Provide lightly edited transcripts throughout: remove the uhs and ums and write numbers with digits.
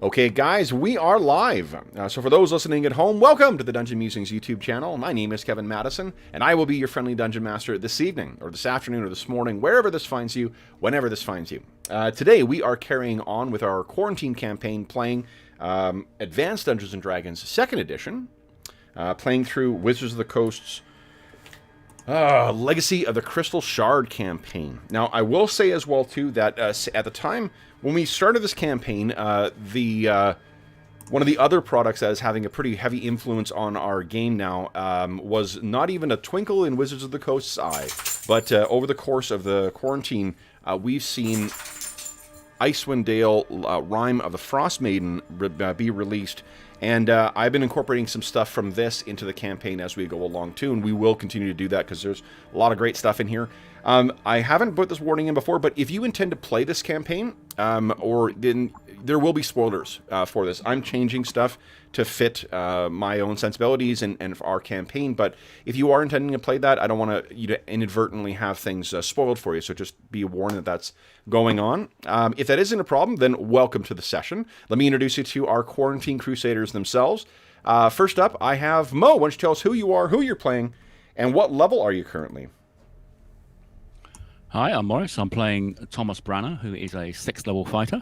Okay, guys, we are live. So for those listening at home, welcome to the Dungeon Musings YouTube channel. My name is Kevin Madison, and I will be your friendly Dungeon Master this evening, or this afternoon, or this morning, wherever this finds you, whenever this finds you. Today, we are carrying on with our quarantine campaign, playing Advanced Dungeons & Dragons 2nd Edition, playing through Wizards of the Coast's Legacy of the Crystal Shard campaign. Now, I will say as well, too, that at the time when we started this campaign, one of the other products that is having a pretty heavy influence on our game now was not even a twinkle in Wizards of the Coast's eye. But over the course of the quarantine, we've seen Icewind Dale, Rime of the Frost Maiden be released. And I've been incorporating some stuff from this into the campaign as we go along, too. And we will continue to do that because there's a lot of great stuff in here. I haven't put this warning in before, but if you intend to play this campaign, then there will be spoilers for this. I'm changing stuff to fit my own sensibilities and our campaign, but if you are intending to play that, I don't want you to inadvertently have things spoiled for you, so just be warned that that's going on. If that isn't a problem, then welcome to the session. Let me introduce you to our Quarantine Crusaders themselves. First up, I have Mo. Why don't you tell us who you are, who you're playing, and what level are you currently? Hi, I'm Morris. I'm playing Thomas Branner, who is a 6th level fighter,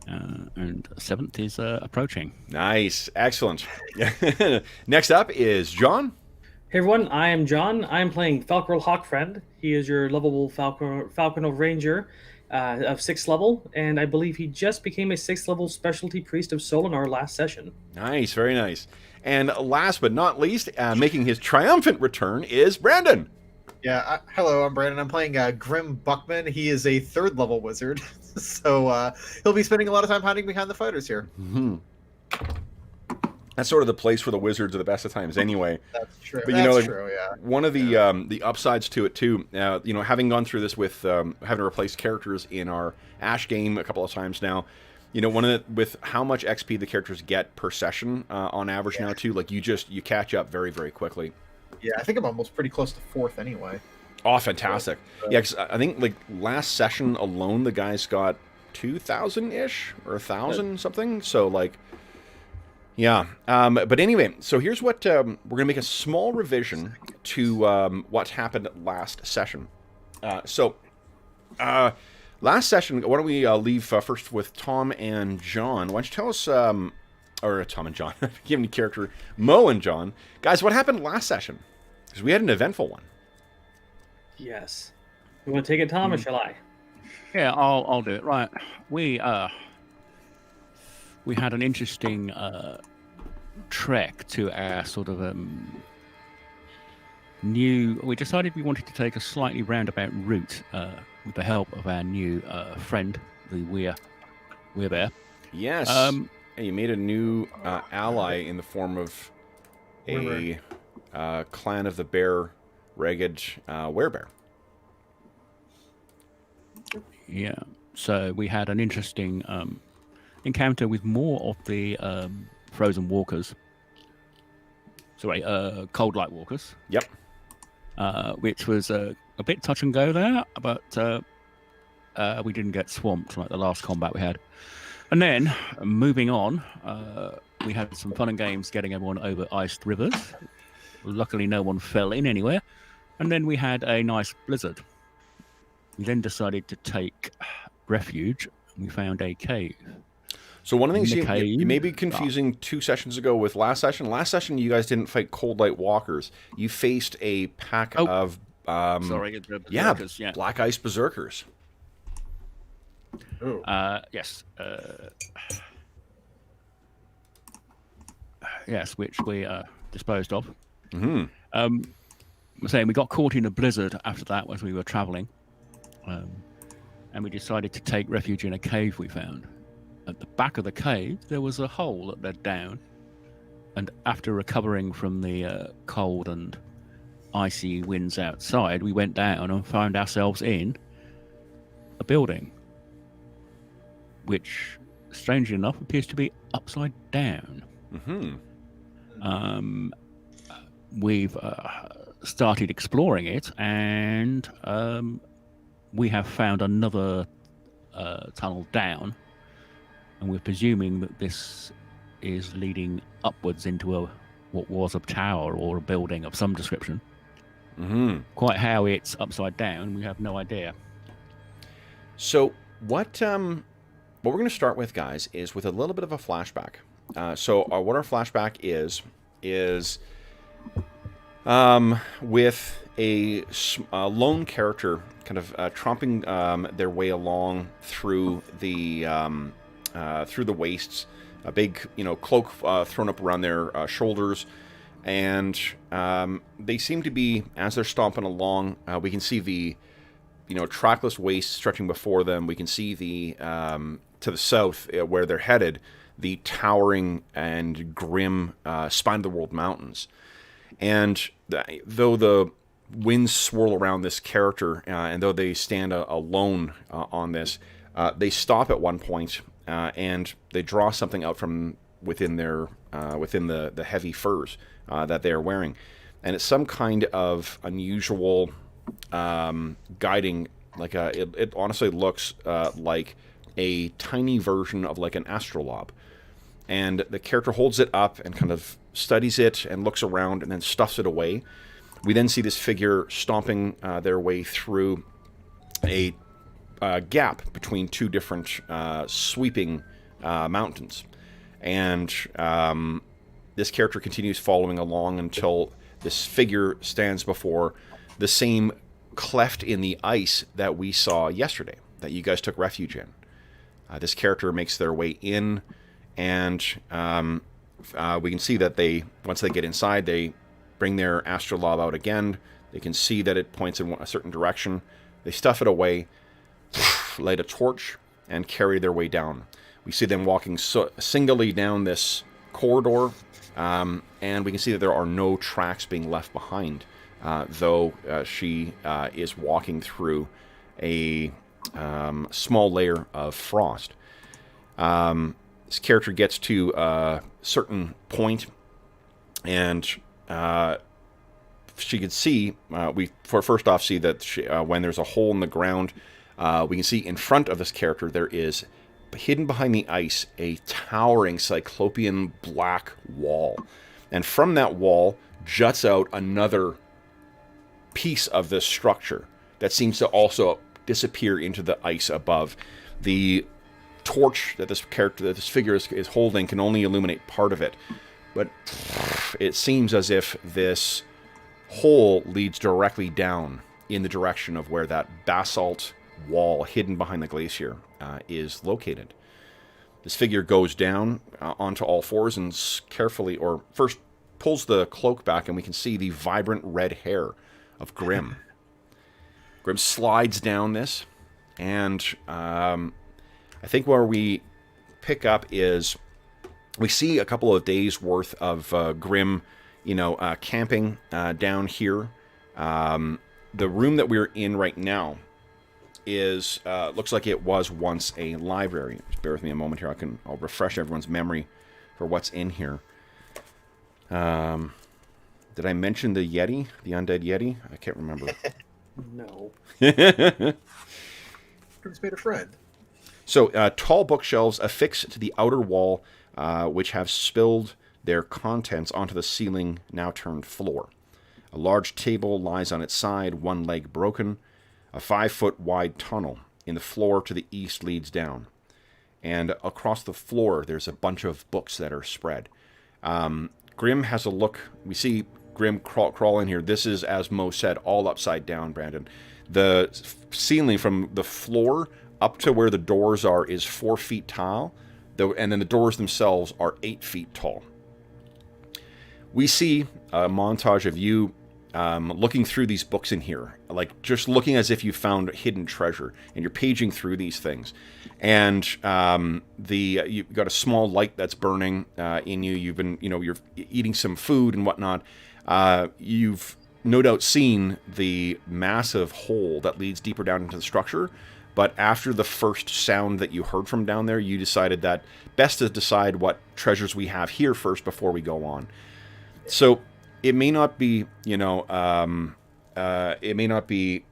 and 7th is approaching. Nice. Excellent. Next up is John. Hey everyone, I am John. I am playing Falconel Hawkfriend. He is your lovable Falconel Ranger of 6th level, and I believe he just became a 6th level specialty priest of Soul in our last session. Nice, very nice. And last but not least, making his triumphant return is Brandon. Yeah, hello, I'm Brandon. I'm playing Grim Buckman. He is a 3rd level wizard, so he'll be spending a lot of time hiding behind the fighters here. Mm-hmm. That's sort of the place where the wizards are the best of times anyway. That's true. But That's true, yeah. One of the upsides to it too, having gone through this with having to replace characters in our Ash game a couple of times now, with how much XP the characters get per session on average now too, like you catch up very, very quickly. Yeah, I think I'm almost pretty close to 4th anyway. Oh, fantastic. Yeah, because I think like last session alone, the guys got 2,000-ish or 1,000 something. So like, yeah. But anyway, so here's what we're going to make a small revision to what happened last session. Last session, why don't we leave first with Tom and John? Why don't you tell us... or Tom and John, give me character, Mo and John. Guys, what happened last session? Because we had an eventful one. Yes. You want to take it, Tom, or shall I? Yeah, I'll do it. Right, we had an interesting trek to our sort of new. We decided we wanted to take a slightly roundabout route with the help of our new friend, the Werebear. Yes. And you made a new ally in the form of a clan of the bear, ragged werebear. Yeah. So we had an interesting encounter with more of the frozen walkers. Sorry, cold light walkers. Yep. Which was a bit touch and go there, but we didn't get swamped like the last combat we had. And then, moving on, we had some fun and games getting everyone over iced rivers. Luckily, no one fell in anywhere. And then we had a nice blizzard. We then decided to take refuge. We found a cave. So one of the things you may be confusing 2 sessions ago with last session. Last session, you guys didn't fight cold light walkers. You faced a pack of... black ice berserkers. Yes. Yes, which we disposed of. Mm-hmm. I'm saying we got caught in a blizzard after that as we were traveling, and we decided to take refuge in a cave we found. At the back of the cave, there was a hole that led down, and after recovering from the cold and icy winds outside, we went down and found ourselves in a building, which, strangely enough, appears to be upside down. Mm-hmm. We've started exploring it, and we have found another tunnel down, and we're presuming that this is leading upwards into what was a tower or a building of some description. Mm-hmm. Quite how it's upside down, we have no idea. So what we're going to start with, guys, is with a little bit of a flashback. So what our flashback is with a lone character kind of tromping their way along through the wastes, a big cloak thrown up around their shoulders, and they seem to be, as they're stomping along, we can see the trackless waste stretching before them. We can see the to the south where they're headed, the towering and grim spine of the world mountains. And though the winds swirl around this character, and though they stand alone on this, they stop at one point and they draw something out from within their within the heavy furs that they are wearing, and it's some kind of unusual guiding. Like it honestly looks like a tiny version of like an Astrolabe. And the character holds it up and kind of studies it and looks around and then stuffs it away. We then see this figure stomping their way through a gap between two different sweeping mountains. And this character continues following along until this figure stands before the same cleft in the ice that we saw yesterday, that you guys took refuge in. This character makes their way in, and we can see that once they get inside, they bring their Astrolabe out again. They can see that it points in a certain direction. They stuff it away, light a torch, and carry their way down. We see them walking singly down this corridor, and we can see that there are no tracks being left behind, though she is walking through a small layer of frost. This character gets to a certain point, and she could see, we first off see that when there's a hole in the ground, we can see in front of this character there is, hidden behind the ice, a towering cyclopean black wall. And from that wall juts out another piece of this structure that seems to also disappear into the ice above. The torch that this figure is holding can only illuminate part of it, but it seems as if this hole leads directly down in the direction of where that basalt wall hidden behind the glacier is located. This figure goes down onto all fours and carefully, or first pulls the cloak back, and we can see the vibrant red hair of Grim. Grim slides down this, and I think where we pick up is we see a couple of days worth of Grim, camping down here. The room that we're in right now is looks like it was once a library. Just bear with me a moment here. I'll refresh everyone's memory for what's in here. Did I mention the Yeti, the undead Yeti? I can't remember. No. It's made a friend. So, tall bookshelves affixed to the outer wall, which have spilled their contents onto the ceiling, now turned floor. A large table lies on its side, one leg broken. A 5-foot wide tunnel in the floor to the east leads down. And across the floor, there's a bunch of books that are spread. Grim has a look. We see Grim crawl in here. This is, as Mo said, all upside down, Brandon. The ceiling from the floor up to where the doors are is 4 feet tall, and then the doors themselves are 8 feet tall. We see a montage of you looking through these books in here, like just looking as if you found hidden treasure, and you're paging through these things. And you've got a small light that's burning in you. You've been, you're eating some food and whatnot. You've no doubt seen the massive hole that leads deeper down into the structure. But after the first sound that you heard from down there, you decided that best to decide what treasures we have here first before we go on. So it may not be, it may not be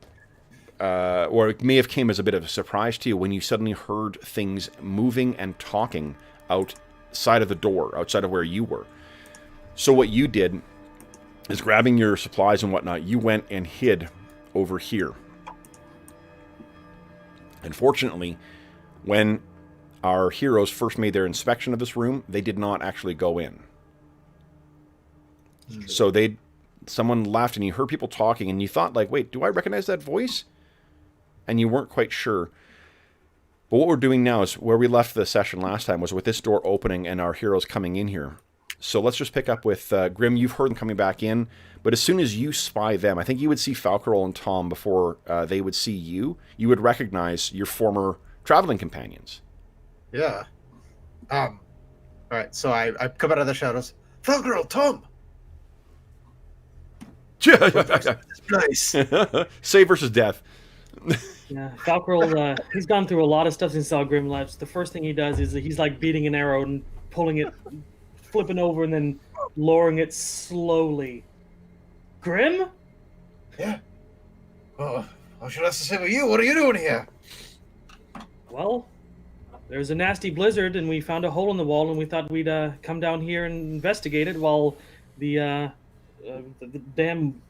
or it may have came as a bit of a surprise to you when you suddenly heard things moving and talking outside of the door, outside of where you were. So what you did is, grabbing your supplies and whatnot, you went and hid over here. Unfortunately, when our heroes first made their inspection of this room, they did not actually go in. So someone left, and you heard people talking, and you thought, like, wait, do I recognize that voice? And you weren't quite sure. But what we're doing now is, where we left the session last time was with this door opening and our heroes coming in here. So let's just pick up with Grim. You've heard them coming back in, but as soon as you spy them, I think you would see Falcarol and Tom before they would see you. You would recognize your former traveling companions. Yeah. All right, so I come out of the shadows. Falcarol, Tom! Nice. Save versus death. Yeah, Falcarol, he's gone through a lot of stuff since Saw Grim left. The first thing he does is he's like beating an arrow and pulling it, flipping over, and then lowering it slowly. Grim? Yeah. Oh, what should I say with you? What are you doing here? Well, there's a nasty blizzard, and we found a hole in the wall, and we thought we'd come down here and investigate it while the damn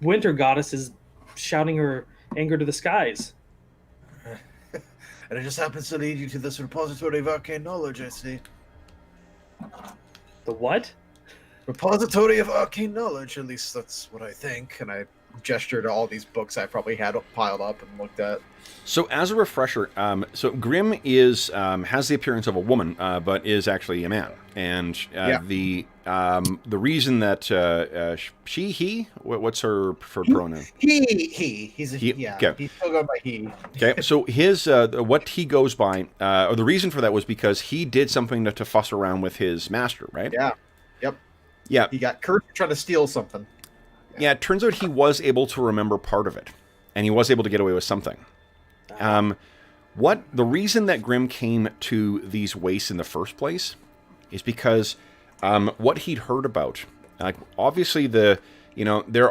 winter goddess is shouting her anger to the skies. And it just happens to lead you to this repository of arcane knowledge, I see. The what? Repository of arcane knowledge, at least that's what I think. And I gesture to all these books I probably had piled up and looked at. So as a refresher, so Grim is has the appearance of a woman, but is actually a man. And the reason that he, what's her preferred pronoun? He's a he. Yeah, okay. He's still going by he. Okay, so his what he goes by, or the reason for that was because he did something to fuss around with his master, right? Yeah. Yep. Yeah. He got cursed trying to steal something. Yeah, it turns out he was able to remember part of it, and he was able to get away with something. The reason that Grim came to these wastes in the first place is because what he'd heard about, obviously there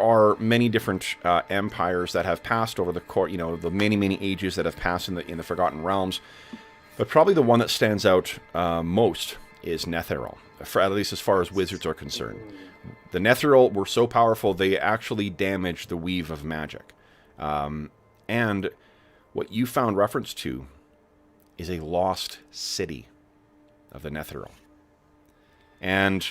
are many different empires that have passed over the many ages that have passed in the Forgotten Realms, but probably the one that stands out most is Netheril, at least as far as wizards are concerned. The Netheril were so powerful they actually damaged the weave of magic, and what you found reference to is a lost city of the Netheril. And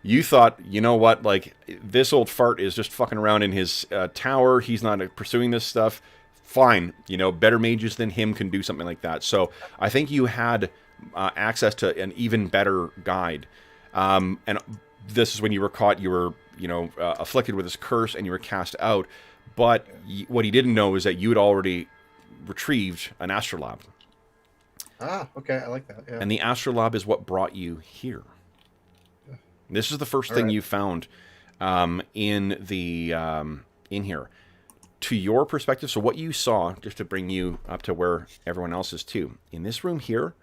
you thought, you know what, like, this old fart is just fucking around in his tower. He's not pursuing this stuff. Fine. Better mages than him can do something like that. So I think you had access to an even better guide. And this is when you were caught. You were, afflicted with this curse and you were cast out. But what he didn't know is that you had already retrieved an Astrolabe. Ah, okay, I like that. Yeah. And the Astrolabe is what brought you here. This is the first thing you found in here. To your perspective, so what you saw, just to bring you up to where everyone else is too, in this room here,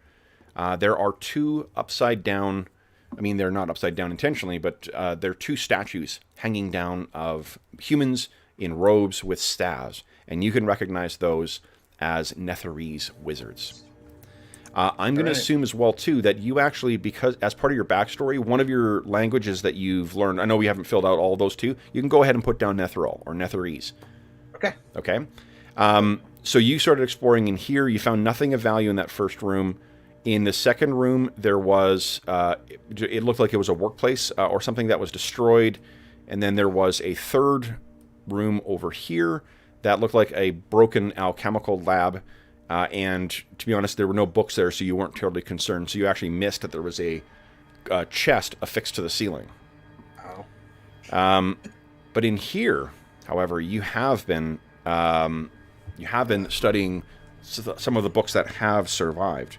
there are two upside down, they're not upside down intentionally, but there are two statues hanging down of humans in robes with staves, and you can recognize those as Netherese wizards. I'm going to assume as well, too, that you actually, because as part of your backstory, one of your languages that you've learned, I know we haven't filled out all of those too, you can go ahead and put down Netheril or Netherese. Okay. So you started exploring in here. You found nothing of value in that first room. In the second room, there was, it looked like it was a workplace or something that was destroyed. And then there was a third room over here that looked like a broken alchemical lab. And to be honest, there were no books there, so you weren't terribly concerned. So you actually missed that there was a chest affixed to the ceiling. Oh. But in here, however, you have been studying some of the books that have survived.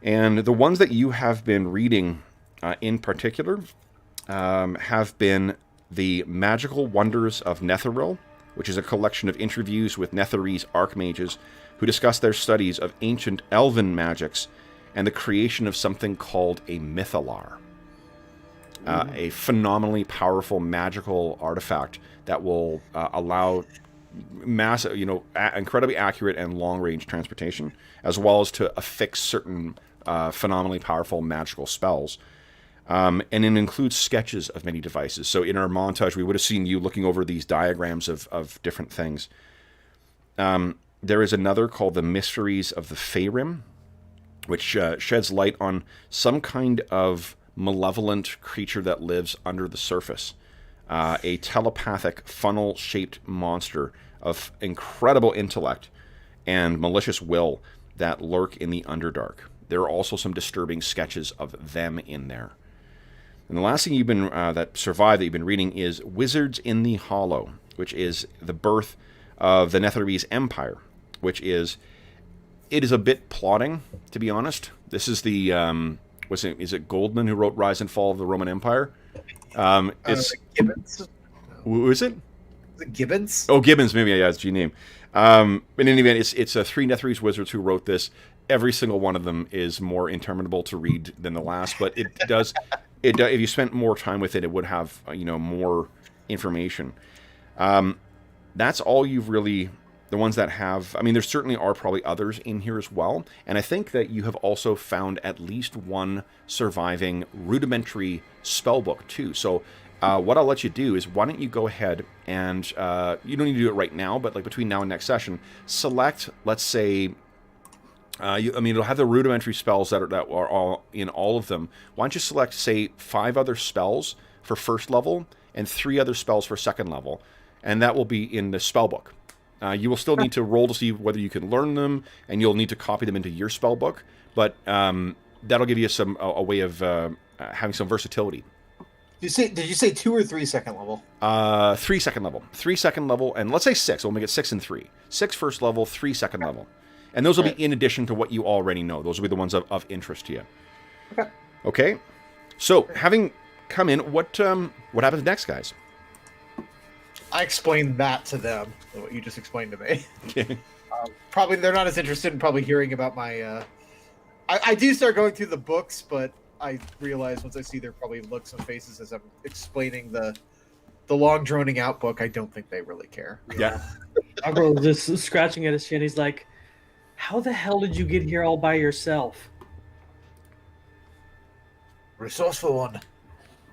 And the ones that you have been reading in particular have been The Magical Wonders of Netheril, which is a collection of interviews with Netherese archmages who discuss their studies of ancient elven magics and the creation of something called a mythalar, a phenomenally powerful magical artifact that will allow massive, incredibly accurate and long-range transportation, as well as to affix certain phenomenally powerful magical spells. And it includes sketches of many devices. So in our montage, we would have seen you looking over these diagrams of different things. There is another called the Mysteries of the Faerim, which sheds light on some kind of malevolent creature that lives under the surface. A telepathic, funnel-shaped monster of incredible intellect and malicious will that lurk in the Underdark. There are also some disturbing sketches of them in there. And the last thing you've been that survived that you've been reading is Wizards in the Hollow, which is the birth of the Netherese Empire, which is a bit plotting, to be honest. This is the is it Goldman who wrote Rise and Fall of the Roman Empire? It's Gibbons. Who is it? Is it Gibbons? Oh, Gibbons, maybe, yeah, it's G name. In any event, it's three Netherese wizards who wrote this. Every single one of them is more interminable to read than the last, but it does. If you spent more time with it, it would have more information. That's all you've really. The ones that have. I mean, there certainly are probably others in here as well, and I think that you have also found at least one surviving rudimentary spellbook too. So. What I'll let you do is, why don't you go ahead and, you don't need to do it right now, but like between now and next session, select, let's say, it'll have the rudimentary spells that are all in all of them. Why don't you select, say, 5 other spells for first level and 3 other spells for second level, and that will be in the spellbook. You will still need to roll to see whether you can learn them, and you'll need to copy them into your spellbook, but that'll give you a way of having some versatility. Did you say 2 or 3 second level? 3 second level. 3 second level, and let's say 6. We'll make it 6 and 3. 6 first level, 3 second level. And those will be in addition to what you already know. Those will be the ones of interest to you. Okay. Okay? So, having come in, what happens next, guys? I explained that to them, what you just explained to me. Okay. Probably they're not as interested in probably hearing about my... I do start going through the books, but I realize once I see their probably looks and faces as I'm explaining the long droning out book, I don't think they really care. Yeah. Uncle just scratching at his chin. He's like, "How the hell did you get here all by yourself?" Resourceful one.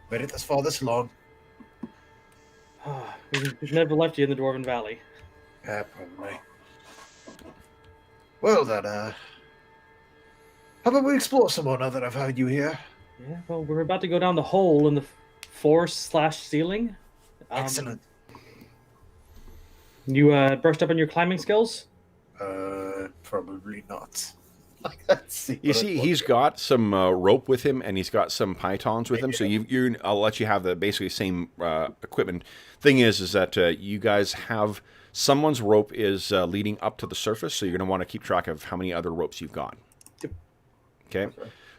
Made it this far this long. We've never left you in the Dwarven Valley. Yeah, probably. Well then, how about we explore some more now that I've had you here? Yeah, well, we're about to go down the hole in the floor/ceiling. Excellent. You brushed up on your climbing skills? Probably not. You see, he's got some rope with him, and he's got some pythons with him. So I'll let you have the basically same equipment. Thing is that you guys have someone's rope is leading up to the surface, so you're going to want to keep track of how many other ropes you've got. Okay,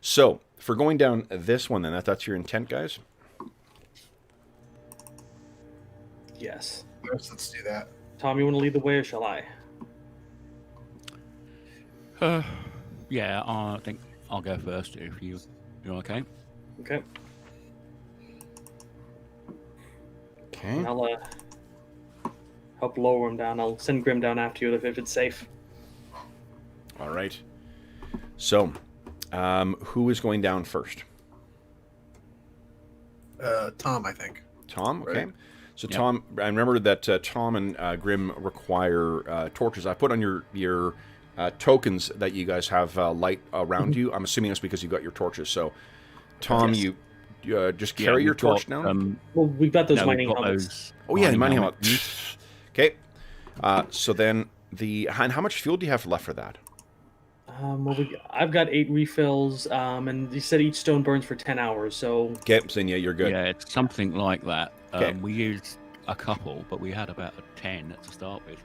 so for going down this one, then that's your intent, guys. Yes. Yes, let's do that. Tom, you want to lead the way, or shall I? Yeah, I think I'll go first if you're okay. Okay. Okay. I'll help lower him down. I'll send Grim down after you if it's safe. All right. So, who is going down first? Tom, I think. Tom, okay. Right. So Yep. Tom, I remember that Tom and Grim require torches. I put on your tokens that you guys have light around you. I'm assuming that's because you got your torches. So, Tom, Yes. you just carry your torch down. Well, we've got those no, mining we've got helmets. those Oh yeah, the mining helmet. helmets. Okay. So then and how much fuel do you have left for that? I've got 8 refills, and you said each stone burns for 10 hours, so... Okay, so then, yeah, you're good. Yeah, it's something like that. Okay. We used a couple, but we had about 10 to start with.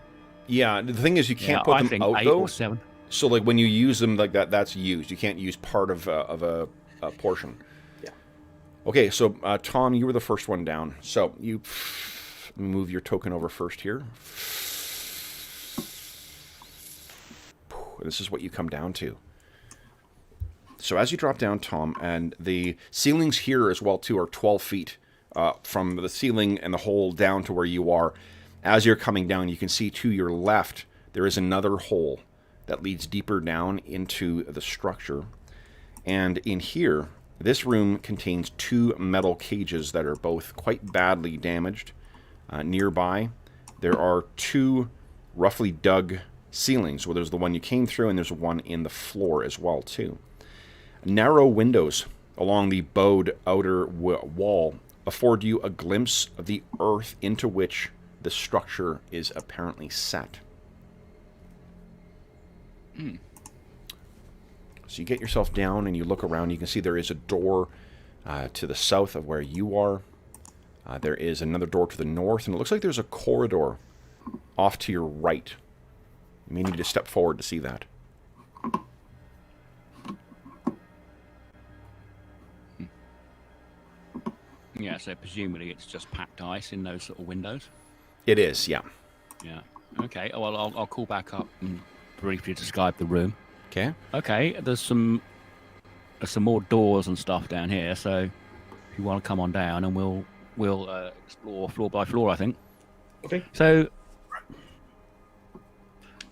Yeah, the thing is, you can't Yeah, put I them think out 8 though. or 7. So like when you use them like that, that's used. You can't use part of a portion. Yeah. Okay, so Tom, you were the first one down. So you move your token over first here. This is what you come down to. So as you drop down, Tom, and the ceilings here as well too are 12 feet from the ceiling and the hole down to where you are. As you're coming down, you can see to your left there is another hole that leads deeper down into the structure. And in here, this room contains 2 metal cages that are both quite badly damaged. Nearby, there are 2 roughly dug ceilings, where there's the one you came through and there's one in the floor as well too. Narrow windows along the bowed outer wall afford you a glimpse of the earth into which the structure is apparently set. So you get yourself down and you look around. You can see there is a door to the south of where you are. There is another door to the north, and it looks like there's a corridor off to your right. You may need to step forward to see that. Yeah, so presumably it's just packed ice in those sort of windows. It is, yeah. Yeah. Okay. Oh, well, I'll call back up and briefly describe the room. Okay. Okay. There's some more doors and stuff down here. So if you want to come on down, and we'll explore floor by floor, I think. Okay. So,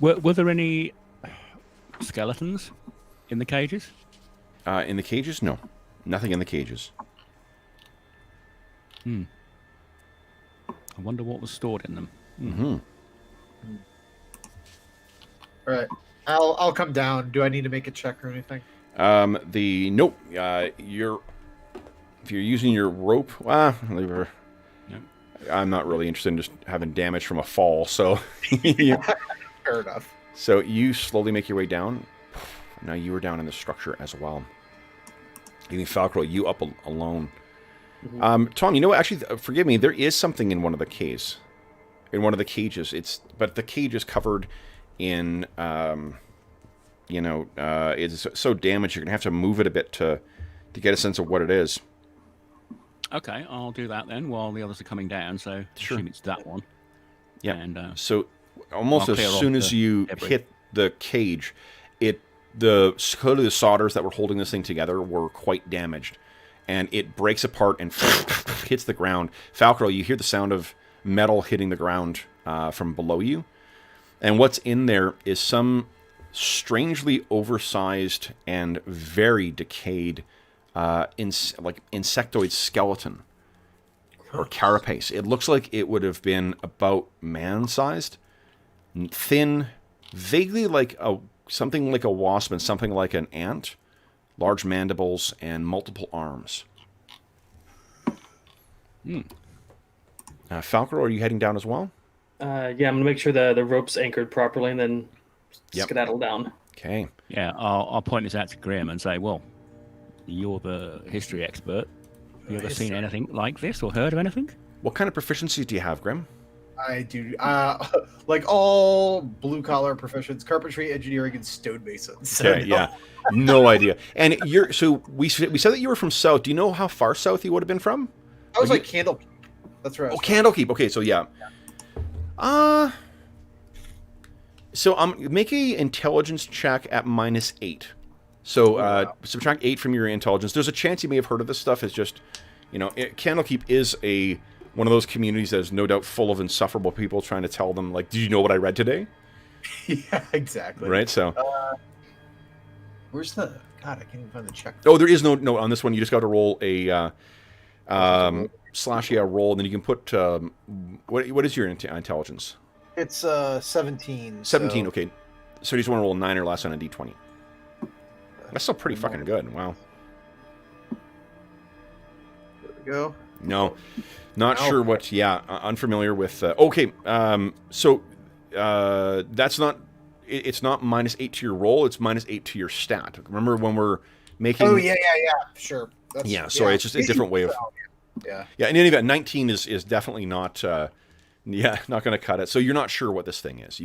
were there any skeletons in the cages? In the cages? No. Nothing in the cages. I wonder what was stored in them. Mm-hmm. All right. I'll come down. Do I need to make a check or anything? Nope. If you're using your rope, leave her. Yep. I'm not really interested in just having damage from a fall, so Fair enough. So you slowly make your way down. Now you are down in the structure as well. Leaving Falcro, you up alone. Mm-hmm. Tom, you know what? Actually, forgive me. There is something in one of the caves. In one of the cages. But the cage is covered in, it's so damaged you're going to have to move it a bit to get a sense of what it is. Okay, I'll do that then while the others are coming down. So Sure. assume it's that one. Yeah. And So almost I'll as clear off soon as the you debris. hit the cage, the solders that were holding this thing together were quite damaged. And it breaks apart and hits the ground. Falcro, you hear the sound of metal hitting the ground from below you. And what's in there is some strangely oversized and very decayed insectoid skeleton or carapace. It looks like it would have been about man-sized, thin, vaguely like something like a wasp and something like an ant. Large mandibles and multiple arms. Falcor, are you heading down as well? Yeah, I'm gonna make sure the rope's anchored properly, and then Yep. skedaddle down. Okay. yeah, I'll point this out to Graham and say, well, you're the history expert. Have you ever seen anything like this or heard of anything? What kind of proficiencies do you have, Grim? I do. Like all blue-collar professions, carpentry, engineering, and stonemasons. So Okay, yeah. No idea. And we said that you were from south. Do you know how far south you would have been from? I was like Candlekeep. That's right. Candlekeep. Okay, so yeah. So make a intelligence check at -8. So subtract 8 from your intelligence. There's a chance you may have heard of this stuff. It's just, Candlekeep is one of those communities that is no doubt full of insufferable people trying to tell them, like, did you know what I read today? Yeah, exactly. Right, so. Where's the... God, I can't even find the check. Oh, there is no on this one. You just got to roll a roll, and then you can put... what is your intelligence? It's 17. 17, so... okay. So you just want to roll a 9 or less on a d20. That's still pretty fucking good. Wow. There we go. No, not sure what. Yeah, unfamiliar with. Okay, so that's not. It's not -8 to your roll. It's -8 to your stat. Remember when we're making? Oh yeah. Sure. That's, Yeah. Sorry, it's just a different way of. Yeah. Yeah. In any event, 19 is definitely not. Not going to cut it. So you're not sure what this thing is.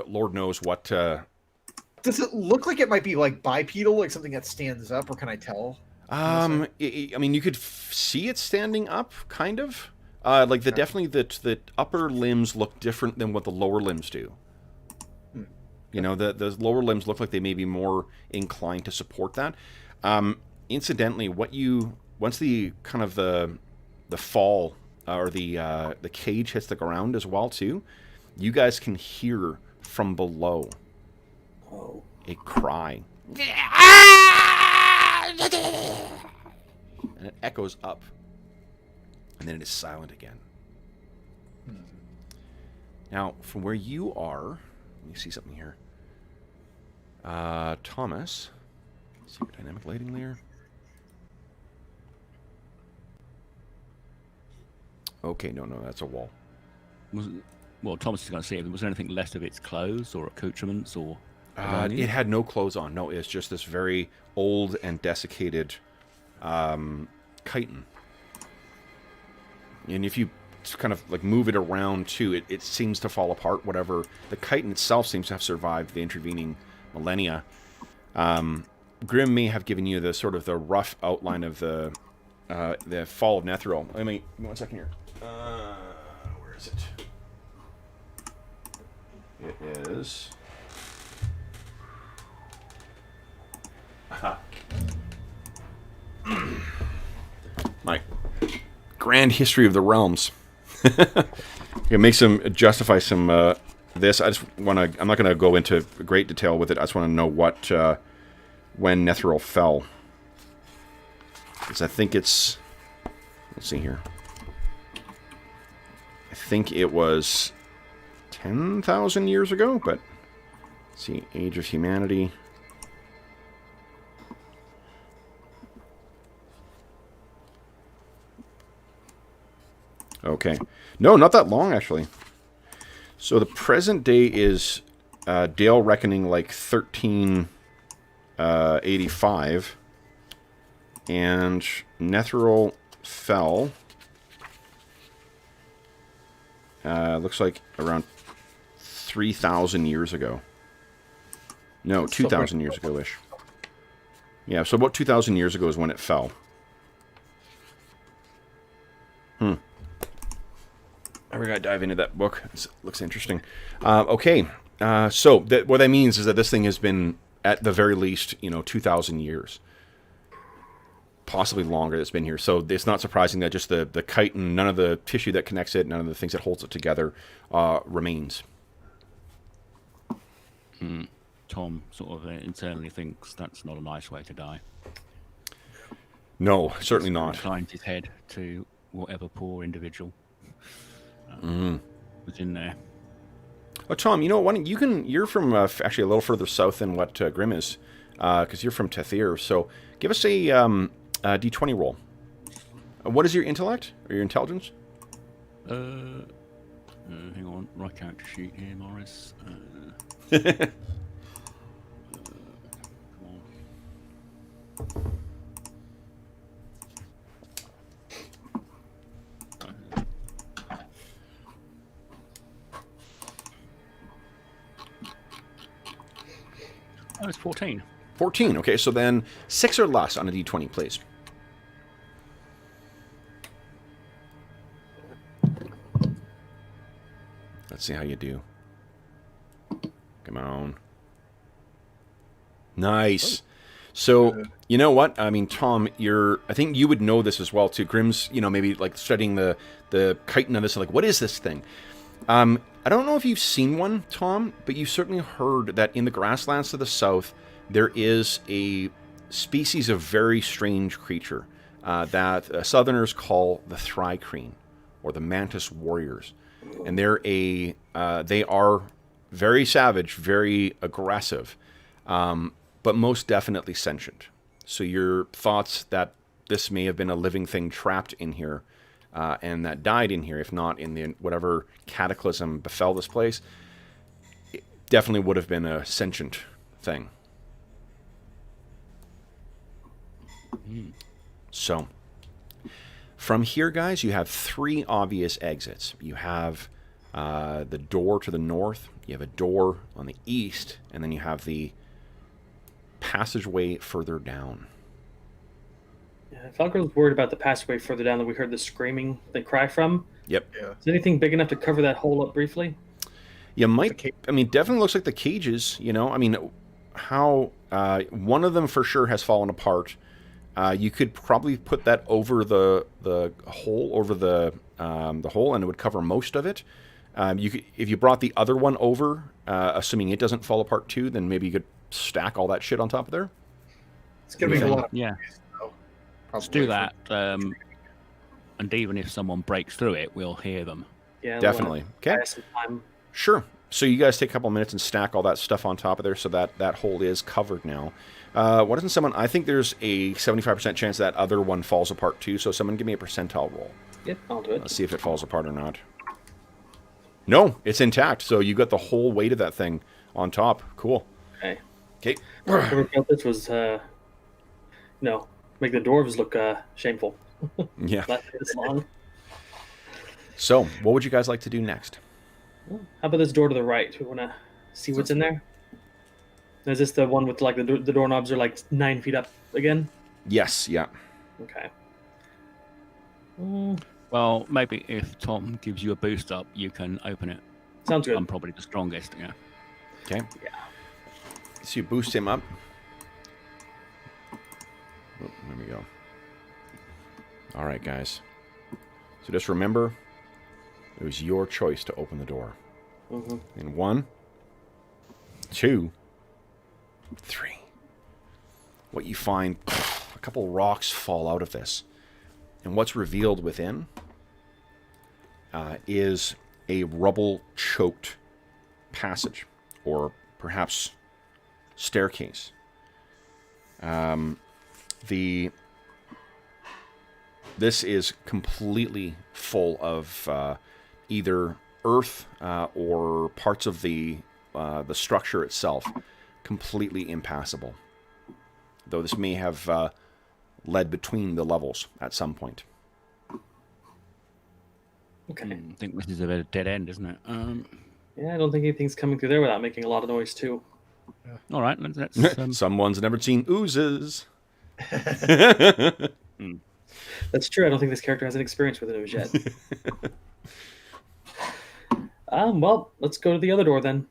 Lord knows what. Does it look like it might be like bipedal, like something that stands up, or can I tell? I mean, you could see it standing up, kind of. Definitely the upper limbs look different than what the lower limbs do. The lower limbs look like they may be more inclined to support that. Incidentally, once the kind of the fall or the cage hits the ground as well too, you guys can hear from below a cry. And it echoes up. And then it is silent again. Now, from where you are, let me see something here. Thomas, see your dynamic lighting there. Okay, no, that's a wall. Well, Thomas is going to see it. Was there anything left of its clothes or accoutrements or? It had no clothes on. No, it's just this very old and desiccated chitin. And if you kind of like move it around too, it seems to fall apart. Whatever, the chitin itself seems to have survived the intervening millennia. Grim may have given you the sort of the rough outline of the fall of Netheril. Let me give me 1 second here. Where is it? It is. My grand history of the realms. It makes some justify some this. I just want to. I'm not going to go into great detail with it. I just want to know what when Netheril fell. Because I think it's. Let's see here. I think it was 10,000 years ago, but let's see, Age of Humanity. Okay. No, not that long, actually. So the present day is Dale reckoning like 1385. And Netheril fell. Looks like around 3,000 years ago. No, 2,000 years ago-ish. Yeah, so about 2,000 years ago is when it fell. We're going to dive into that book. It looks interesting. Okay, so what that means is that this thing has been, at the very least, 2,000 years. Possibly longer that's been here. So it's not surprising that just the chitin, none of the tissue that connects it, none of the things that holds it together remains. Tom sort of internally thinks that's not a nice way to die. No, certainly not. Inclines his head to whatever poor individual was in there. Oh, Tom, why don't you're from actually a little further south than what Grim is, because you're from Tethir. So give us a D20 roll. What is your intellect or your intelligence? Hang on, right out sheet here, Morris. Come on. 14. 14. Okay, so then 6 or less on a D20, please. Let's see how you do. Come on. Nice. So, you know what? I mean, Tom, I think you would know this as well, too. Grim's, maybe like studying the chitin of this, like, what is this thing? I don't know if you've seen one, Tom, but you've certainly heard that in the grasslands to the south, there is a species of very strange creature that Southerners call the Thrycreen, or the Mantis Warriors. And they are very savage, very aggressive, but most definitely sentient. So your thoughts that this may have been a living thing trapped in here, and that died in here, if not in the whatever cataclysm befell this place, it definitely would have been a sentient thing. So, from here, guys, you have 3 obvious exits. You have the door to the north, you have a door on the east, and then you have the passageway further down. Yeah, Falco was worried about the passageway further down that we heard the screaming, the cry from. Yep. Yeah. Is anything big enough to cover that hole up briefly? You might. I mean, definitely looks like the cages. I mean, how one of them for sure has fallen apart. You could probably put that over the hole, over the the hole, and it would cover most of it. If you brought the other one over, assuming it doesn't fall apart too, then maybe you could stack all that shit on top of there. It's gonna be a lot of Yeah. noise, though, Let's probably do that. And even if someone breaks through it, we'll hear them. Yeah, Definitely. Okay. buy us some time. Sure. So you guys take a couple minutes and stack all that stuff on top of there, so that hole is covered now. Why doesn't someone? I think there's a 75% chance that other one falls apart too. So someone give me a percentile roll. Yep, I'll do it. Let's see if it falls apart or not. No, it's intact. So you got the whole weight of that thing on top. Cool. Okay. Okay. Whoever felt this was, make the dwarves look shameful. Yeah. Not this long. So what would you guys like to do next? How about this door to the right? We want to see what's in there. Is this the one with like the doorknobs are like 9 feet up again? Yes. Yeah. Okay. Well, maybe if Tom gives you a boost up, you can open it. Sounds good. I'm probably the strongest, yeah. Okay. Yeah. So you boost him up. Oh, there we go. All right, guys. So just remember, it was your choice to open the door. Mm-hmm. In 1, 2, 3. What you find, a couple rocks fall out of this. And what's revealed within is a rubble-choked passage, or perhaps staircase. This is completely full of either earth or parts of the structure itself, completely impassable. Though this may have led between the levels at some point. Okay. I think this is a bit of dead end, isn't it? Yeah, I don't think anything's coming through there without making a lot of noise too. All right, let's. Someone's never seen oozes. That's true. I don't think this character has an experience with an ooze yet. Well, let's go to the other door then.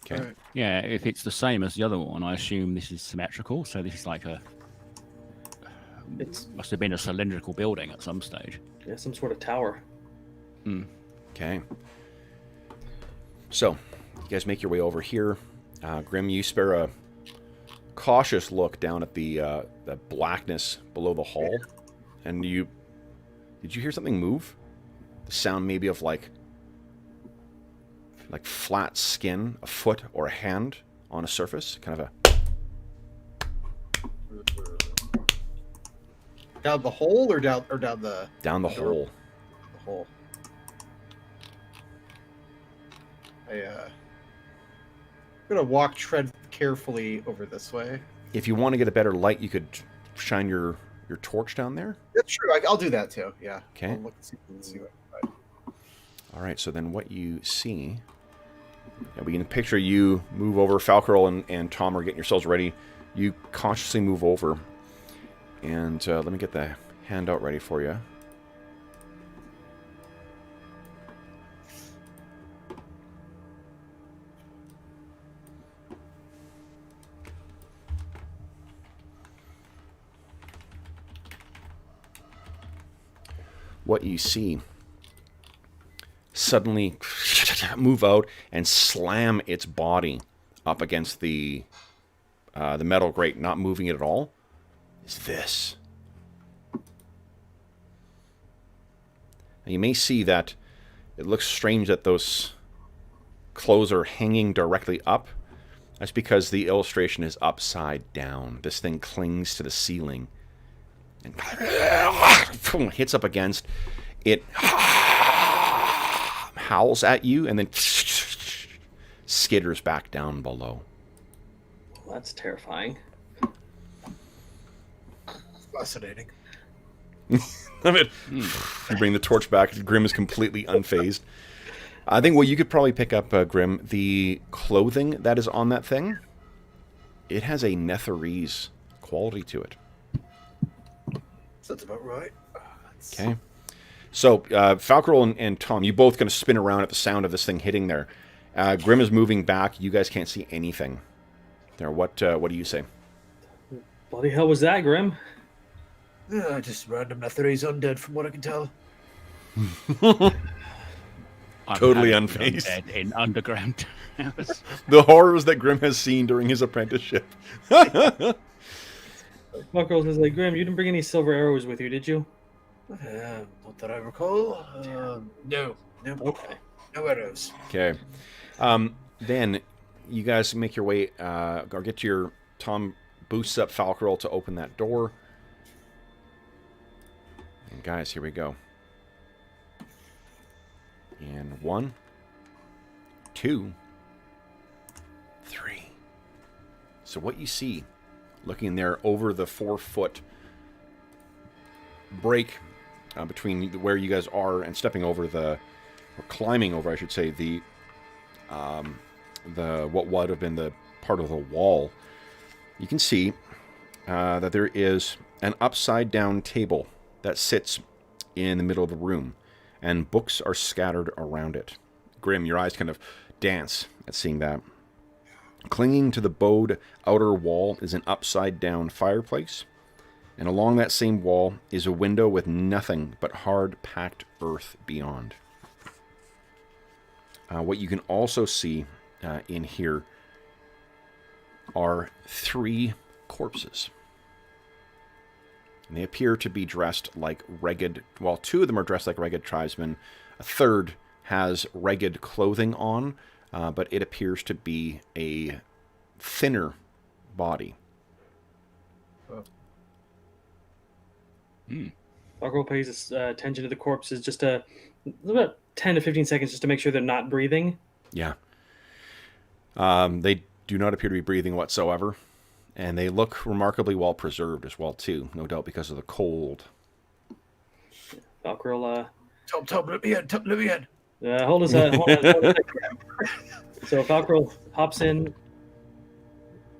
Okay. Alright. Yeah, if it's the same as the other one, I assume this is symmetrical. So this is like It's must have been a cylindrical building at some stage. some sort of tower. Okay. So, you guys make your way over here. Grim, you spare a cautious look down at the blackness below the hall, and did you hear something move? The sound maybe of like flat skin, a foot or a hand on a surface, kind of a. Down the hole or down the Down the door? hole. The hole. I'm gonna tread carefully over this way. If you want to get a better light, you could shine your torch down there. That's true. I'll do that too. Yeah. Okay. I'll look and see what. All right, so then what you see, we can picture you move over. Falcarol and Tom are getting yourselves ready. You cautiously move over, and let me get the handout ready for you. What you see suddenly move out and slam its body up against the metal grate, not moving it at all, is this. And you may see that it looks strange that those clothes are hanging directly up. That's because the illustration is upside down. This thing clings to the ceiling and hits up against it. Howls at you and then skitters back down below. Well, that's terrifying. Fascinating. I mean, you bring the torch back. Grim is completely unfazed. I think what you could probably pick up, Grim, the clothing that is on that thing, it has a Netherese quality to it. That's about right. Okay. So, Falcarol and Tom, you both going to spin around at the sound of this thing hitting there. Grim is moving back. You guys can't see anything there. What do you say? Bloody hell was that, Grim? Yeah, just random Netherese undead from what I can tell. I'm Totally having unfazed. undead in underground. The horrors that Grim has seen during his apprenticeship. Falkrill says, like, Grim, you didn't bring any silver arrows with you, did you? Not that I recall. No. Okay. No arrows. Okay. Then you guys make your way, or get your... Tom boosts up Falkrill to open that door. And guys, here we go. And 1, 2, 3. So what you see, looking there over the 4-foot break between where you guys are and stepping over or climbing over, I should say, the what would have been the part of the wall, you can see that there is an upside-down table that sits in the middle of the room, and books are scattered around it. Grim, your eyes kind of dance at seeing that. Clinging to the bowed outer wall is an upside-down fireplace, and along that same wall is a window with nothing but hard-packed earth beyond. What you can also see in here are 3 corpses. And they appear to be dressed like ragged... Well, 2 of them are dressed like ragged tribesmen. A third has ragged clothing on, but it appears to be a thinner body. Falkrill pays attention to the corpses just about 10 to 15 seconds just to make sure they're not breathing. Yeah. They do not appear to be breathing whatsoever. And they look remarkably well preserved as well, too. No doubt because of the cold. Falkrill, Tom, let me in. hold his head. So Falkrill hops in,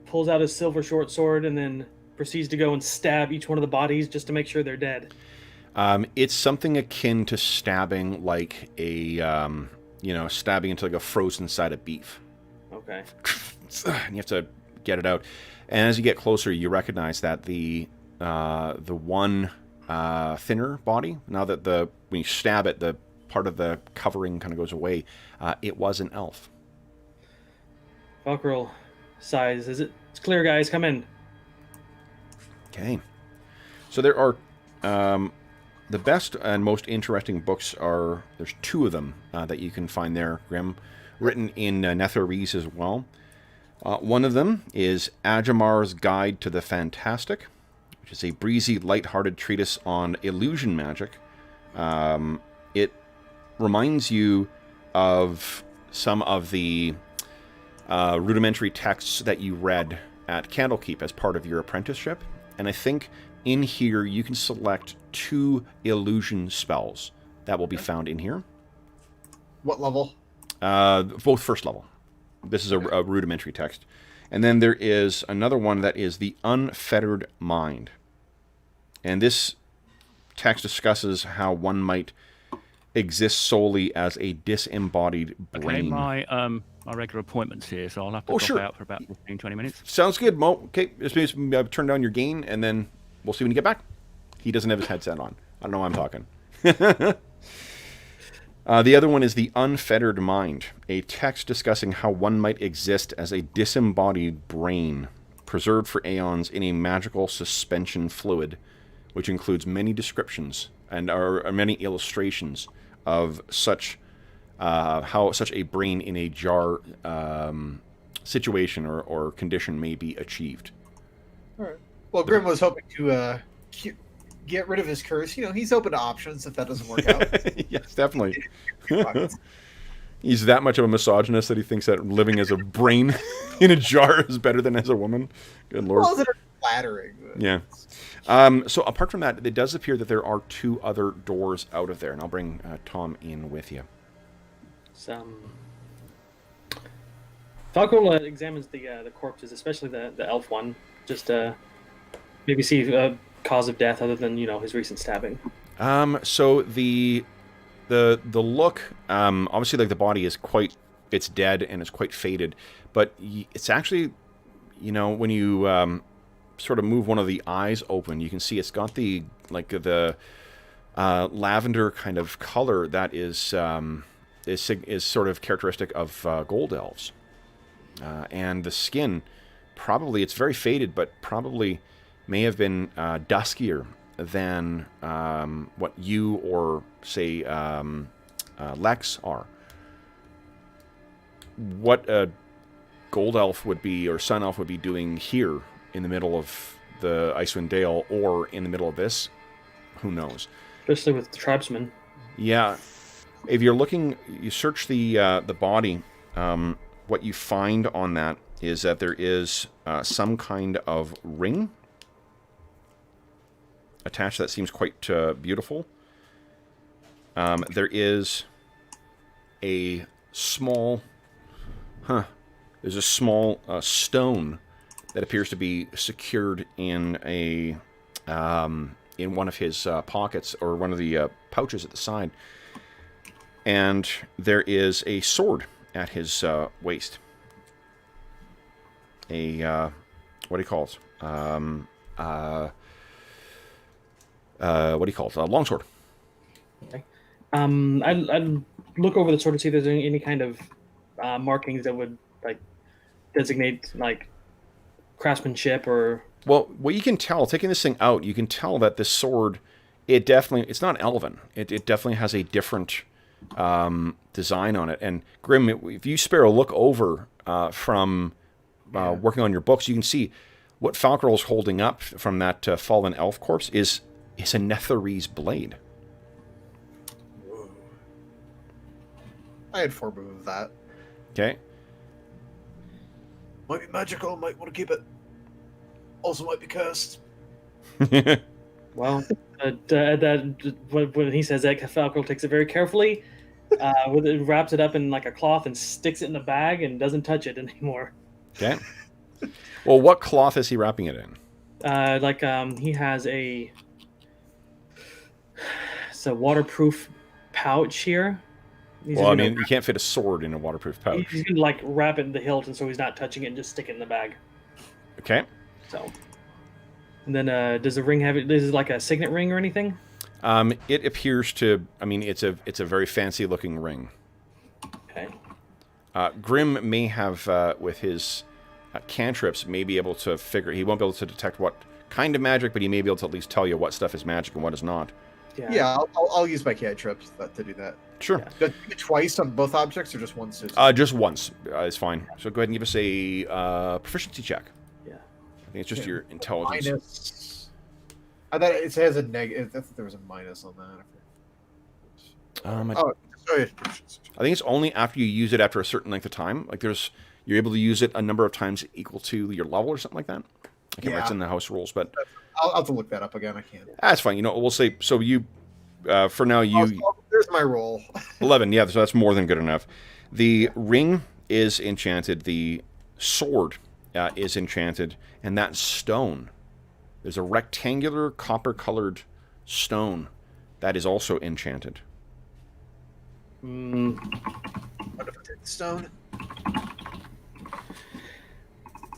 pulls out his silver short sword, and then proceeds to go and stab each one of the bodies just to make sure they're dead. It's something akin to stabbing like a, stabbing into like a frozen side of beef. Okay. And you have to get it out. And as you get closer, you recognize that the one thinner body, now that when you stab it, the part of the covering kind of goes away, it was an elf. Falkrill sighs. It's clear, guys. Come in. Okay. So there are the best and most interesting books are, there's 2 of them that you can find there, Grim, written in Netheril as well. One of them is Ajamar's Guide to the Fantastic, which is a breezy, light-hearted treatise on illusion magic. It reminds you of some of the rudimentary texts that you read at Candlekeep as part of your apprenticeship. And I think in here you can select 2 illusion spells that will be found in here. What level? Both first level. This is a rudimentary text. And then there is another one that is the Unfettered Mind. And this text discusses how one might exist solely as a disembodied brain. Okay, my regular appointment's here, so I'll have to drop out for about 15-20 minutes. Sounds good, Mo. Okay, just turn down your gain, and then we'll see when you get back. He doesn't have his headset on. I don't know why I'm talking. The other one is the Unfettered Mind, a text discussing how one might exist as a disembodied brain, preserved for aeons in a magical suspension fluid, which includes many descriptions and are many illustrations of such how such a brain in a jar situation or condition may be achieved. All right. Well, Grim was hoping to get rid of his curse. He's open to options if that doesn't work out. Yes, definitely. He's that much of a misogynist that he thinks that living as a brain in a jar is better than as a woman. Good lord. Well, it's flattering. But... Yeah. So apart from that, it does appear that there are 2 other doors out of there, and I'll bring Tom in with you. Falkrill examines the corpses, especially the elf one, just maybe see a cause of death other than his recent stabbing. So the look, obviously, like the body is it's dead and it's quite faded, but it's actually, when you sort of move one of the eyes open, you can see it's got the lavender kind of color that is sort of characteristic of gold elves. And the skin, probably, it's very faded, but probably may have been duskier than what you or, say, Lex are. What a gold elf would be, or sun elf would be doing here in the middle of the Icewind Dale, or in the middle of this, who knows? Especially with the tribesmen. Yeah. If you're looking, you search the body, what you find on that is that there is some kind of ring attached that seems quite beautiful. There is a small, there's a small stone that appears to be secured in in one of his pockets, or one of the pouches at the side. And there is a sword at his waist. A, what do you call it? What do you call it? A longsword. Okay. I'd look over the sword to see if there's any kind of markings that would like designate like craftsmanship or. Well, what you can tell, taking this thing out, you can tell that this sword, it's not elven. It definitely has a different design on it. And Grim, if you spare a look over from working on your books, you can see what Falcarol's holding up from that fallen elf corpse is a Netherese blade. Whoa. I had 4 moves of that. Okay. Might be magical, might want to keep it. Also might be cursed. Well, when he says that, Falcarol takes it very carefully, wraps it up in like a cloth and sticks it in the bag and doesn't touch it anymore. Okay. Well, what cloth is he wrapping it in? He has it's a waterproof pouch here. Well, I mean, you can't fit a sword in a waterproof pouch. He's gonna like wrap it in the hilt, and so he's not touching it and just stick it in the bag. Okay. So, and then does the ring have it? Is it like a signet ring or anything? It appears to. I mean, it's a very fancy looking ring. Okay. Grim may have, with his cantrips, may be able to figure. He won't be able to detect what kind of magic, but he may be able to at least tell you what stuff is magic and what is not. Yeah, I'll use my cantrips to do that. Sure. Yeah. Do I twice on both objects, or just once? Just once is fine. So go ahead and give us a proficiency check. Yeah. I think it's just your intelligence. Minus. I thought it has a negative. I thought there was a minus on that. I think it's only after you use it after a certain length of time. Like you're able to use it a number of times equal to your level or something like that. I can't remember, it's in the house rules, but I'll have to look that up again. I can't. That's fine. You know, we'll say so. You, for now, there's my roll. 11. Yeah, so that's more than good enough. The ring is enchanted. The sword is enchanted, and that stone. There's a rectangular copper-colored stone that is also enchanted. What if I take the stone?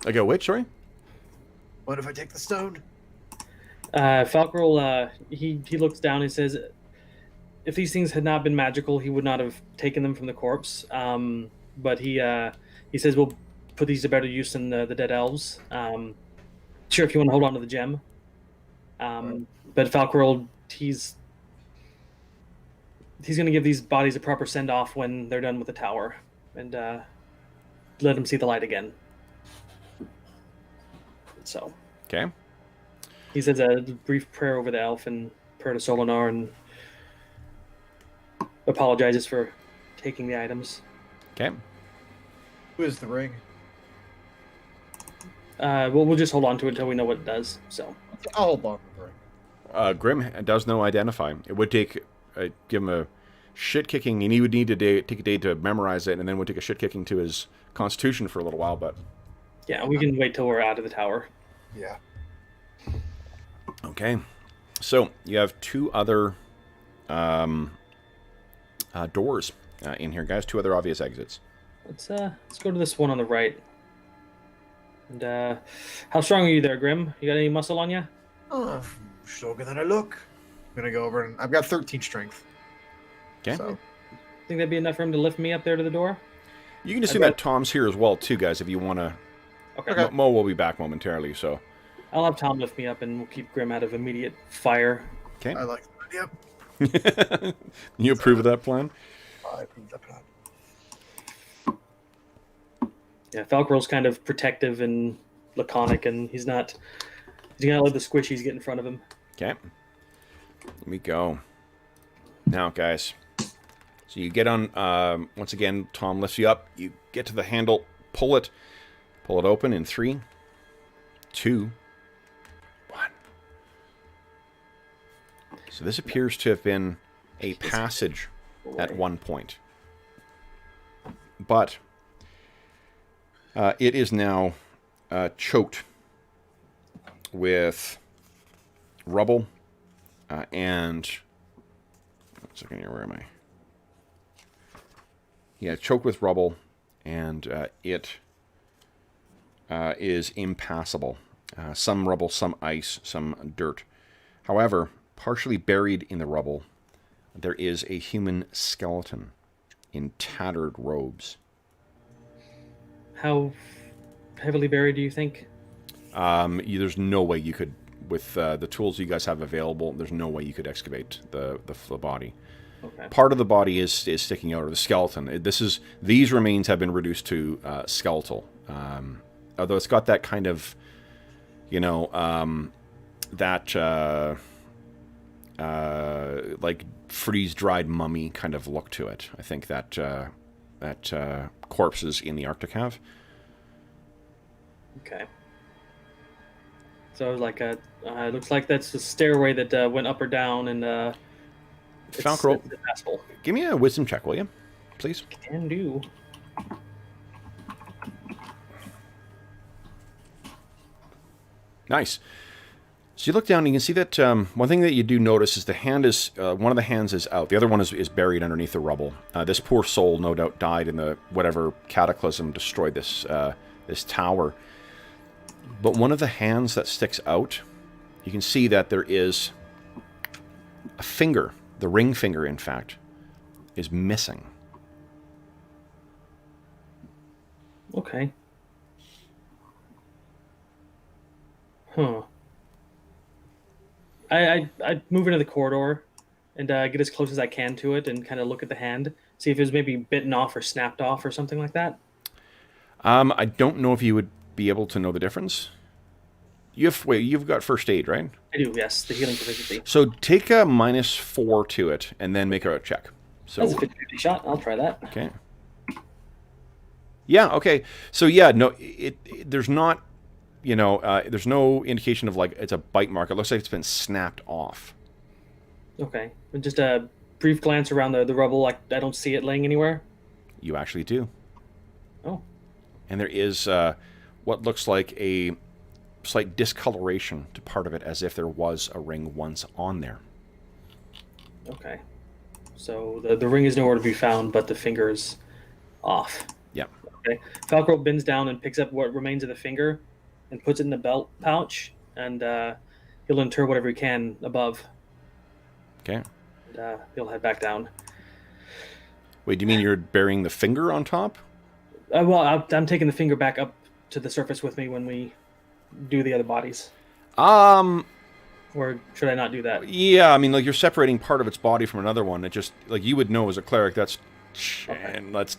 I go, wait, sorry? What if I take the stone? Falcarol, he looks down and says, if these things had not been magical, he would not have taken them from the corpse. But he says, we'll put these to better use than the dead elves. Sure, if you want to hold on to the gem. But Falcarol, he's going to give these bodies a proper send-off when they're done with the tower. And let them see the light again. So. Okay. He says a brief prayer over the elf and prayer to Solinar and apologizes for taking the items. Okay. Who is the ring? We'll just hold on to it until we know what it does. So I'll hold on to the ring. Grim does know identify. It would take give him a shit kicking, and he would need to take a day to memorize it, and then would take a shit kicking to his constitution for a little while. But yeah, we can wait till we're out of the tower. Yeah. Okay, so you have 2 other doors in here, guys. 2 other obvious exits. Let's go to this one on the right. And how strong are you there, Grim? You got any muscle on you? Oh, stronger than I look. gonna go over, and I've got 13 strength. Okay. So Think that'd be enough for him to lift me up there to the door? You can assume that Tom's here as well, too, guys, if you want to. Okay. Mo will be back momentarily, so. I'll have Tom lift me up, and we'll keep Grim out of immediate fire. Okay. I like that. Yep. You approve of that plan? I approve that plan. Yeah, Falcor's kind of protective and laconic, and he's gonna let the squishies get in front of him. Okay. Here we go. Now, guys. So you get on, once again, Tom lifts you up. You get to the handle, pull it open in 3, 2, 1. So this appears to have been a passage at one point. But it is now choked with rubble and... One second here, where am I? Yeah, choked with rubble, and it is impassable. Some rubble, some ice, some dirt. However, partially buried in the rubble, there is a human skeleton in tattered robes. How heavily buried do you think? There's no way you could, with the tools you guys have available, there's no way you could excavate the body. Okay. Part of the body is sticking out, or the skeleton. These remains have been reduced to skeletal. Although it's got that kind of, like freeze-dried mummy kind of look to it. I think that corpses in the Arctic have. Okay. So like it looks like that's the stairway that went up or down, and Falcro, it's impassable. give me a wisdom check, will you? Please. Can do. Nice. So you look down and you can see that one thing that you do notice is the hand is, one of the hands is out. The other one is buried underneath the rubble. This poor soul no doubt died in the whatever cataclysm destroyed this tower. But one of the hands that sticks out, you can see that there is a finger. The ring finger, in fact, is missing. Okay. Huh. I move into the corridor and get as close as I can to it and kind of look at the hand, see if it was maybe bitten off or snapped off or something like that. I don't know if you would be able to know the difference. You've got first aid, right? I do, yes, the healing proficiency. So take a -4 to it, and then make a check. So That's a 50-50 shot. I'll try that. okay. Yeah. Okay. So yeah, no, there's not, there's no indication of like it's a bite mark. It looks like it's been snapped off. Okay. Just a brief glance around the rubble. I don't see it laying anywhere. You actually do. Oh. And there is what looks like a slight discoloration to part of it, as if there was a ring once on there. Okay. So the ring is nowhere to be found, but the finger is off. Yeah. Okay. Falco bends down and picks up what remains of the finger and puts it in the belt pouch, and he'll inter whatever he can above. Okay. And he'll head back down. Wait, do you mean you're burying the finger on top? Well, I'm taking the finger back up to the surface with me when we do the other bodies. Or should I not do that? Yeah, I mean, like, you're separating part of its body from another one. It just, like, you would know as a cleric, that's, Okay. and that's,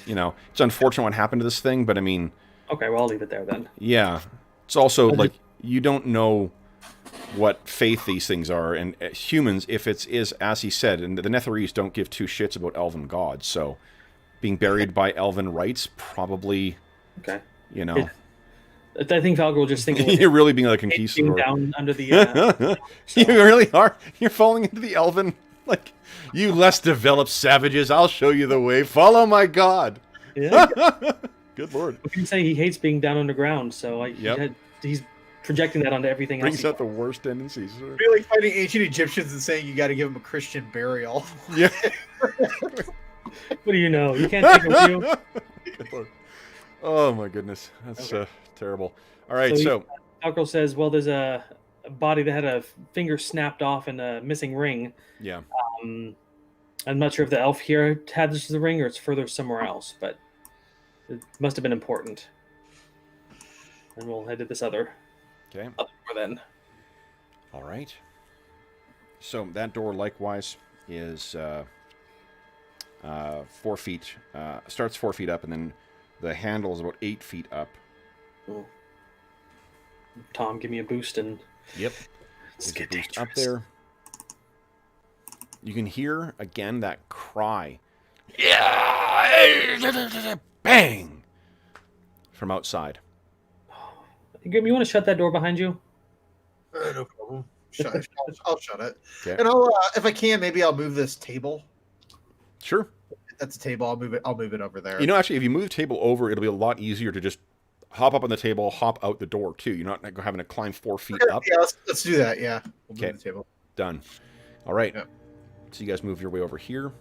it's unfortunate what happened to this thing, but I mean... Okay, well, I'll leave it there then. Yeah. It's also, like, you don't know what faith these things are, and humans, if it is, as he said, and the Netherese don't give two shits about elven gods, so being buried by elven rites, probably, Okay. Yeah. I think Falco will just think You're really being like a being conquistador. down under the. You really are. You're falling into the elven. Like, you less developed savages, I'll show you the way. Follow my god. Yeah. Good lord. We can say he hates being down underground, so Yep. he's projecting that onto everything Brings else. out the worst tendencies. It'd be like fighting ancient Egyptians and saying you got to give them a Christian burial. Yeah. What do you know? You can't take a view. Good lord. Oh my goodness. That's Okay. terrible. All right, So so Falco says, "Well, there's body that had a finger snapped off and a missing ring. Yeah. I'm not sure if the elf here had this as the ring or it's further somewhere else, but it must have been important. And we'll head to this other Okay. door then. All right. So that door likewise is 4 feet. Starts 4 feet up, and then the handle is about 8 feet up. Oh. Tom, give me a boost and Yep. let's There's a get boost up dangerous. there. You can hear again that cry. Yeah! Bang! From outside. Grim, you want to shut that door behind you? No problem. I'll shut it. Okay. And I'll, if I can, maybe I'll move this table. Sure. That's a table. I'll move it over there. You know, actually, if you move the table over, it'll be a lot easier to just hop up on the table, hop out the door, too. You're not having to climb 4 feet up. Yeah, let's do that. Yeah. We'll Okay. move the table. Done. All right. Yeah. So you guys move your way over here.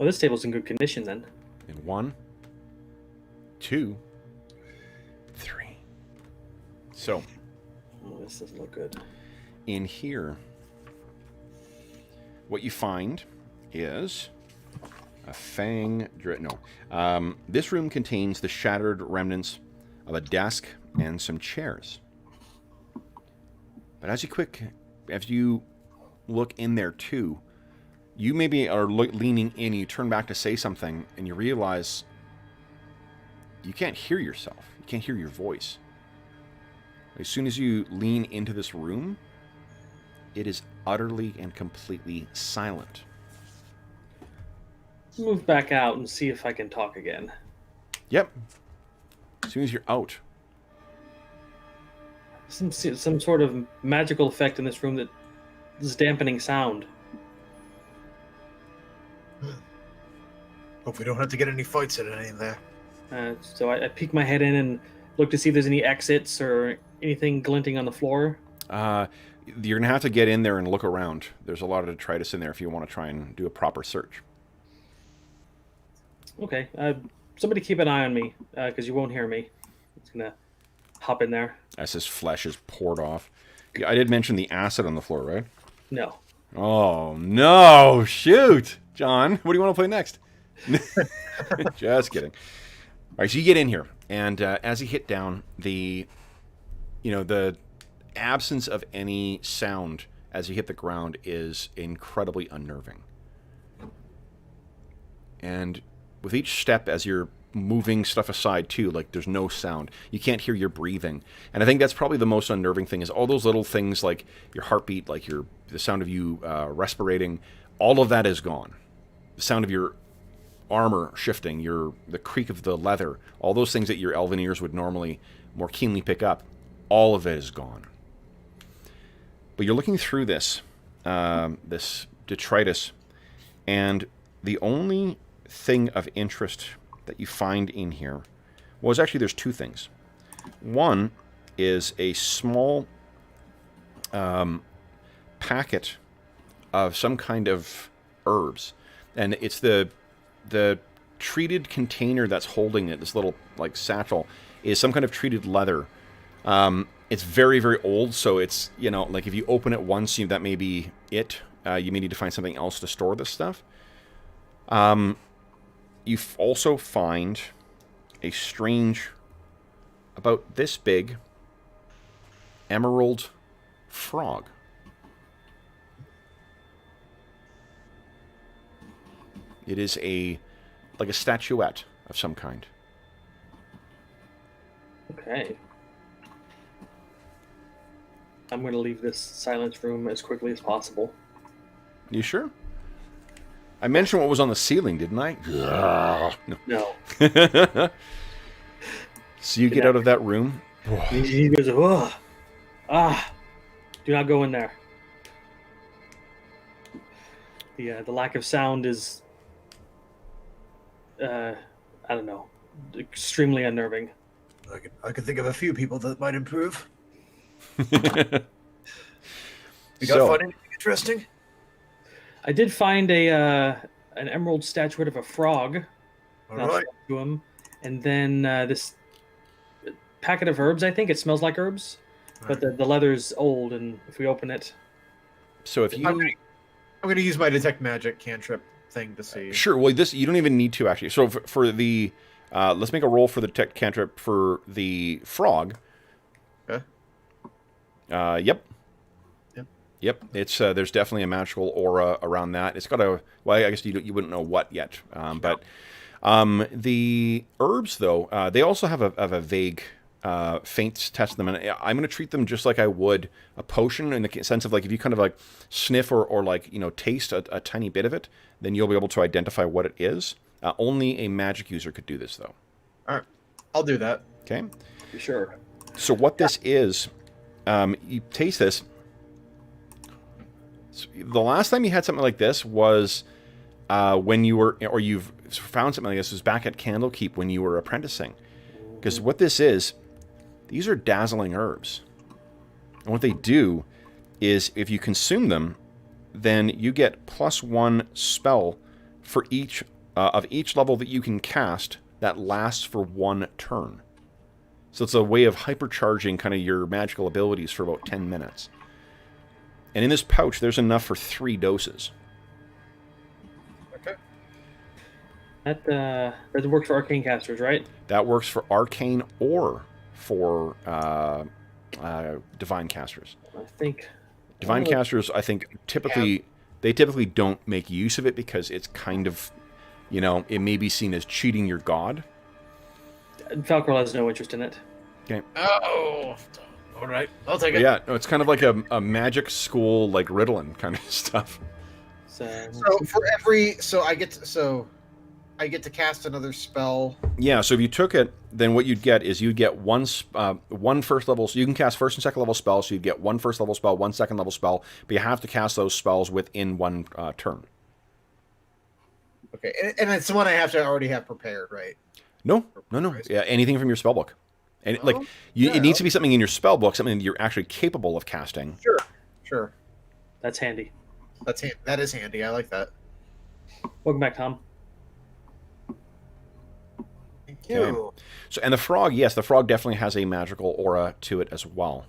Oh, this table's in good condition then. In 1, 2, 3. So, Oh, this doesn't look good. in here, what you find is a fang... No. This room contains the shattered remnants of a desk and some chairs. But as you look in there too, you maybe are leaning in, you turn back to say something, and you realize you can't hear yourself. You can't hear your voice. As soon as you lean into this room, it is utterly and completely silent. Move back out and see if I can talk again. Yep. As soon as you're out. Some sort of magical effect in this room that is dampening sound. Hope we don't have to get any fights in any there. So I peek my head in and look to see if there's any exits or anything glinting on the floor. You're going to have to get in there and look around. There's a lot of detritus in there if you want to try and do a proper search. Okay. Somebody keep an eye on me, because you won't hear me. It's going to hop in there. As his flesh is poured off. Yeah, I did mention the acid on the floor, right? No. Oh, no. Shoot. John, what do you want to play next? Just kidding. All right, so you get in here, and as you hit down, the absence of any sound as you hit the ground is incredibly unnerving. And with each step, as you're moving stuff aside too, like there's no sound. You can't hear your breathing. And I think that's probably the most unnerving thing, is all those little things like your heartbeat, like the sound of you respirating, all of that is gone. The sound of your armor shifting, the creak of the leather, all those things that your elven ears would normally more keenly pick up, all of it is gone. But you're looking through this detritus, and the only thing of interest that you find in here was actually there's two things. One is a small packet of some kind of herbs, and it's the treated container that's holding it, this little like satchel, is some kind of treated leather. It's very, very old, so it's, like if you open it once, that may be it. You may need to find something else to store this stuff. You also find a strange, about this big, emerald frog. It is like a statuette of some kind. Okay. I'm going to leave this silence room as quickly as possible. You sure? I mentioned what was on the ceiling, didn't I? No. So you get out of that room. He goes, "Ugh. Do not go in there." The lack of sound is, I don't know, extremely unnerving. I can think of a few people that might improve. You So- find anything interesting? I did find an emerald statuette of a frog. All I'll show right. it to him. And then this packet of herbs, I think. It smells like herbs. But the leather's old, and if we open it, So if you... I'm going to use my detect magic cantrip thing to see. Sure. Well, this you don't even need to actually. So for the, let's make a roll for the tech cantrip for the frog. Okay. Yep. Yep. It's there's definitely a magical aura around that. It's got a. Well, I guess you wouldn't know what yet. But the herbs though, they also have a vague. Faint test them, and I'm going to treat them just like I would a potion, in the sense of like if you kind of like sniff or like taste a tiny bit of it, then you'll be able to identify what it is. Only a magic user could do this though. All right, I'll do that. Okay. sure. So what this is, you taste this. So the last time you had something like this was when you were, or you've found something like this was back at Candlekeep when you were apprenticing, because what this is. These are dazzling herbs. And what they do is if you consume them, then you get +1 spell for each of each level that you can cast that lasts for 1 turn. So it's a way of hypercharging kind of your magical abilities for about 10 minutes. And in this pouch, there's enough for 3 doses. Okay. That works for arcane casters, right? That works for arcane or for divine casters. I think Divine casters, I think, typically don't make use of it because it's kind of, it may be seen as cheating your god. Falcor has no interest in it. Okay. Oh, all right, I'll take it. Yeah, no, it's kind of like a magic school, like Ritalin kind of stuff. So for every, I get to cast another spell. Yeah, so if you took it, then what you'd get is you'd get one first level. So you can cast first and second level spells. So you'd get 1 first level spell, 1 second level spell, but you have to cast those spells within 1 turn. Okay, and it's the one I have to already have prepared, right? No. Yeah, anything from your spell book. And it needs to be something in your spell book, something that you're actually capable of casting. Sure. that's handy. That is handy. I like that. Welcome back, Tom. Thank you. Okay. So, and the frog, yes, the frog definitely has a magical aura to it as well.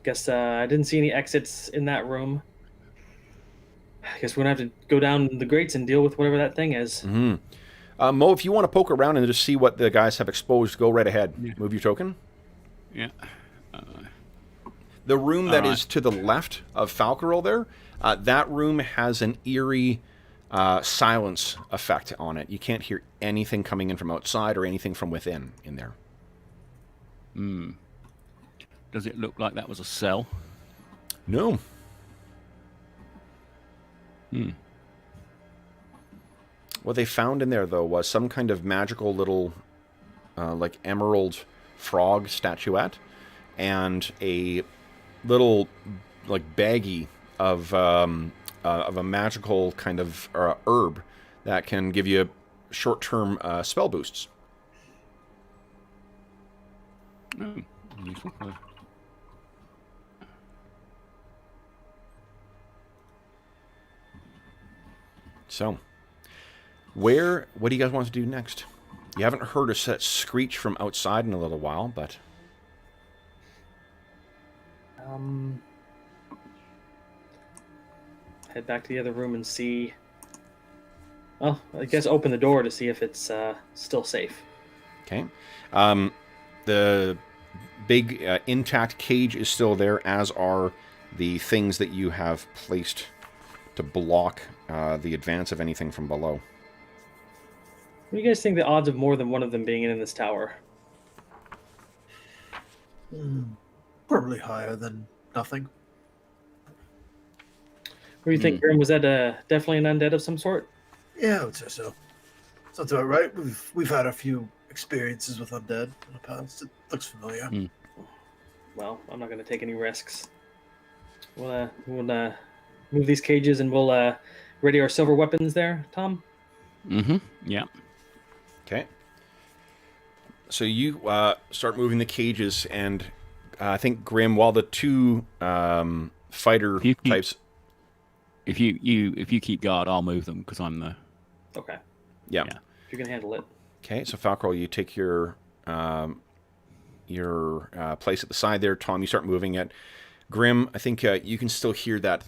Guess I didn't see any exits in that room. I guess we're gonna have to go down the grates and deal with whatever that thing is. Mm-hmm. Mo, if you want to poke around and just see what the guys have exposed, go right ahead. Yeah. Move your token. Yeah. The room that is to the left of Falcarol there, that room has an eerie silence effect on it. You can't hear anything coming in from outside or anything from within in there. Hmm. Does it look like that was a cell? No. What they found in there, though, was some kind of magical little, like, emerald frog statuette and a little, like, baggie of a magical kind of herb that can give you short-term spell boosts. Oh, useful. So, what do you guys want to do next? You haven't heard a set screech from outside in a little while, but... Head back to the other room and see. Well, I guess open the door to see if it's still safe. Okay. The big intact cage is still there, as are the things that you have placed to block the advance of anything from below. What do you guys think the odds of more than one of them being in this tower? Probably higher than nothing. What do you think, Grim? Was that definitely an undead of some sort? Yeah, I would say so. Sounds about right. We've had a few experiences with undead in the past. It looks familiar. Well, I'm not going to take any risks. We'll move these cages and we'll ready our silver weapons there, Tom. Mm-hmm. Yeah. Okay. So you start moving the cages, and I think, Grim, while the two fighter types... If you keep guard, I'll move them because I'm the... Okay. Yeah. If you can handle it. Okay, so Falcor, you take your place at the side there. Tom, you start moving it. Grim, I think you can still hear that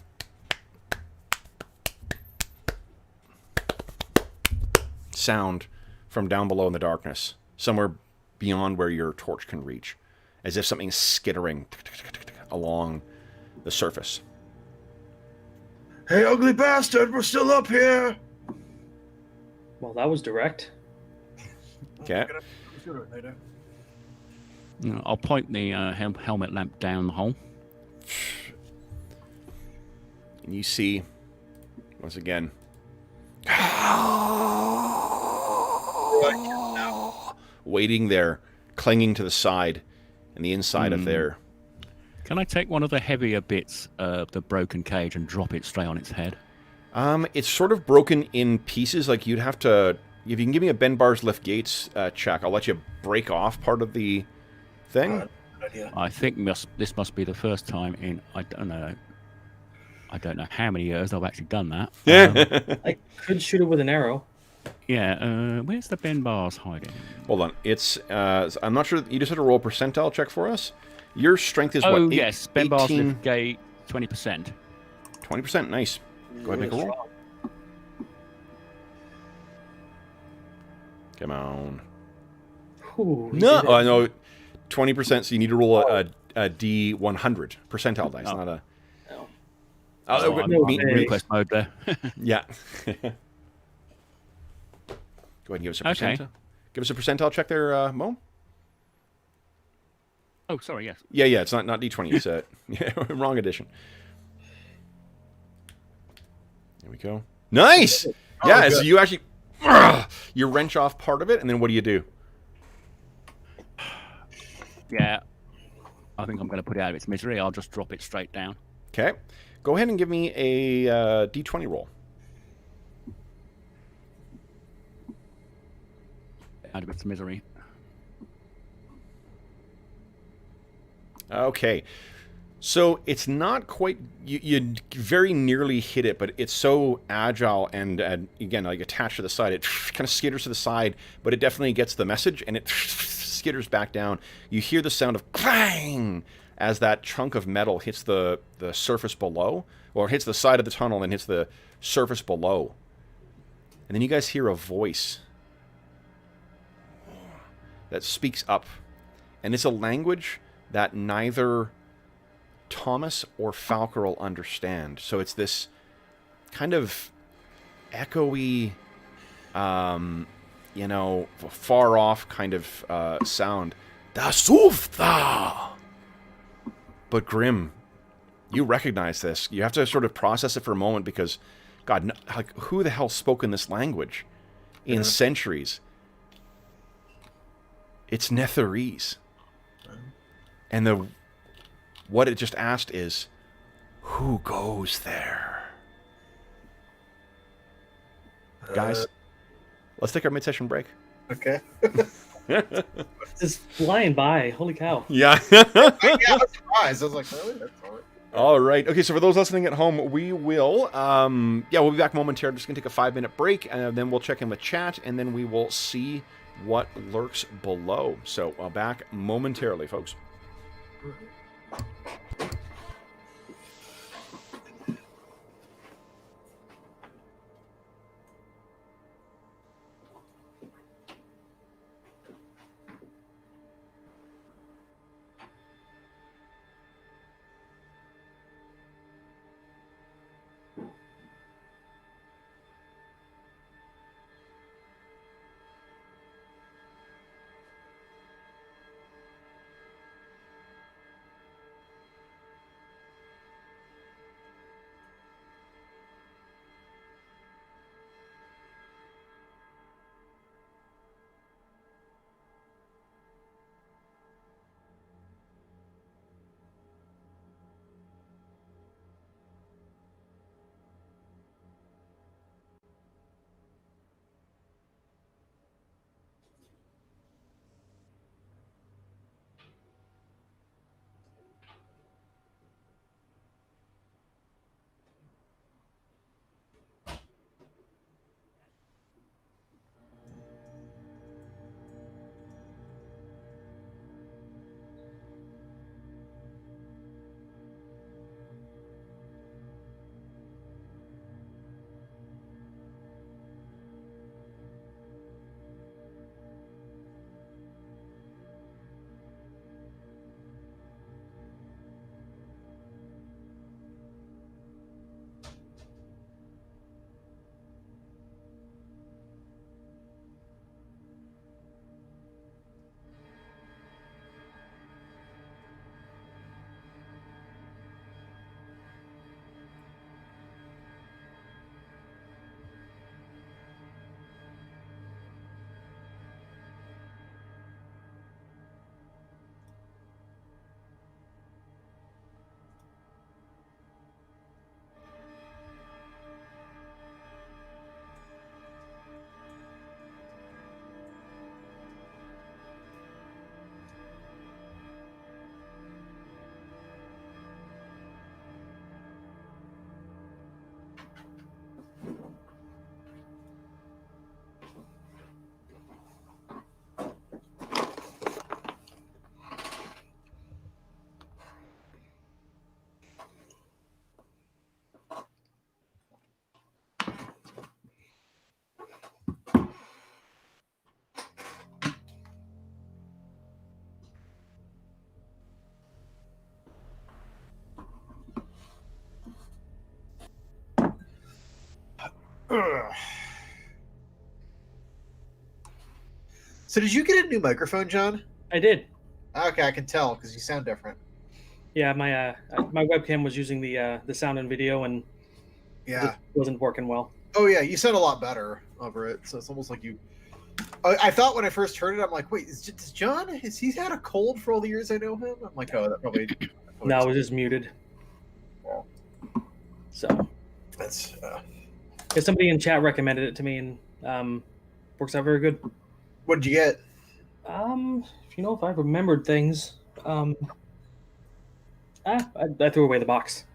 sound from down below in the darkness, somewhere beyond where your torch can reach, as if something's skittering along the surface. Hey, ugly bastard, we're still up here. Well, that was direct. Okay. Let's do it later. I'll point the helmet lamp down the hole. And you see, once again, waiting there, clinging to the side and the inside of there. Can I take one of the heavier bits of the broken cage and drop it straight on its head? It's sort of broken in pieces. Like, you'd have to, if you can give me a bend bars lift gates check, I'll let you break off part of the thing. Good idea. I think this must be the first time in I don't know how many years I've actually done that. I could shoot it with an arrow. Yeah, where's the Ben bars hiding? Hold on. It's, I'm not sure. You just had to roll a percentile check for us. Your strength is what? Oh, yes, Ben bars 18? lift gate 20%. 20%. Nice. Go ahead and make a roll. Come on. Ooh, we No, did it. I know. 20%, so you need to roll a D100 percentile dice, not a... No. Oh, I'm no, in hey. request mode there. Yeah. Go ahead and give us a Okay. percentile. Give us a percentile check there, Mo. Oh, sorry, yes. Yeah, it's not D20. It's yeah, wrong edition. There we go. Nice. Yeah, so good. you actually you wrench off part of it, and then what do you do? Yeah, I think I'm going to put it out of its misery. I'll just drop it straight down. Okay, go ahead and give me a D20 roll. Out of its misery. Okay, so it's not quite. You very nearly hit it, but it's so agile and again, like attached to the side, it kind of skitters to the side, but it definitely gets the message, and it skitters back down. You hear the sound of clang as that chunk of metal hits the surface below, or hits the side of the tunnel and hits the surface below. And then you guys hear a voice that speaks up, and it's a language that neither Thomas or Falcor will understand. So it's this kind of echoey, far off kind of sound. Da Sufta! But Grim, you recognize this. You have to sort of process it for a moment because, God, like, who the hell spoke in this language in centuries? It's Netherese. And what it just asked is, who goes there? Guys, let's take our mid-session break. Okay. Just flying by. Holy cow. Yeah. Yeah, I was surprised. I was like, really? That's all right. All right. Okay, so for those listening at home, we will, we'll be back momentarily. Just going to take a 5-minute break, and then we'll check in with chat, and then we will see what lurks below. So, back momentarily, folks. Ugh. So did you get a new microphone, John? I did. Okay, I can tell because you sound different. Yeah, my webcam was using the sound and video, and Yeah. it just wasn't working well. Oh yeah, you sound a lot better over it. So it's almost like you. I thought when I first heard it, I'm like, wait, is John? Has he had a cold for all the years I know him? I'm like, oh, that probably. No, it was just muted. Well, So that's. yeah, somebody in chat recommended it to me, and works out very good. What did you get? If I remembered things, I threw away the box.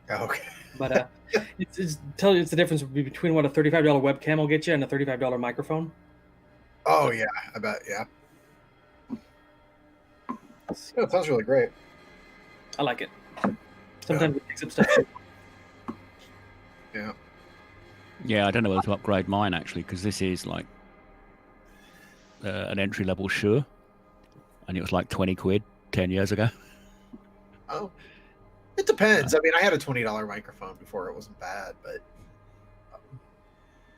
Oh, okay. But it's the difference between what a $35 webcam will get you and a $35 microphone. Oh yeah, I bet. Yeah. Oh, it sounds really great. I like it. Sometimes it picks up stuff. Yeah. Yeah, I don't know whether to upgrade mine actually, because this is like an entry level Shure, and it was like 20 quid 10 years ago. Oh, it depends. I mean, I had a $20 microphone before; it wasn't bad, but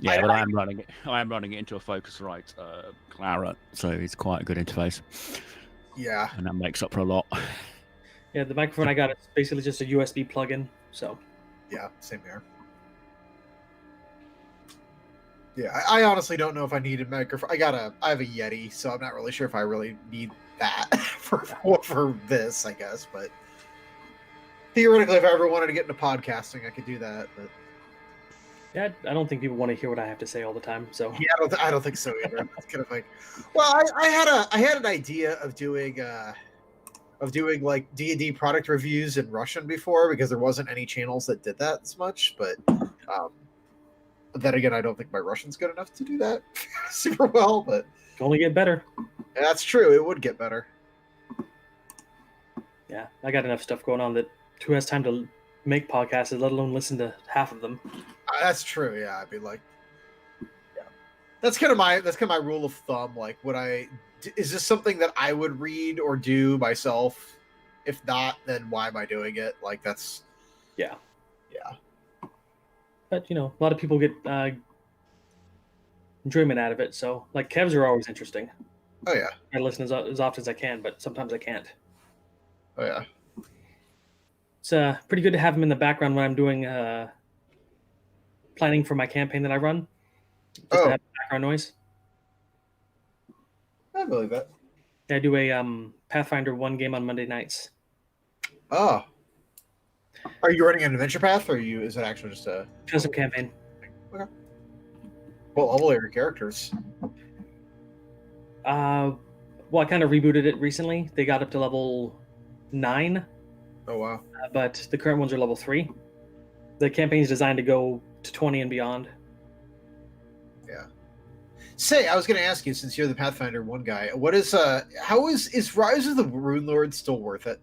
Yeah, but I am running it into a Focusrite Claret, so it's quite a good interface, yeah. and that makes up for a lot. Yeah, the microphone I got is basically just a USB plug-in. So Yeah, same here. Yeah, I honestly don't know if I need a microphone. I have a Yeti, so I'm not really sure if I really need that for this, I guess. But theoretically, if I ever wanted to get into podcasting, I could do that. But yeah, I don't think people want to hear what I have to say all the time. So yeah, I don't think so either. It's kind of like, well, I had an idea of doing like D&D product reviews in Russian before, because there wasn't any channels that did that as much. But then again, I don't think my Russian's good enough to do that super well. But it can only get better. that's true. It would get better. Yeah, I got enough stuff going on that who has time to make podcasts, let alone listen to half of them. That's true. Yeah, I'd be like, yeah. That's kind of my rule of thumb. Like, is this something that I would read or do myself? If not, then why am I doing it? Like, that's Yeah. yeah. But a lot of people get enjoyment out of it. So like Kevs are always interesting. Oh yeah. I listen as often as I can, but sometimes I can't. Oh yeah. It's pretty good to have them in the background when I'm doing planning for my campaign that I run. Just to have background noise. I believe that. I do a Pathfinder 1 game on Monday nights. Oh. Are you running an adventure path, or is it actually just a Custom campaign. Okay. What level are your characters? Well, I kind of rebooted it recently. They got up to level 9, Oh wow. but the current ones are level 3. The campaign's designed to go to 20 and beyond. Yeah. Say, I was going to ask you, since you're the Pathfinder 1 guy, what is how is Rise of the Rune Lord still worth it?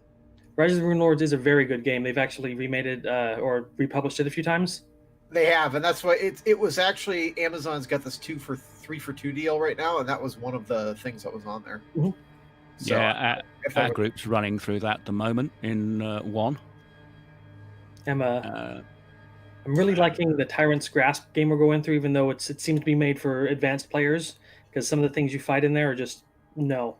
Rise of the Rune Lords is a very good game. They've actually remade it or republished it a few times. They have, and that's why it was actually Amazon's got this 3 for 2 deal right now, and that was one of the things that was on there. Mm-hmm. So, Yeah, our group's running through that at the moment in 1. I'm really liking the Tyrant's Grasp game we're going through, even though it seems to be made for advanced players, because some of the things you fight in there are just no.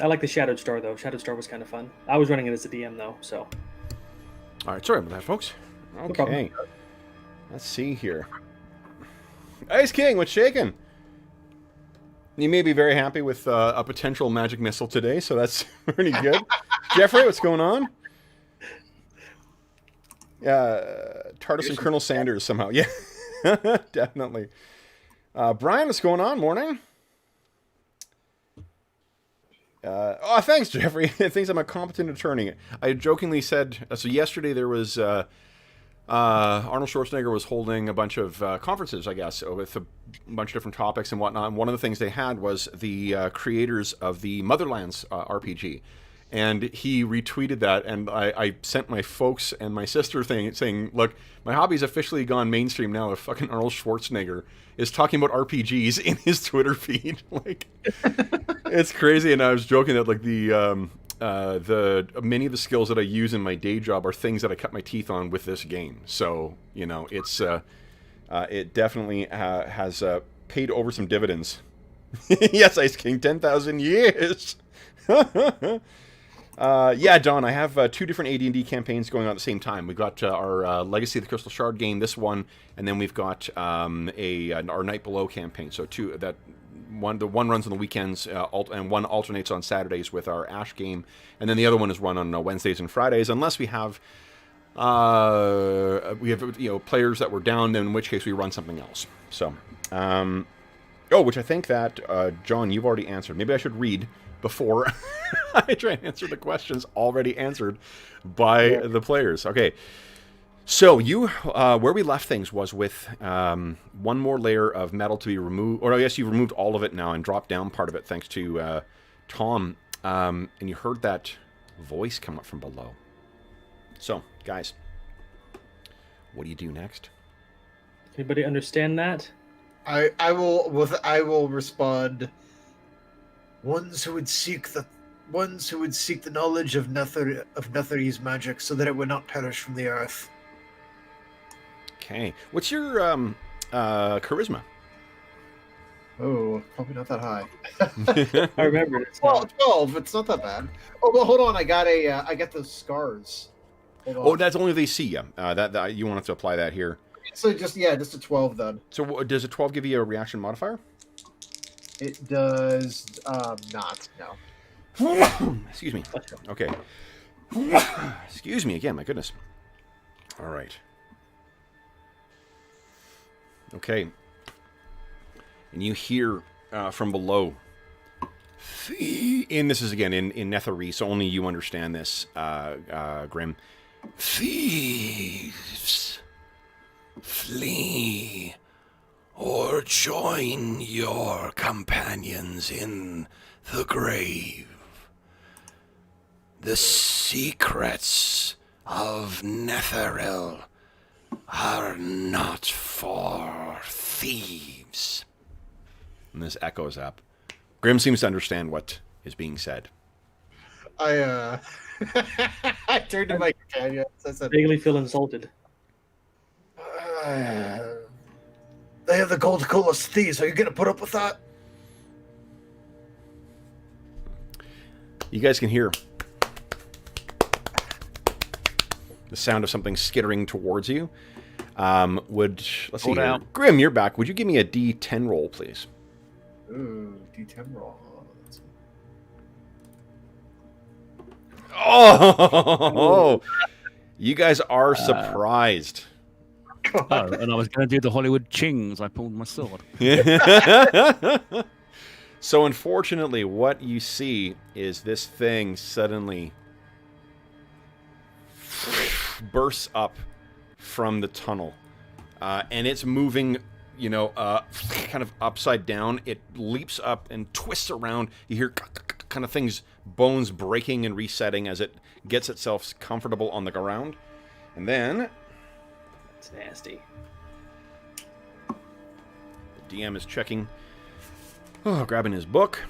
I like the Shadowed Star, though. Shadowed Star was kind of fun. I was running it as a DM, though, so. All right, sorry about that, folks. No problem. Okay. Let's see here. Ice King, what's shaking? You may be very happy with a potential magic missile today, so that's pretty good. Jeffrey, what's going on? Yeah, TARDIS and Colonel Sanders somehow. Yeah, definitely. Brian, what's going on? Morning. Thanks, Jeffrey. Thinks I'm a competent attorney. I jokingly said, so yesterday there was, Arnold Schwarzenegger was holding a bunch of conferences, I guess, with a bunch of different topics and whatnot. And one of the things they had was the creators of the Motherlands RPG. And he retweeted that, and I sent my folks and my sister saying, look, my hobby's officially gone mainstream now. If fucking Arnold Schwarzenegger is talking about RPGs in his Twitter feed. Like, it's crazy. And I was joking that, like, the many of the skills that I use in my day job are things that I cut my teeth on with this game. So it's it definitely has paid over some dividends. Yes, Ice King, 10,000 years. Yeah, Don, I have 2 different AD&D campaigns going on at the same time. We've got our Legacy of the Crystal Shard game, this one, and then we've got our Night Below campaign. So the one runs on the weekends, and one alternates on Saturdays with our Ash game, and then the other one is run on Wednesdays and Fridays, unless we have players that were down, then in which case we run something else. So, which I think that John, you've already answered. Maybe I should read before I try and answer the questions already answered by the players. Okay, so you where we left things was with one more layer of metal to be removed, or I guess you've removed all of it now and dropped down part of it thanks to Tom, and you heard that voice come up from below. So, guys, what do you do next? Anybody understand that? I will respond. Ones who would seek the knowledge of Netheri's magic, so that it would not perish from the earth. Okay, what's your charisma? Oh, probably not that high. I remember it. 12. It's not that bad. Oh, well, hold on. I got those scars. Hold on. Oh, that's only if they see you. That you wanted to apply that here. So just a 12 then. So does a 12 give you a reaction modifier? It does not. No. Excuse me. Okay. Excuse me again. My goodness. All right. Okay. And you hear from below. And this is again in Netheri, so only you understand this, Grim. Thieves, flee, or join your companions in the grave. The secrets of Netheril are not for thieves. And this echoes up. Grim seems to understand what is being said. I turned to my companion. I said, Vaguely feel insulted. They have the gold to call us thieves. Are you going to put up with that? You guys can hear the sound of something skittering towards you. Let's see Hold here. out. Grim, you're back. Would you give me a D10 roll, please? ooh, D10 roll. Oh, you guys are surprised. Oh, and I was going to do the Hollywood chings. I pulled my sword. So unfortunately, what you see is this thing suddenly bursts up from the tunnel, and it's moving, kind of upside down. It leaps up and twists around. You hear kind of things, bones breaking and resetting as it gets itself comfortable on the ground, and then It's nasty. the DM is checking. Grabbing his book.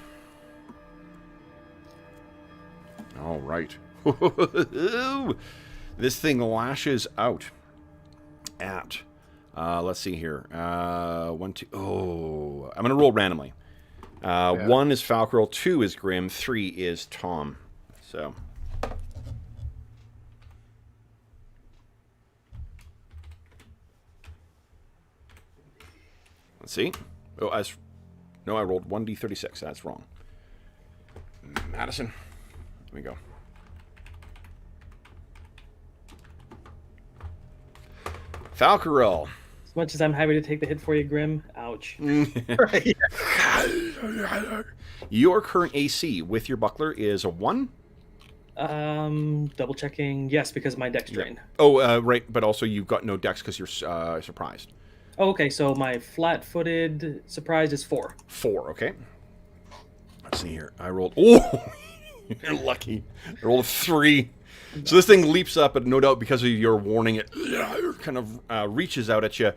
All right. This thing lashes out at, let's see here. 1, 2, oh. I'm going to roll randomly. 1 is Falcarel, 2 is Grim, 3 is Tom. So. Let's see. Oh, no, I rolled 1d36. That's wrong. Madison. Here we go. Falcarel. As much as I'm happy to take the hit for you, Grim, ouch. Your current AC with your buckler is a 1? Double checking. Yes, because of my dex drain. Oh, right. But also you've got no dex because you're surprised. Oh, okay, so my flat-footed surprise is 4. 4, okay. Let's see here. I rolled... Oh! You're lucky. I rolled a 3. So this thing leaps up, and no doubt because of your warning, it kind of reaches out at you.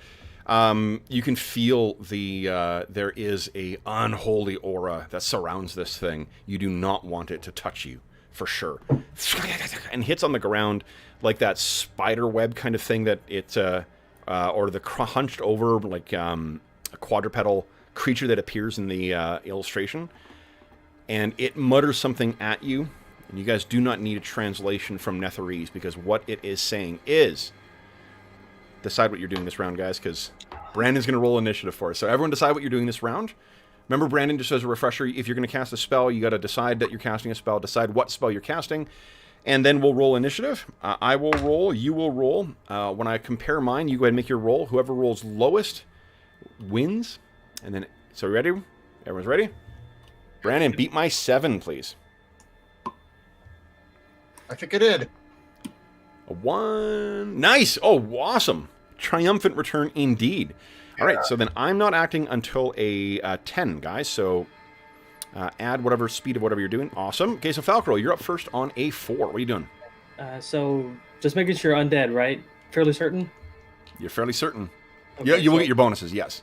You can feel there is a unholy aura that surrounds this thing. You do not want it to touch you for sure. And hits on the ground like that spider web kind of thing that it, or the hunched over, like a quadrupedal creature that appears in the illustration. And it mutters something at you. And you guys do not need a translation from Netherese, because what it is saying is... Decide what you're doing this round, guys, because Brandon's going to roll initiative for us. So everyone decide what you're doing this round. Remember, Brandon, just as a refresher, if you're going to cast a spell, you got to decide that you're casting a spell, decide what spell you're casting, and then we'll roll initiative. I will roll, you will roll. When I compare mine, you go ahead and make your roll. Whoever rolls lowest wins. And then, so ready? Everyone's ready? Brandon, beat my 7, please. I think I did. A 1. Nice. Oh, awesome. Triumphant return indeed. All right, so then I'm not acting until a 10, guys. So add whatever speed of whatever you're doing. Awesome. Okay, so Falcro, you're up first on a 4. What are you doing? So just making sure undead, right? Fairly certain? You're fairly certain. Okay, Yeah, you will so- get your bonuses, yes.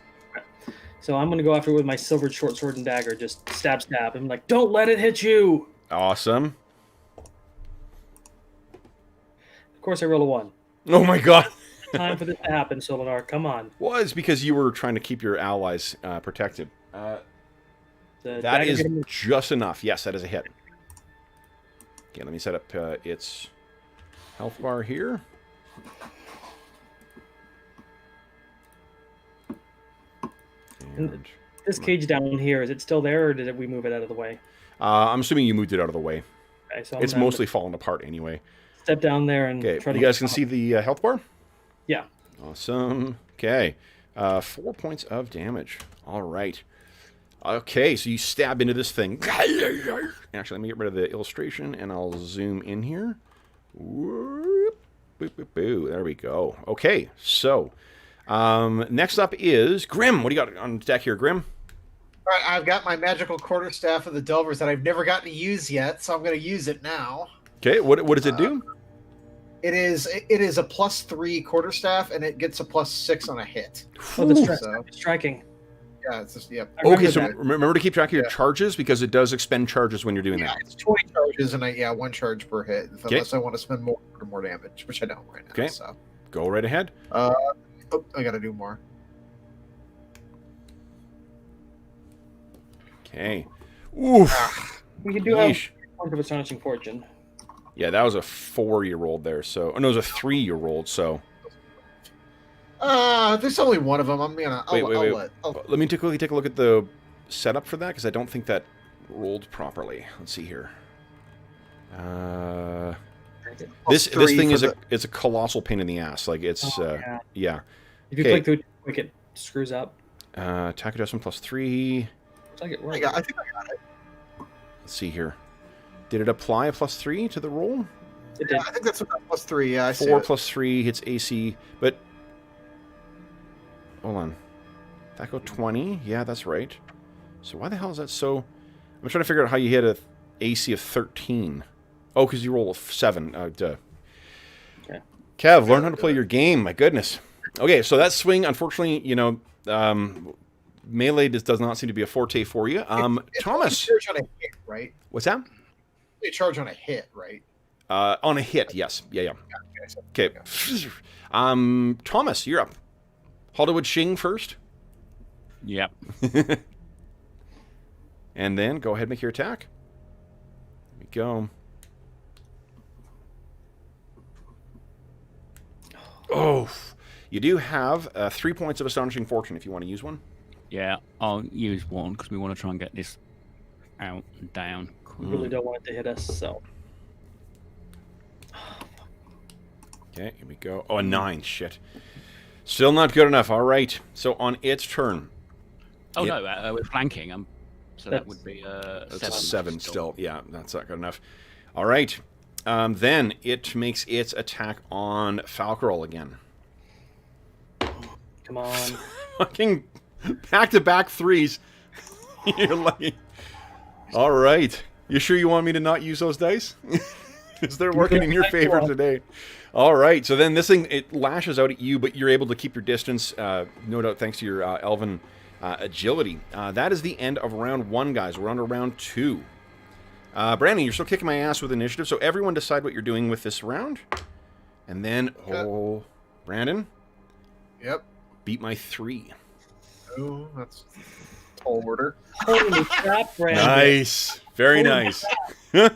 So I'm going to go after it with my silvered short sword and dagger. Just stab, stab. I'm like, don't let it hit you! Awesome. Of course, I roll a 1. Oh my god. Time for this to happen, Solinar. Come on. Was because you were trying to keep your allies protected. The That dagger is hit him- just enough. Yes, that is a hit. Okay, let me set up its health bar here. And This cage down here, is it still there, or did we move it out of the way? I'm assuming you moved it out of the way. Okay, so I'm It's gonna mostly fallen apart anyway. step down there and Okay, try to you guys can see the health bar? Yeah. Awesome. Okay, 4 points of damage. All right. Okay, so you stab into this thing. Actually, let me get rid of the illustration, and I'll zoom in here. Whoop, boo, boo, boo. There we go. Okay, so next up is Grim. What do you got on deck here, Grim? All right, I've got my magical quarterstaff of the Delvers that I've never gotten to use yet, so I'm going to use it now. Okay, what does it do? It is a +3 quarterstaff, and it gets a +6 on a hit. Oh, the So striking. yeah, it's just I remember Okay, so that. remember to keep track of your Yeah. charges, because it does expend charges when you're doing yeah, that. it's 20 charges, and 1 charge per hit, Okay. unless I want to spend more damage, which I don't right now. Okay. So Go right ahead. I got to do more. Okay. Oof. We do have Yeesh. point of astonishing fortune. Yeah, that was a 4-year-old there. So, oh, no, it was a 3-year-old. So, There's only one of them. I'm gonna. Wait. I'll let me quickly take a look at the setup for that, because I don't think that rolled properly. Let's see here. This +3 thing for is the- it's a colossal pain in the ass. Like it's Yeah. yeah. If you Okay. click through it quick, it screws up. Attack adjustment +3. Looks like it I worked. think I got it. Let's see here. Did it apply a +3 to the roll? It Yeah, did. I think that's about +3. Yeah, I see 4 it. +3 hits AC, but hold on. That go 20? Yeah, that's right. So why the hell is that so? I'm trying to figure out how you hit a AC of 13. Oh, because you roll a 7. Duh. Okay. Kev, learn how to play your game. My goodness. Okay, so that swing, unfortunately, melee does not seem to be a forte for you. It's Thomas, only a charge on a hit, right? what's that? A charge on a hit, right? On a hit, yes. Yeah. Okay, Okay. Thomas, you're up. Hollywood Shing first, Yep. and then go ahead and make your attack. There we go. Oh, you do have 3 points of astonishing fortune if you want to use one. Yeah, I'll use one because we want to try and get this out and down. We really don't want it to hit us, so. Okay, here we go. Oh, a 9. Shit. Still not good enough. All right. So on its turn, Oh Yeah. no, we're flanking. So that That's- would be that's 7. a 7 still. Yeah, that's not good enough. All right. Then it makes its attack on Falcarol again. Come on. Fucking back-to-back 3s. You're lucky. All right. You sure you want me to not use those dice? Because they're working in your favor today. All right. So then this thing, it lashes out at you, but you're able to keep your distance, no doubt thanks to your elven agility. That is the end of round 1, guys. We're on to round 2. Brandon, you're still kicking my ass with initiative, so everyone decide what you're doing with this round. And then, Brandon, Yep. beat my 3. Oh, that's tall order. Holy crap, Brandon. Nice. Very Holy nice. You're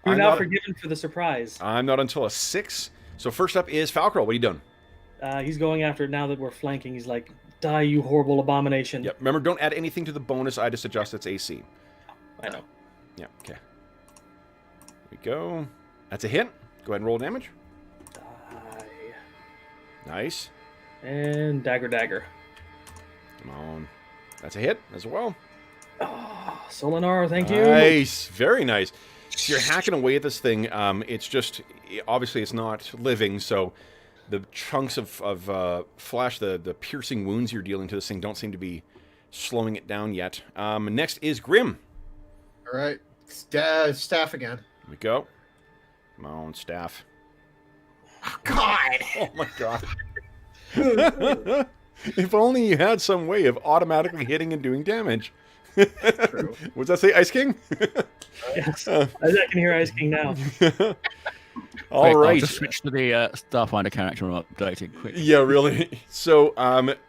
I'm now not- forgiven for the surprise. I'm not until a 6. So first up is Falcarol. What are you doing? He's going after it now that we're flanking. He's like, die, you horrible abomination. Yep. Remember, don't add anything to the bonus. I just adjust its AC. I know. Yeah, okay. Here we go. That's a hit. Go ahead and roll damage. Die. Nice. And dagger. Come on. That's a hit as well. Oh, Solinar, thank you. Nice. Very nice. So you're hacking away at this thing. It's just, obviously it's not living, so the chunks of flesh, the piercing wounds you're dealing to this thing don't seem to be slowing it down yet. Next is Grim. All right. Staff again. Here we go. Come on, staff. Oh, God. Oh my god. If only you had some way of automatically hitting and doing damage. True. What does that say, Ice King? Yes. I can hear Ice King now. All Wait, right. I'll just switch to the Starfinder character and update it quick. Yeah, really. So,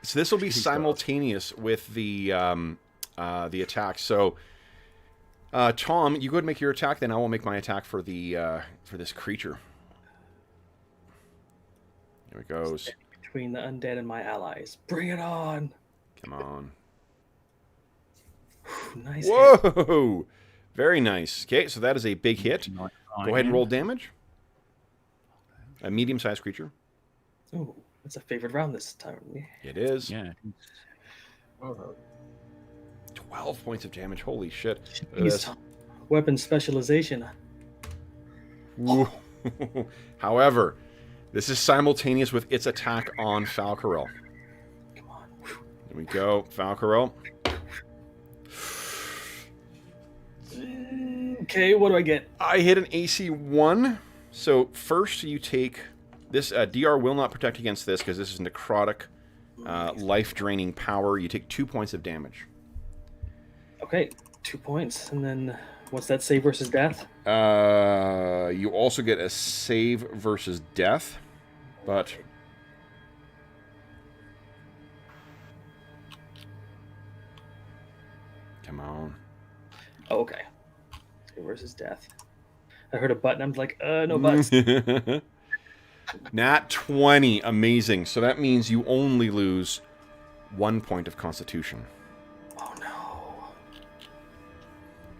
so this will be Please simultaneous with the attack. So, Tom, you go ahead and make your attack. Then I will make my attack for the for this creature. Here it goes. Between the undead and my allies. Bring it on. Come on. Nice. Hit. Whoa! Very nice. Okay, so that is a big hit. Go ahead and roll damage. A medium-sized creature. Ooh, that's a favorite round this time. It is. Yeah. 12 points of damage. Holy shit. Jeez. Weapon specialization. Woo. However, this is simultaneous with its attack on Falcarel. Come on. Here we go. Falcarel. Okay, what do I get? I hit an AC 1. So first you take this. DR will not protect against this because this is necrotic, life-draining power. You take 2 points of damage. Okay, 2 points. And then what's that save versus death? You also get a save versus death, but come on. Oh, okay. Save versus death. I heard a button. I'm like, no buttons. Nat 20. Amazing. So that means you only lose 1 point of constitution. Oh, no.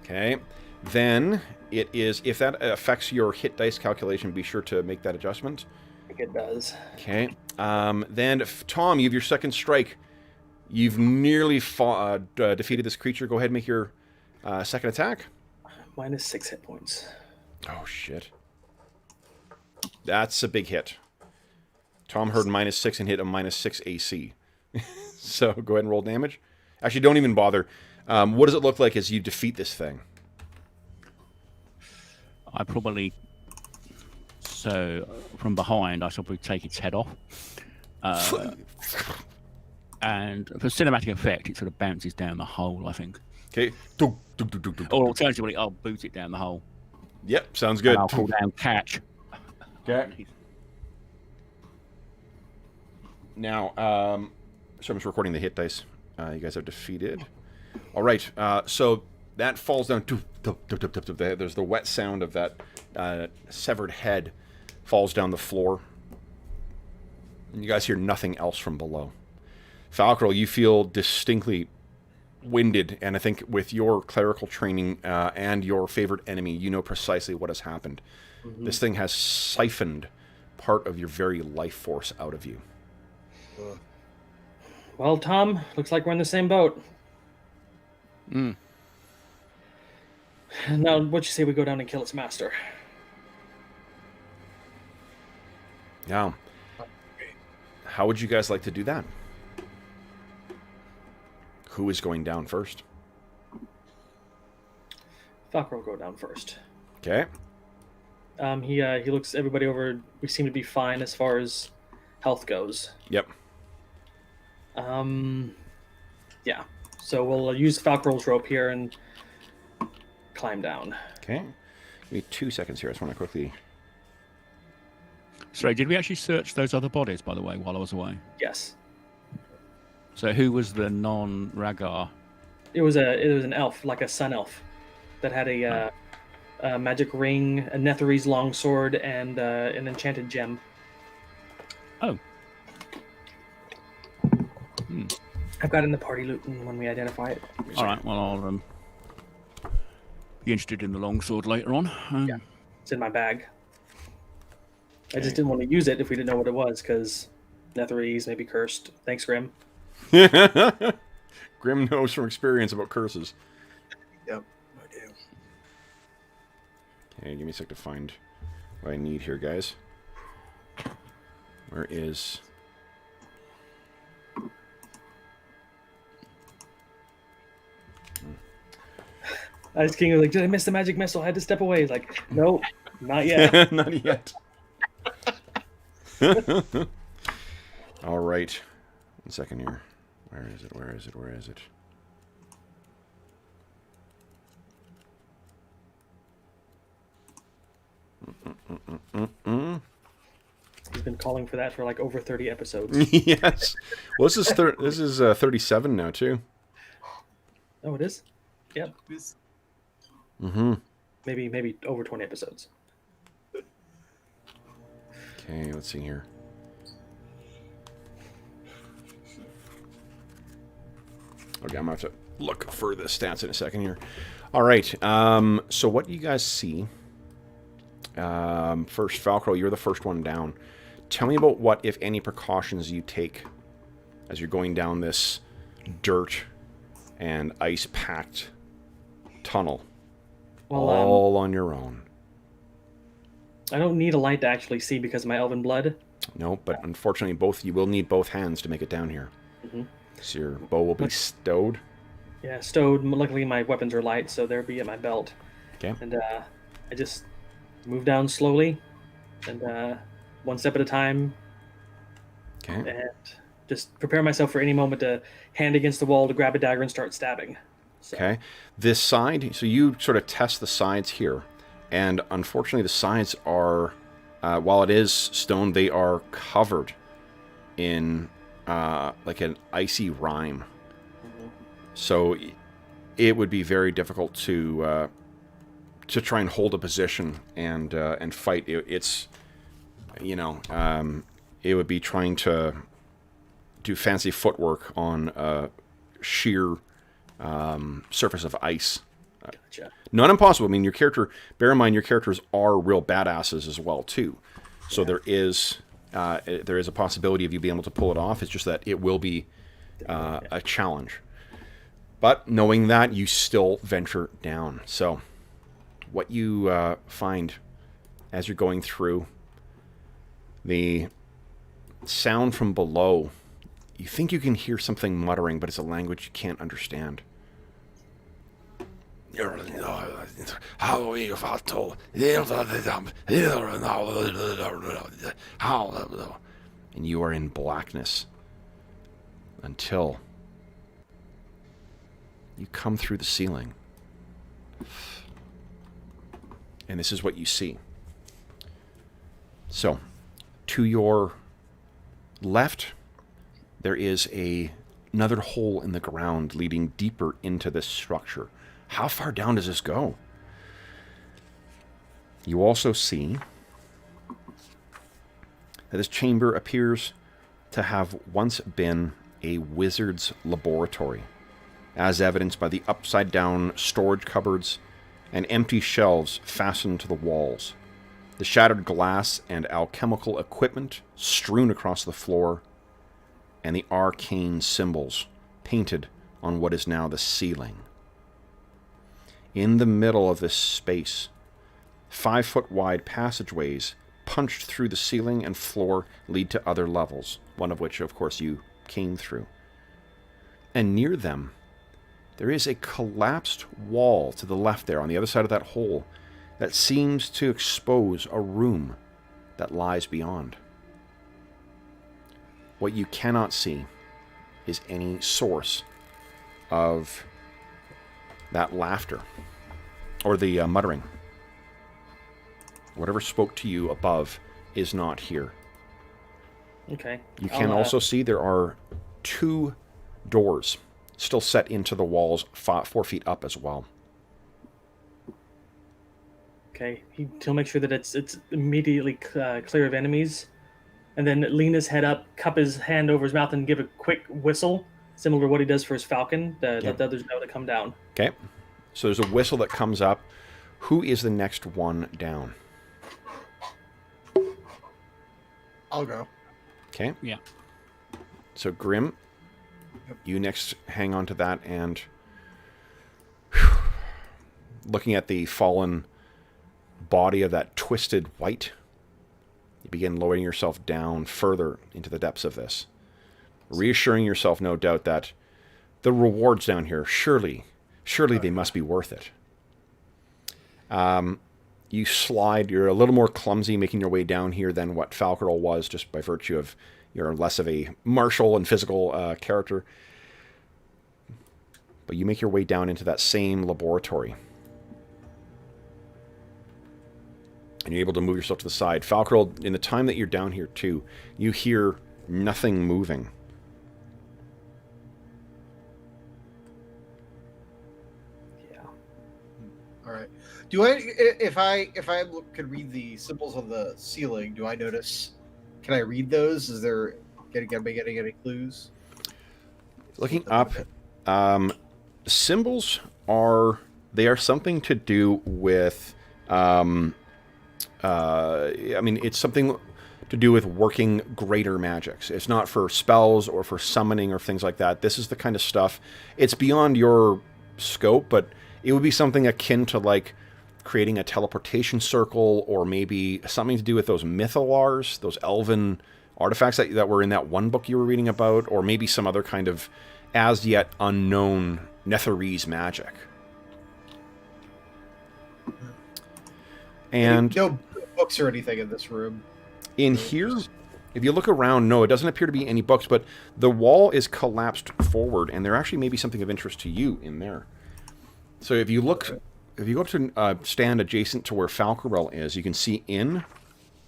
Okay. Then it is, if that affects your hit dice calculation, be sure to make that adjustment. I think it does. Okay. Then, Tom, you have your second strike. You've nearly defeated this creature. Go ahead and make your second attack. Minus 6 hit points. Oh, shit. That's a big hit. Tom heard -6 and hit a -6 AC. So go ahead and roll damage. Actually, don't even bother. What does it look like as you defeat this thing? I probably... So, from behind, I shall probably take its head off. And for cinematic effect, it sort of bounces down the hole, I think. Okay. Or alternatively, I'll boot it down the hole. Yep, sounds good. And I'll call down catch. Okay. Now, so I'm just recording the hit dice. You guys have defeated. All right. So that falls down. There's the wet sound of that severed head falls down the floor. And you guys hear nothing else from below. Falcarel, you feel distinctly winded, and I think with your clerical training and your favorite enemy, you know precisely what has happened. Mm-hmm. This thing has siphoned part of your very life force out of you. Well, Tom, looks like we're in the same boat. Mm. Now, what you say we go down and kill its master? Yeah. How would you guys like to do that? Who is going down first? Falcor will go down first. Okay. He looks everybody over. We seem to be fine as far as health goes. Yep. Yeah. So we'll use Falcor's rope here and climb down. Okay. Give me 2 seconds here. I just want to quickly... Sorry, did we actually search those other bodies, by the way, while I was away? Yes. So who was the non-Ragar? It was an elf, like a sun elf, that had a magic ring, a Netherese longsword, and an enchanted gem. Oh. I've got it in the party loot when we identify it. All right, well, I'll be interested in the longsword later on. Yeah. It's in my bag. I just didn't want to use it if we didn't know what it was, because Netherese may be cursed. Thanks, Grim. Grim knows from experience about curses. Yep, I do. Okay, give me a sec to find what I need here, guys. Where is... Ice King was like, did I miss the magic missile? I had to step away. He's like, nope, not yet. Not yet. All right. 1 second here. Where is it? Where is it? Where is it? He's been calling for that for like over 30 episodes. Yes. Well, this is 37 now too. Oh, it is? Yep. Mm-hmm. Maybe over 20 episodes. Okay, let's see here. Okay, I'm going to have to look for the stats in a second here. All right, so what you guys see... first, Falcro, you're the first one down. Tell me about what, if any, precautions you take as you're going down this dirt and ice-packed tunnel, Well, all on your own. I don't need a light to actually see because of my elven blood. No, but unfortunately, you will need both hands to make it down here. Mm-hmm. So your bow will be stowed. Yeah, stowed. Luckily, my weapons are light, so they'll be at my belt. Okay. And I just move down slowly, and one step at a time, Okay. and just prepare myself for any moment to hand against the wall to grab a dagger and start stabbing. So, Okay. This side, so you sort of test the sides here, and unfortunately the sides are, while it is stone, they are covered in like an icy rime. So it would be very difficult to try and hold a position and fight. It's, you know, it would be trying to do fancy footwork on a sheer surface of ice. Gotcha. Not impossible. I mean, bear in mind, your characters are real badasses as well, too. So there is a possibility of you being able to pull it off. It's just that it will be a challenge. But knowing that, you still venture down. So what you find as you're going through, the sound from below, you think you can hear something muttering, but it's a language you can't understand. And you are in blackness until you come through the ceiling. And this is what you see. So, to your left, there is another hole in the ground leading deeper into this structure. How far down does this go? You also see that this chamber appears to have once been a wizard's laboratory, as evidenced by the upside-down storage cupboards and empty shelves fastened to the walls, the shattered glass and alchemical equipment strewn across the floor, and the arcane symbols painted on what is now the ceiling. In the middle of this space, 5-foot-wide passageways punched through the ceiling and floor lead to other levels, one of which, of course, you came through. And near them, there is a collapsed wall to the left there, on the other side of that hole, that seems to expose a room that lies beyond. What you cannot see is any source of that laughter or the muttering. Whatever spoke to you above is not here. Okay. You can also see there are 2 doors still set into the walls 4 feet up as well. Okay. He'll make sure that it's immediately clear of enemies, and then lean his head up, cup his hand over his mouth, and give a quick whistle, similar to what he does for his falcon, to let the others know to come down. Okay. So there's a whistle that comes up. Who is the next one down? I'll go. Okay. Yeah. So Grim, you next hang on to that, and looking at the fallen body of that twisted white, you begin lowering yourself down further into the depths of this, reassuring yourself, no doubt, that the rewards down here, surely they must be worth it. You slide, you're a little more clumsy making your way down here than what Falcarol was, just by virtue of you're less of a martial and physical character. But you make your way down into that same laboratory. And you're able to move yourself to the side. Falcarol, in the time that you're down here too, you hear nothing moving. Yeah. All right. Do I, if I could read the symbols on the ceiling, do I notice? Can I read those? Is there getting any clues? Looking up, symbols are something to do with. I mean, it's something to do with working greater magics. It's not for spells or for summoning or things like that. This is the kind of stuff. It's beyond your scope, but it would be something akin to like creating a teleportation circle, or maybe something to do with those mythalars, those elven artifacts that were in that one book you were reading about, or maybe some other kind of as yet unknown Netherese magic. And no books or anything in this room. In here, if you look around, no, it doesn't appear to be any books, but the wall is collapsed forward, and there actually may be something of interest to you in there. So if you look, if you go up to stand adjacent to where Falcarel is, you can see in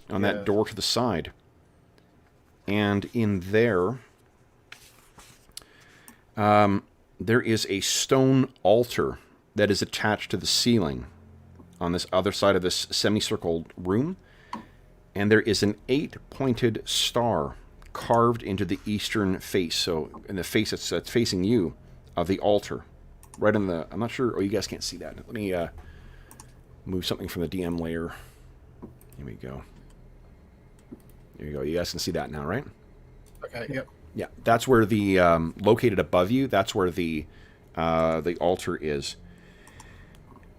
on that door to the side. And in there, there is a stone altar that is attached to the ceiling on this other side of this semicircled room. And there is an 8-pointed star carved into the eastern face. So in the face that's facing you of the altar. Right in the... I'm not sure... Oh, you guys can't see that. Let me move something from the DM layer. Here we go. There you go. You guys can see that now, right? Okay, yep. Yeah, that's where the... located above you, that's where the altar is.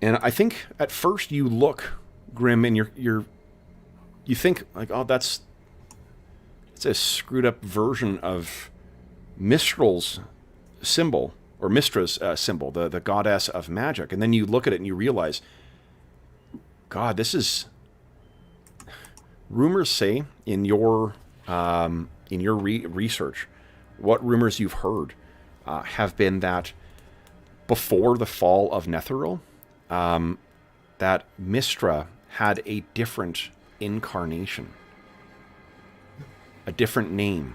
And I think at first you look, Grim, and you think, like, oh, it's a screwed up version of Mistral's symbol, or Mistra's symbol, the goddess of magic. And then you look at it and you realize, God, this is... Rumors say in your research, what rumors you've heard have been that before the fall of Netheril, that Mistra had a different incarnation, a different name.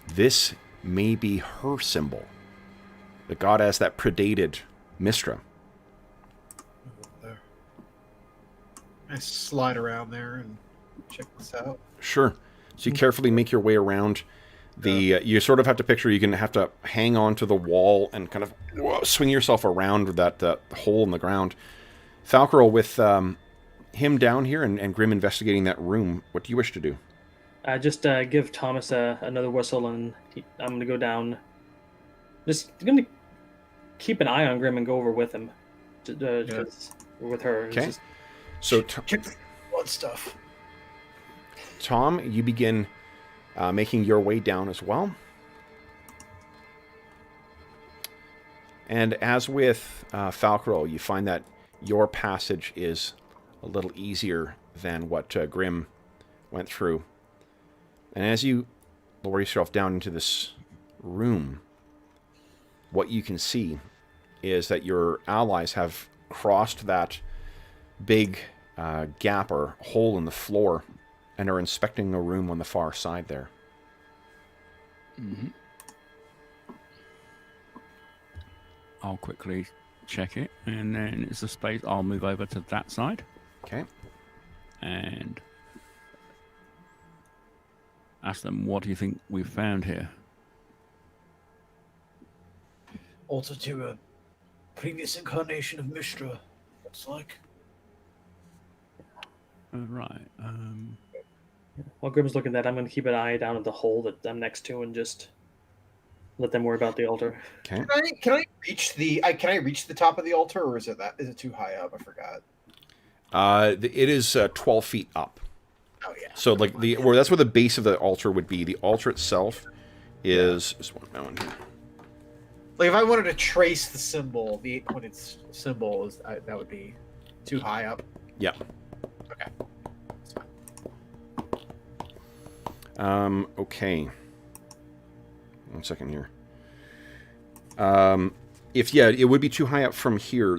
This may be her symbol, the goddess that predated Mistra. There. I slide around there and check this out. Sure. So you carefully make your way around. You sort of have to picture you're going to have to hang on to the wall and kind of swing yourself around with that hole in the ground. Falcarel, with him down here and Grim investigating that room, what do you wish to do? Just give Thomas another whistle, and I'm going to go down. Just going to keep an eye on Grim and go over with him. With her. Okay. So, Check the blood stuff. Tom, you begin making your way down as well. And as with Falcarel, you find that your passage is a little easier than what Grim went through. And as you lower yourself down into this room, what you can see is that your allies have crossed that big gap or hole in the floor and are inspecting a room on the far side there. Mm-hmm. I'll quickly check it, and then it's a space. I'll move over to that side. Okay. And ask them, what do you think we've found here? Altar to a previous incarnation of Mistra, looks like. Right. While Grim's looking at that, I'm going to keep an eye down at the hole that I'm next to and just let them worry about the altar. Okay. Can I reach the top of the altar, or is it too high up? I forgot. It is 12 feet up. Oh yeah. So like that's where the base of the altar would be. The altar itself is just one moment here. Like if I wanted to trace the symbol, the 8-pointed symbol, that would be too high up. Yeah. Okay. Okay. 1 second here. It would be too high up from here.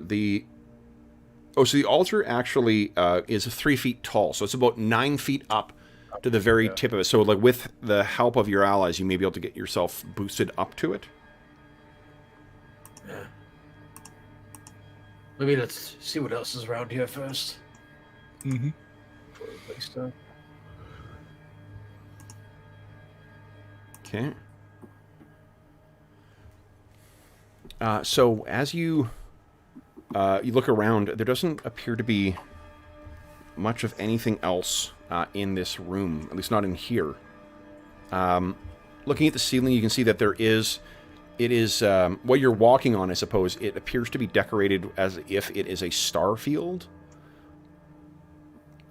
So the altar actually is 3 feet tall, so it's about 9 feet up to the very tip of it. So like with the help of your allies, you may be able to get yourself boosted up to it. Yeah. Maybe let's see what else is around here first. Mm-hmm. Before we waste time. Okay. So as you look around, there doesn't appear to be much of anything else in this room, at least not in here. Looking at the ceiling, you can see that it is what you're walking on, I suppose. It appears to be decorated as if it is a star field.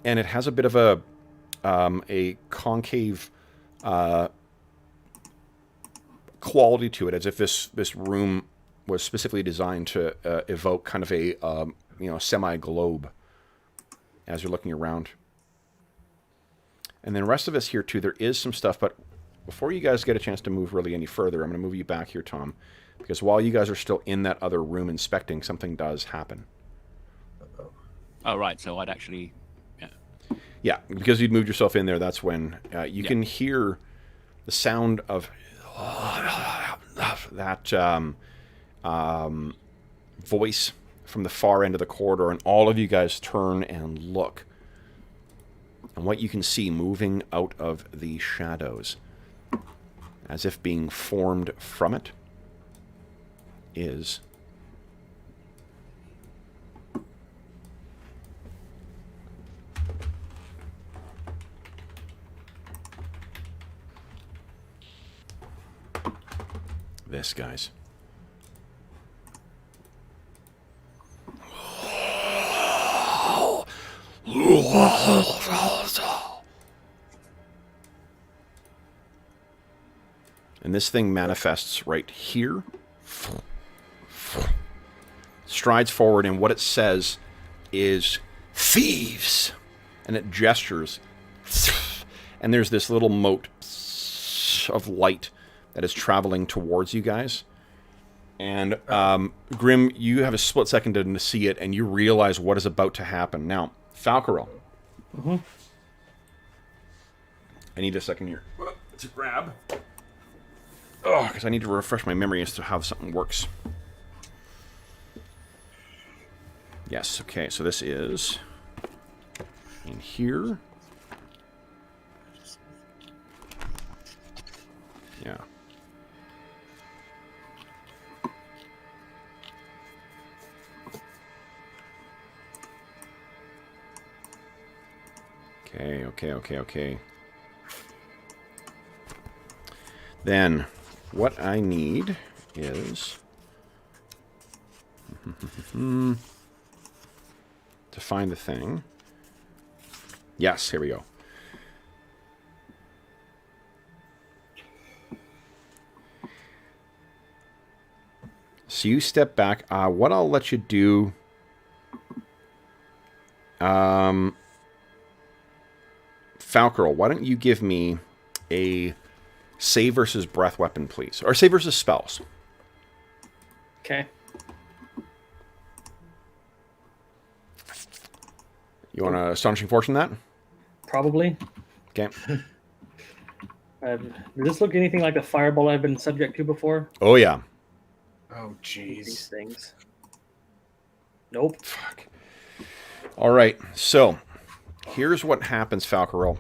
And it has a bit of a concave quality to it, as if this room was specifically designed to evoke kind of a semi-globe as you're looking around. And then the rest of us here too, there is some stuff, but before you guys get a chance to move really any further, I'm going to move you back here, Tom, because while you guys are still in that other room inspecting, something does happen. Oh, right, so I'd actually... Yeah, because you'd moved yourself in there, that's when you can hear the sound of that voice from the far end of the corridor, and all of you guys turn and look. And what you can see moving out of the shadows, as if being formed from it, is this, guys. And this thing manifests right here. Strides forward, and what it says is, "Thieves!" And it gestures. And there's this little mote of light that is traveling towards you guys. And Grim, you have a split second to see it, and you realize what is about to happen. Now, Falcarel. Mm-hmm. I need a second here to grab. Oh, because I need to refresh my memory as to how something works. Yes, okay, so this is in here. Yeah. Okay. Then, what I need is to find the thing. Yes, here we go. So you step back. What I'll let you do... Falcarel, why don't you give me a save versus breath weapon, please? Or save versus spells. Okay. You want to Astonishing Fortune that? Probably. Okay. Does this look anything like the fireball I've been subject to before? Oh, yeah. Oh, These jeez. things. Nope. Fuck. All right. So, here's what happens, Falcarel.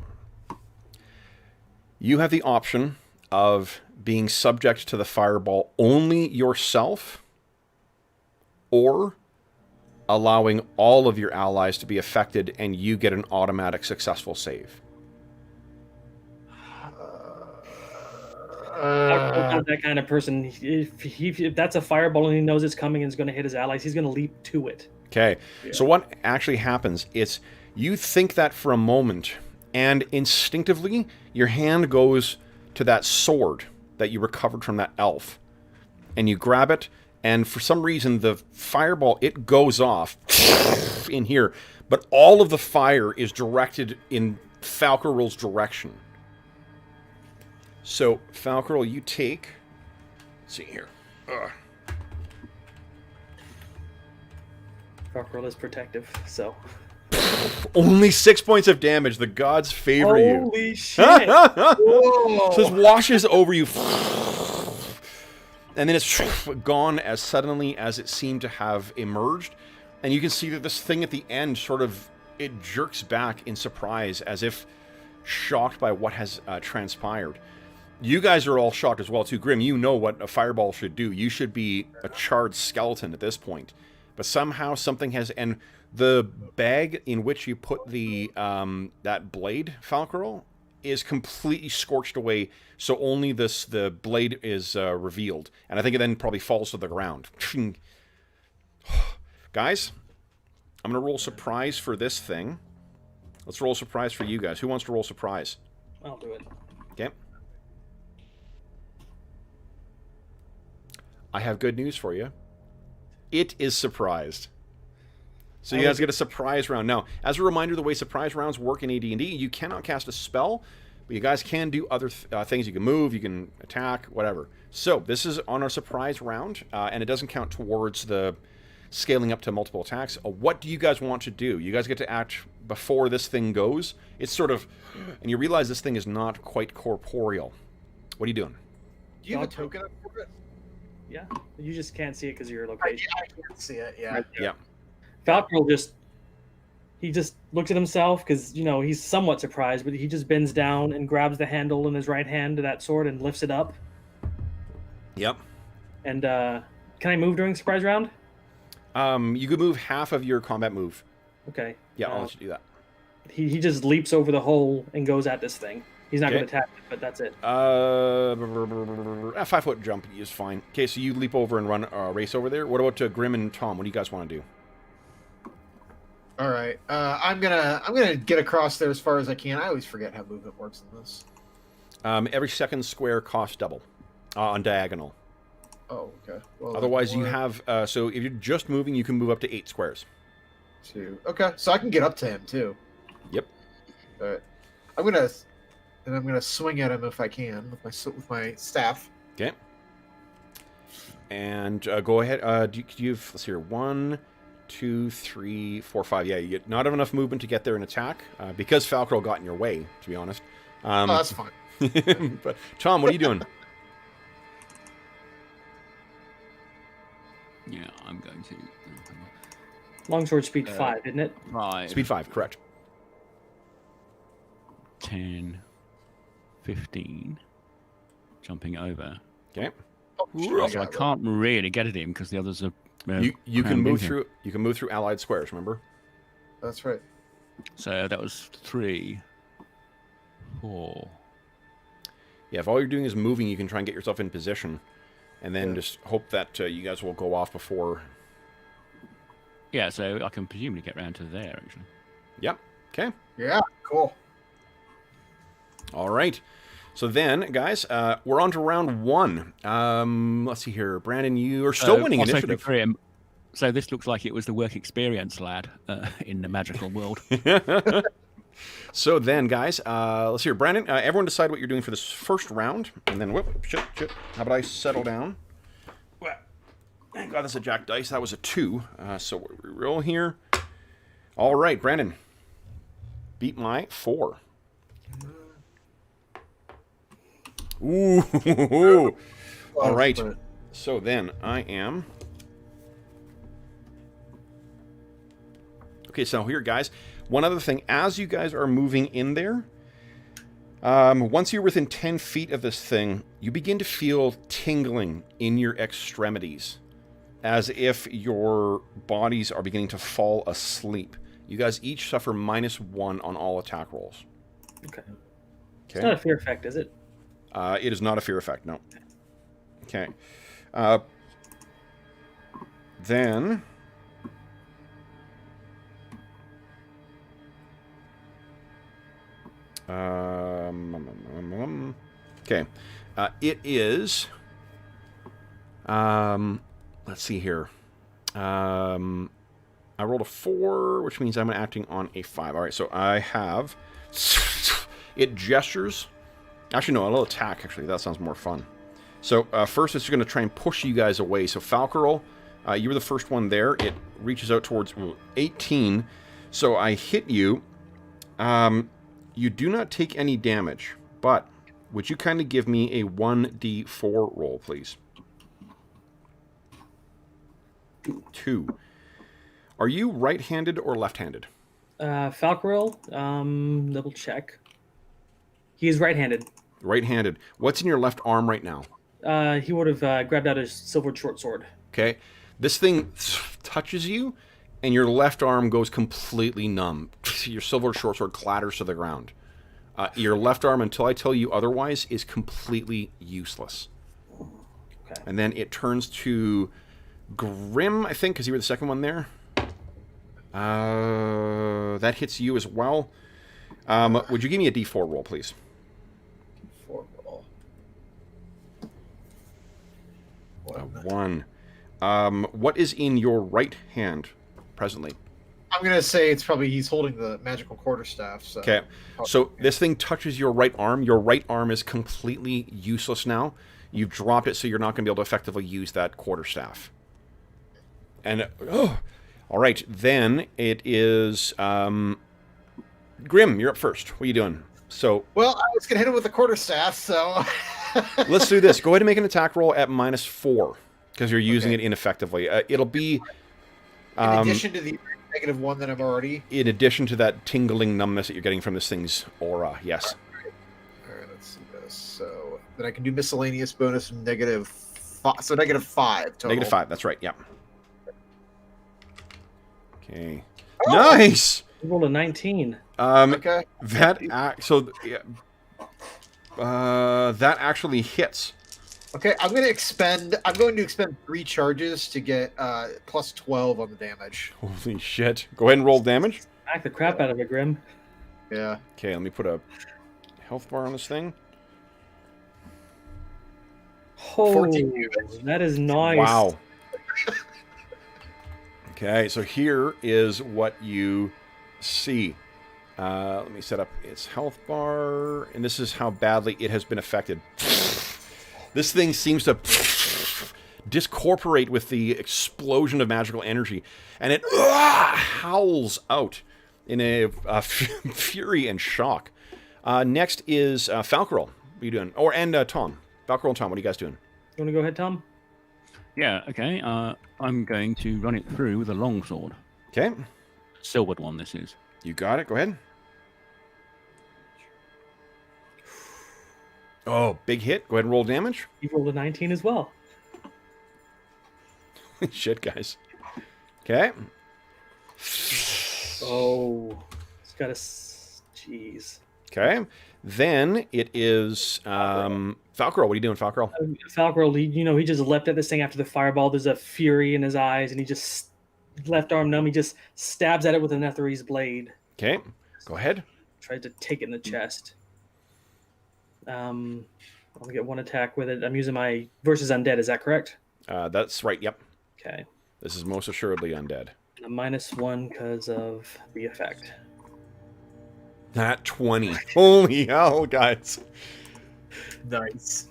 You have the option of being subject to the fireball only yourself, or allowing all of your allies to be affected and you get an automatic successful save. I'm not that kind of person. If that's a fireball and he knows it's coming and is going to hit his allies, he's going to leap to it. Okay, so what actually happens is you think that for a moment, and instinctively your hand goes to that sword that you recovered from that elf, and you grab it, and for some reason the fireball, it goes off in here, but all of the fire is directed in Falcarel's direction. So, Falcarel, you take... Let's see here. Falcarel is protective, so... Only 6 points of damage. The gods favor you. Holy shit! So this washes over you. And then it's gone as suddenly as it seemed to have emerged. And you can see that this thing at the end sort of... It jerks back in surprise as if shocked by what has transpired. You guys are all shocked as well, too. Grim, you know what a fireball should do. You should be a charred skeleton at this point. But somehow something has... And the bag in which you put the that blade, Falcarel, is completely scorched away, so only the blade is revealed. And I think it then probably falls to the ground. Guys, I'm going to roll surprise for this thing. Let's roll surprise for you guys. Who wants to roll surprise? I'll do it. Okay. I have good news for you. It is surprised. So you guys get a surprise round. Now, as a reminder, the way surprise rounds work in AD&D, you cannot cast a spell, but you guys can do other things. You can move, you can attack, whatever. So this is on our surprise round, and it doesn't count towards the scaling up to multiple attacks. What do you guys want to do? You guys get to act before this thing goes. It's sort of... And you realize this thing is not quite corporeal. What are you doing? Do you have a token up for it? Yeah, you just can't see it because of your location. I can't see it, yeah. Right there. Yeah. Falcarel he just looks at himself because, you know, he's somewhat surprised, but he just bends down and grabs the handle in his right hand to that sword and lifts it up. Yep. And can I move during surprise round? You could move half of your combat move. Okay. Yeah, I'll let you do that. He just leaps over the hole and goes at this thing. He's not Okay. going to attack it, but that's it. A 5 foot jump is fine. Okay, so you leap over and run a race over there. What about Grim and Tom? What do you guys want to do? All right. I'm gonna get across there as far as I can. I always forget how movement works in this. Every second square costs double on diagonal. Oh, okay. Well, Otherwise, you one, have... so if you're just moving, you can move up to 8 squares. 2. Okay, so I can get up to him too. Yep. All right. I'm gonna swing at him if I can with my staff. Okay. And go ahead. Do you have... Let's see here. 1, 2, 3, 4, 5. Yeah, you not have enough movement to get there and attack because Falcarel got in your way, to be honest. Oh, that's fine. But Tom, what are you doing? Yeah, I'm going to... Longsword speed 5, isn't it? 5, Speed 5, correct. 10, 15, jumping over. Okay. So I can't really get at him because the others are... You can crammed move in here. through. You can move through allied squares. Remember? That's right. So that was 3, 4. Yeah. If all you're doing is moving, you can try and get yourself in position, and then Yeah. just hope that you guys will go off before. Yeah, so I can presumably get round to there, actually. Yep. Okay. Yeah. Cool. All right. So then, guys, we're on to round 1. Let's see here. Brandon, you are still winning I'll say initiative. for him, so this looks like it was the work experience lad in the magical world. So then, guys, let's hear. Brandon, everyone decide what you're doing for this first round, and then whoop, shit. How about I settle down? Well, thank God that's a jack dice. That was a 2. So we roll here. All right, Brandon. Beat my 4. Ooh. All right. But So then I am... Okay, so here, guys. One other thing. As you guys are moving in there, once you're within 10 feet of this thing, you begin to feel tingling in your extremities, as if your bodies are beginning to fall asleep. You guys each suffer -1 on all attack rolls. Okay. Okay. It's not a fear effect, is it? It is not a fear effect, no. Okay. Then... okay. It is... let's see here. I rolled a 4, which means I'm acting on a 5. All right, so I have... It gestures... Actually, no, it'll attack, actually. That sounds more fun. So, first it's going to try and push you guys away. So, Falcarol, you were the first one there. It reaches out towards 18. So, I hit you. You do not take any damage, but would you kind of give me a 1d4 roll, please? 2. Are you right-handed or left-handed? Falcarol, double check. He is right-handed. Right-handed. What's in your left arm right now? He would have grabbed out his silver short sword. Okay. This thing touches you, and your left arm goes completely numb. Your silver short sword clatters to the ground. Your left arm, until I tell you otherwise, is completely useless. Okay. And then it turns to Grim, I think, because you were the second one there. That hits you as well. Would you give me a d4 roll, please? D4 roll. A 1. What is in your right hand presently? I'm gonna say it's probably he's holding the magical quarterstaff. So. Okay, so this thing touches your right arm. Your right arm is completely useless now. You've dropped it, so you're not going to be able to effectively use that quarterstaff. And, all right, then it is... Grim, you're up first. What are you doing? So... Well, I was gonna hit him with the quarterstaff, so... let's do this. Go ahead and make an attack roll at -4, because you're using it ineffectively. It'll be... in addition to the -1 that I'm already... In addition to that tingling numbness that you're getting from this thing's aura, yes. All right, let's see this. So then I can do miscellaneous bonus -5. So -5 total. -5, that's right, yeah. Okay. Oh! Nice! He rolled a 19. Okay. That actually hits. Okay, I'm going to expend 3 charges to get plus 12 on the damage. Holy shit. Go ahead and roll damage. Smack the crap out of it, Grim. Yeah. Okay, let me put a health bar on this thing. Oh, 14. that is nice. Wow. Okay, so here is what you see. Let me set up its health bar, and this is how badly it has been affected. This thing seems to discorporate with the explosion of magical energy, and it howls out in a fury and shock. Next is Falcarol. What are you doing? And Tom. Falcarol and Tom, what are you guys doing? You want to go ahead, Tom? Yeah, okay. I'm going to run it through with a longsword. Okay. Silvered one, this is. You got it. Go ahead. Oh, big hit. Go ahead and roll damage. He rolled a 19 as well. Shit, guys. Okay. Oh, it's got a... Jeez. Okay. Then it is Falcarol. What are you doing, Falcarol? Falcarol, he just leapt at this thing after the fireball. There's a fury in his eyes, and he just left arm numb. He just stabs at it with a Netherese blade. Okay. Go ahead. Tries to take it in the chest. I'll get one attack with it. I'm using my versus undead. Is that correct? That's right. Yep. Okay. This is most assuredly undead. And a -1 because of the effect. That 20. Holy hell, guys. Nice.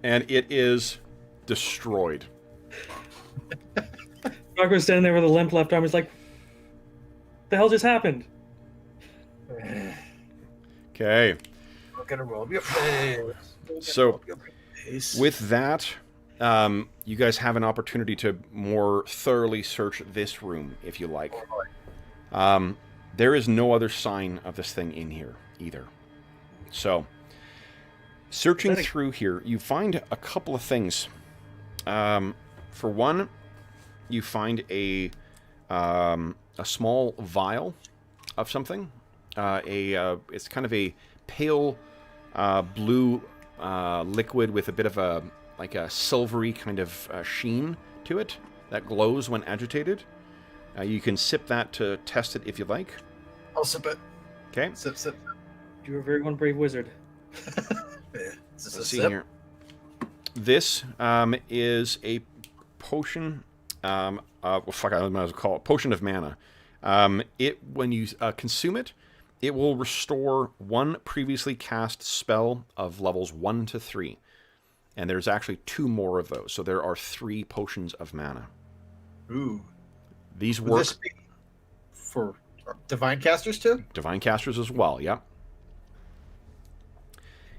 And it is destroyed. Falcor's standing there with a limp left arm. He's like, the hell just happened? Okay. We're gonna roll your face. So, with that, you guys have an opportunity to more thoroughly search this room, if you like. There is no other sign of this thing in here, either. So, searching through here, you find a couple of things. For one, you find a small vial of something. It's kind of a pale blue liquid with a bit of a silvery kind of sheen to it that glows when agitated. You can sip that to test it if you like. I'll sip it. Okay. Sip. You're a very one brave wizard. Yeah. Is this a Let's see sip? here. This is a potion. I don't know what to call it. Potion of mana. When you consume it, it will restore one previously cast spell of levels 1 to 3. And there's actually 2 more of those. So there are 3 potions of mana. Ooh. These Would work this be for divine casters too? divine casters as well, yeah.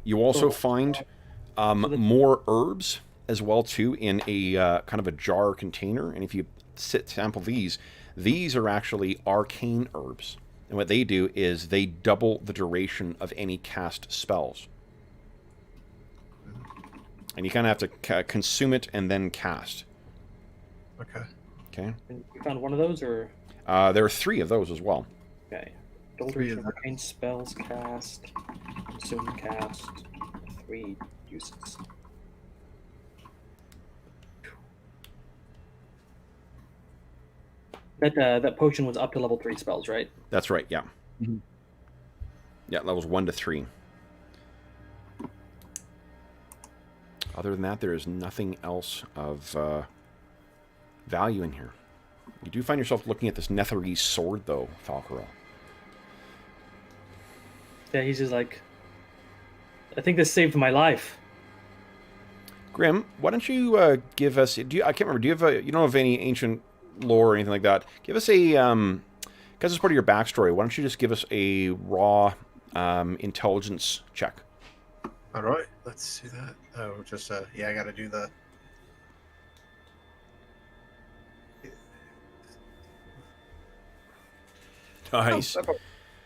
You also find more herbs as well too in a kind of a jar container. And if you sample these are actually arcane herbs. And what they do is they double the duration of any cast spells. And you kind of have to consume it and then cast. Okay. Okay. And you found one of those, or There are 3 of those as well. okay? Double 3 duration of them. arcane spells cast, consume cast, 3 uses. That potion was up to level 3 spells, right? That's right, yeah. Mhm. Yeah, levels 1 to 3. Other than that, there is nothing else of value in here. You do find yourself looking at this Netheril sword, though, Falcarel. Yeah, he's just like, I think this saved my life. Grim, why don't you give us... I can't remember. Do you have you don't have any ancient lore or anything like that? Give us a... because it's part of your backstory, why don't you just give us a raw intelligence check? All right. Let's see that. Oh, just yeah, I got to do the. Nice.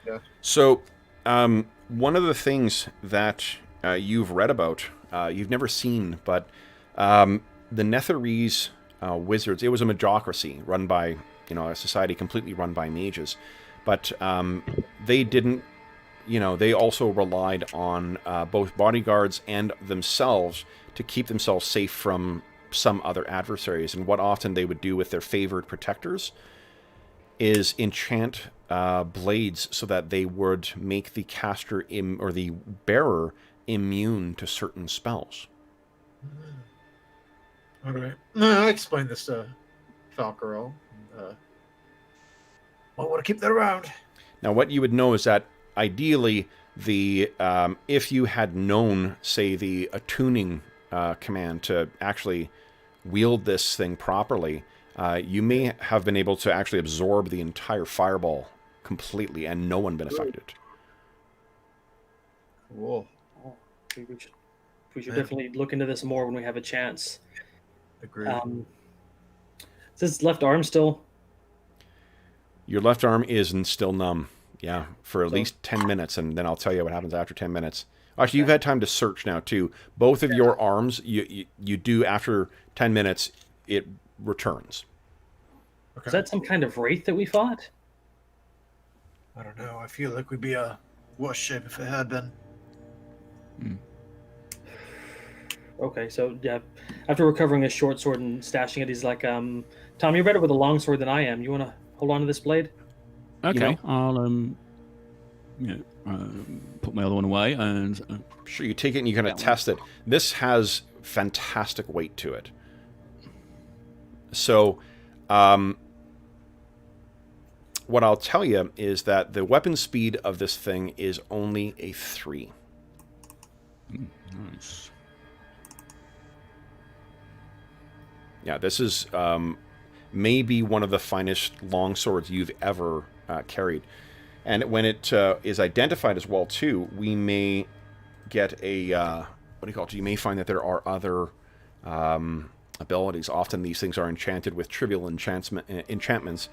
Yeah. So, one of the things that you've read about, you've never seen, but the Netherese wizards, it was a magocracy run by, a society completely run by mages. But they didn't, they also relied on both bodyguards and themselves to keep themselves safe from some other adversaries. And what often they would do with their favored protectors is enchant blades so that they would make the caster or the bearer immune to certain spells. All right. No, I explained this to Falcarel. I want to keep that around. Now, what you would know is that ideally, if you had known, say, the attuning command to actually wield this thing properly, you may have been able to actually absorb the entire fireball completely and no one been affected. Cool. Oh, we should definitely look into this more when we have a chance. Agreed. Is his left arm still? Your left arm is still numb, yeah, for at least 10 minutes, and then I'll tell you what happens after 10 minutes. Actually, you've had time to search now, too. Both of your arms, you do, after 10 minutes, it returns. Okay. Is that some kind of wraith that we fought? I don't know. I feel like we'd be a worse shape if it had been. Okay, so yeah, after recovering his short sword and stashing it, he's like, Tom, you're better with a long sword than I am. You want to hold on to this blade? Okay, I'll put my other one away and Sure, you take it and you kind of test it. This has fantastic weight to it. So, what I'll tell you is that the weapon speed of this thing is only a 3. nice. Yeah, this is maybe one of the finest long swords you've ever carried. And when it is identified as well, too, we may get a... what do you call it? You may find that there are other abilities. Often these things are enchanted with trivial enchantments.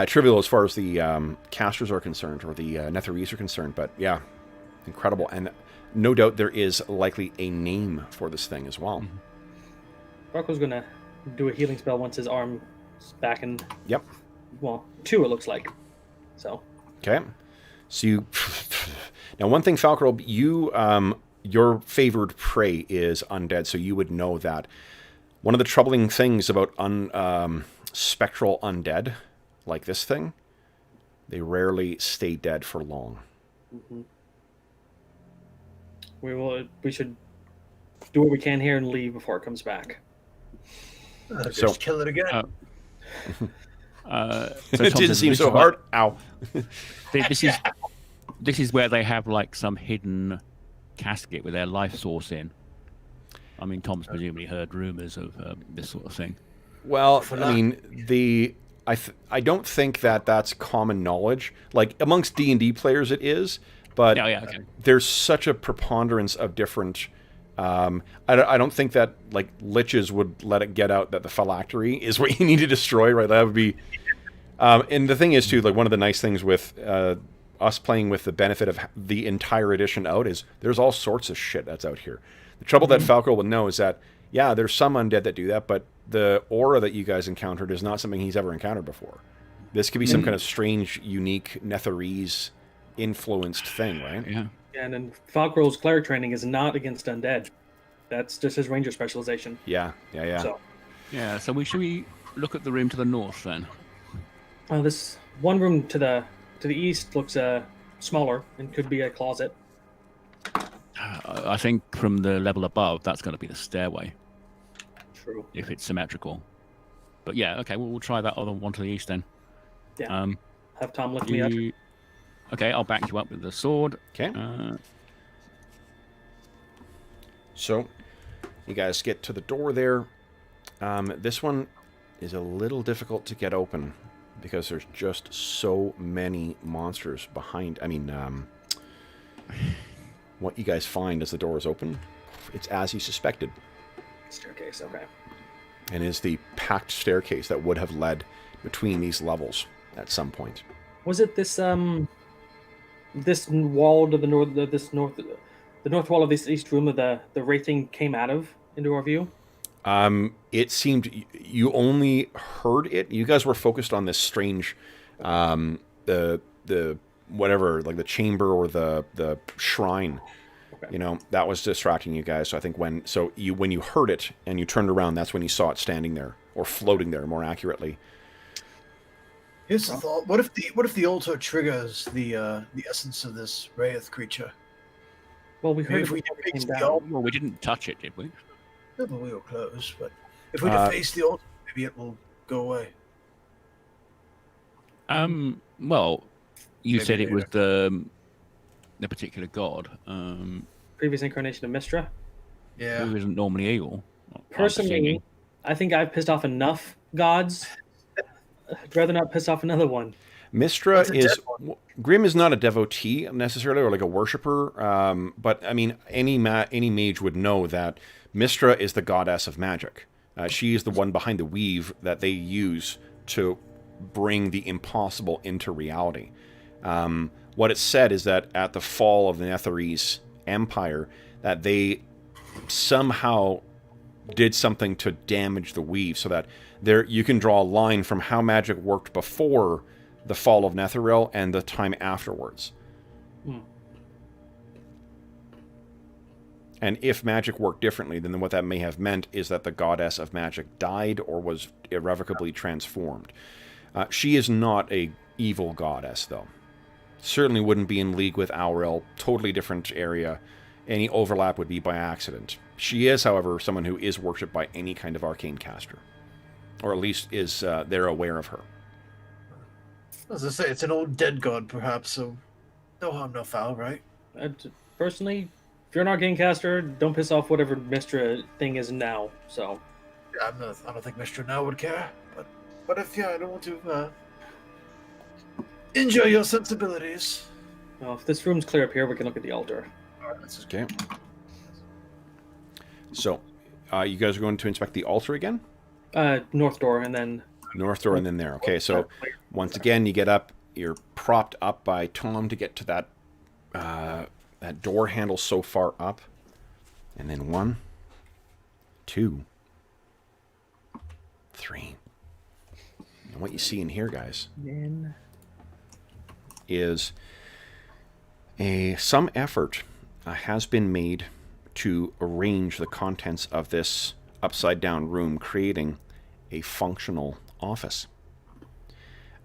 Trivial as far as the casters are concerned, or the Netherese are concerned. But yeah, incredible. And no doubt there is likely a name for this thing as well. Rocco's going to do a healing spell once his arm is back in... Yep. Well, 2 it looks like. So... Okay. So you... Now, one thing, Falcor, you... your favored prey is undead, so you would know that. One of the troubling things about spectral undead, like this thing, they rarely stay dead for long. Mm-hmm. We should do what we can here and leave before it comes back. So just kill it again. It didn't seem so hard. Ow. This is where they have like some hidden casket with their life source in. I mean, Tom's presumably heard rumors of this sort of thing. Well, I mean, I don't think that that's common knowledge. Like, amongst D&D players it is, but okay. There's such a preponderance of different... I don't think that, like, liches would let it get out that the phylactery is what you need to destroy, right? That would be... and the thing is, too, like, one of the nice things with us playing with the benefit of the entire edition out is there's all sorts of shit that's out here. The trouble that Falco will know is that, yeah, there's some undead that do that, but the aura that you guys encountered is not something he's ever encountered before. This could be some kind of strange, unique Netherese influenced thing, right? Yeah. And then Falcro's cleric training is not against undead. That's just his ranger specialization. Yeah. So should we look at the room to the north then? This one room to the east looks smaller and could be a closet. I think from the level above, that's going to be the stairway. True. If it's symmetrical. But yeah, okay, we'll try that other one to the east then. Yeah. Have Tom lift me up. Okay, I'll back you up with the sword. Okay. So, you guys get to the door there. This one is a little difficult to get open because there's just so many monsters behind. I mean, what you guys find as the door is open, it's as you suspected. Staircase, okay. And is the packed staircase that would have led between these levels at some point. Was it this this wall to the north, the north wall of this east room of the wraithing came out of into our view? It seemed you only heard it. You guys were focused on this strange, the whatever, like the chamber or the shrine. Okay. You know, that was distracting you guys. So I think when you heard it and you turned around, that's when you saw it standing there or floating there, more accurately. Here's the thought: what if the altar triggers the essence of this wraith creature? Well, we heard if we it face came the down. altar, Well, we didn't touch it, did we? no, but we were close. But if we deface the altar, maybe it will go away. Well, you Maybe said it was later. the particular god, Previous incarnation of Mistra. Yeah. who isn't normally evil. Personally, I think I've pissed off enough gods. I'd rather not piss off another one. Mistra That's a is... dead Grim is not a devotee necessarily, or like a worshipper, but I mean, any mage would know that Mistra is the goddess of magic. She is the one behind the weave that they use to bring the impossible into reality. What it's said is that at the fall of the Netherese Empire, that they somehow did something to damage the weave, so that you can draw a line from how magic worked before the fall of Netheril and the time afterwards. And if magic worked differently, then what that may have meant is that the goddess of magic died or was irrevocably transformed. She is not a evil goddess, though. Certainly wouldn't be in league with Auril. Totally different area. Any overlap would be by accident. She is, however, someone who is worshipped by any kind of arcane caster. Or at least is they're aware of her. As I say, it's an old dead god, perhaps, so no harm, no foul, right? Personally, if you're an arcane caster, don't piss off whatever Mistra thing is now. So, I don't think Mr. Now would care. But if I don't want to enjoy your sensibilities. Well, if this room's clear up here, we can look at the altar. All right, let's Okay. So, you guys are going to inspect the altar again? North door, and then North door and then there. Okay, so once again, you get up. You're propped up by Tom to get to that that door handle so far up. And then 1, 2, 3. And what you see in here, guys, then is some effort has been made to arrange the contents of this upside-down room, creating a functional office.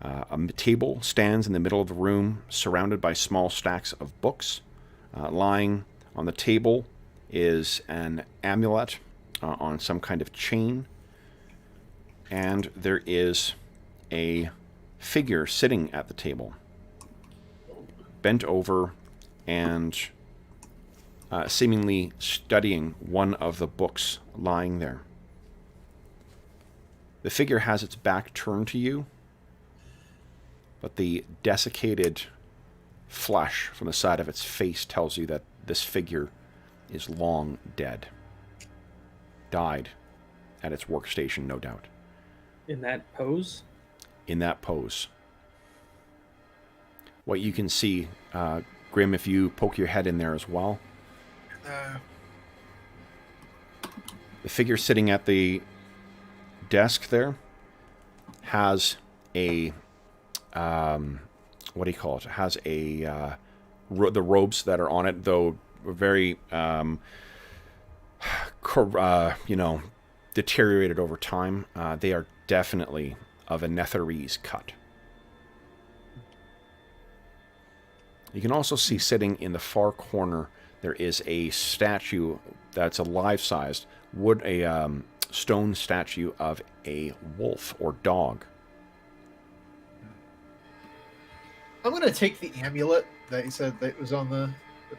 A table stands in the middle of the room, surrounded by small stacks of books. Lying on the table is an amulet on some kind of chain, and there is a figure sitting at the table, bent over and seemingly studying one of the books lying there. The figure has its back turned to you, but the desiccated flesh from the side of its face tells you that this figure is long dead. Died at its workstation, no doubt. in that pose. In that pose. What you can see, Grim, if you poke your head in there as well, the figure sitting at the desk there has a what do you call it? Has a the robes that are on it, though very deteriorated over time. They are definitely of a Netherese cut. You can also see sitting in the far corner there is a statue that's a life-sized stone statue of a wolf or dog. I'm gonna take the amulet that you said that was on the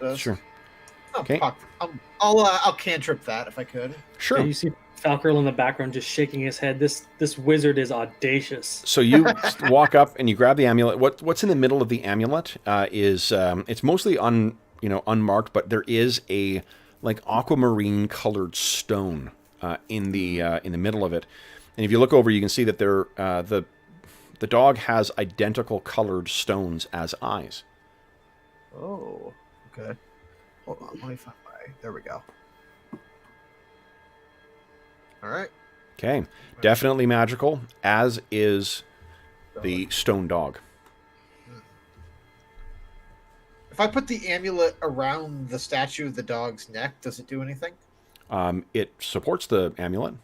desk. Sure. Okay. I'll cantrip that if I could. Sure. And you see Falcrel in the background just shaking his head. This wizard is audacious. So you walk up and you grab the amulet. What's in the middle of the amulet is it's mostly unmarked, but there is a like aquamarine colored stone in the middle of it. And if you look over, you can see that the dog has identical colored stones as eyes. Oh, okay. Hold on, let me find my. There we go. All right. Okay, definitely magical, as is the stone dog. If I put the amulet around the statue of the dog's neck, does it do anything? It supports the amulet.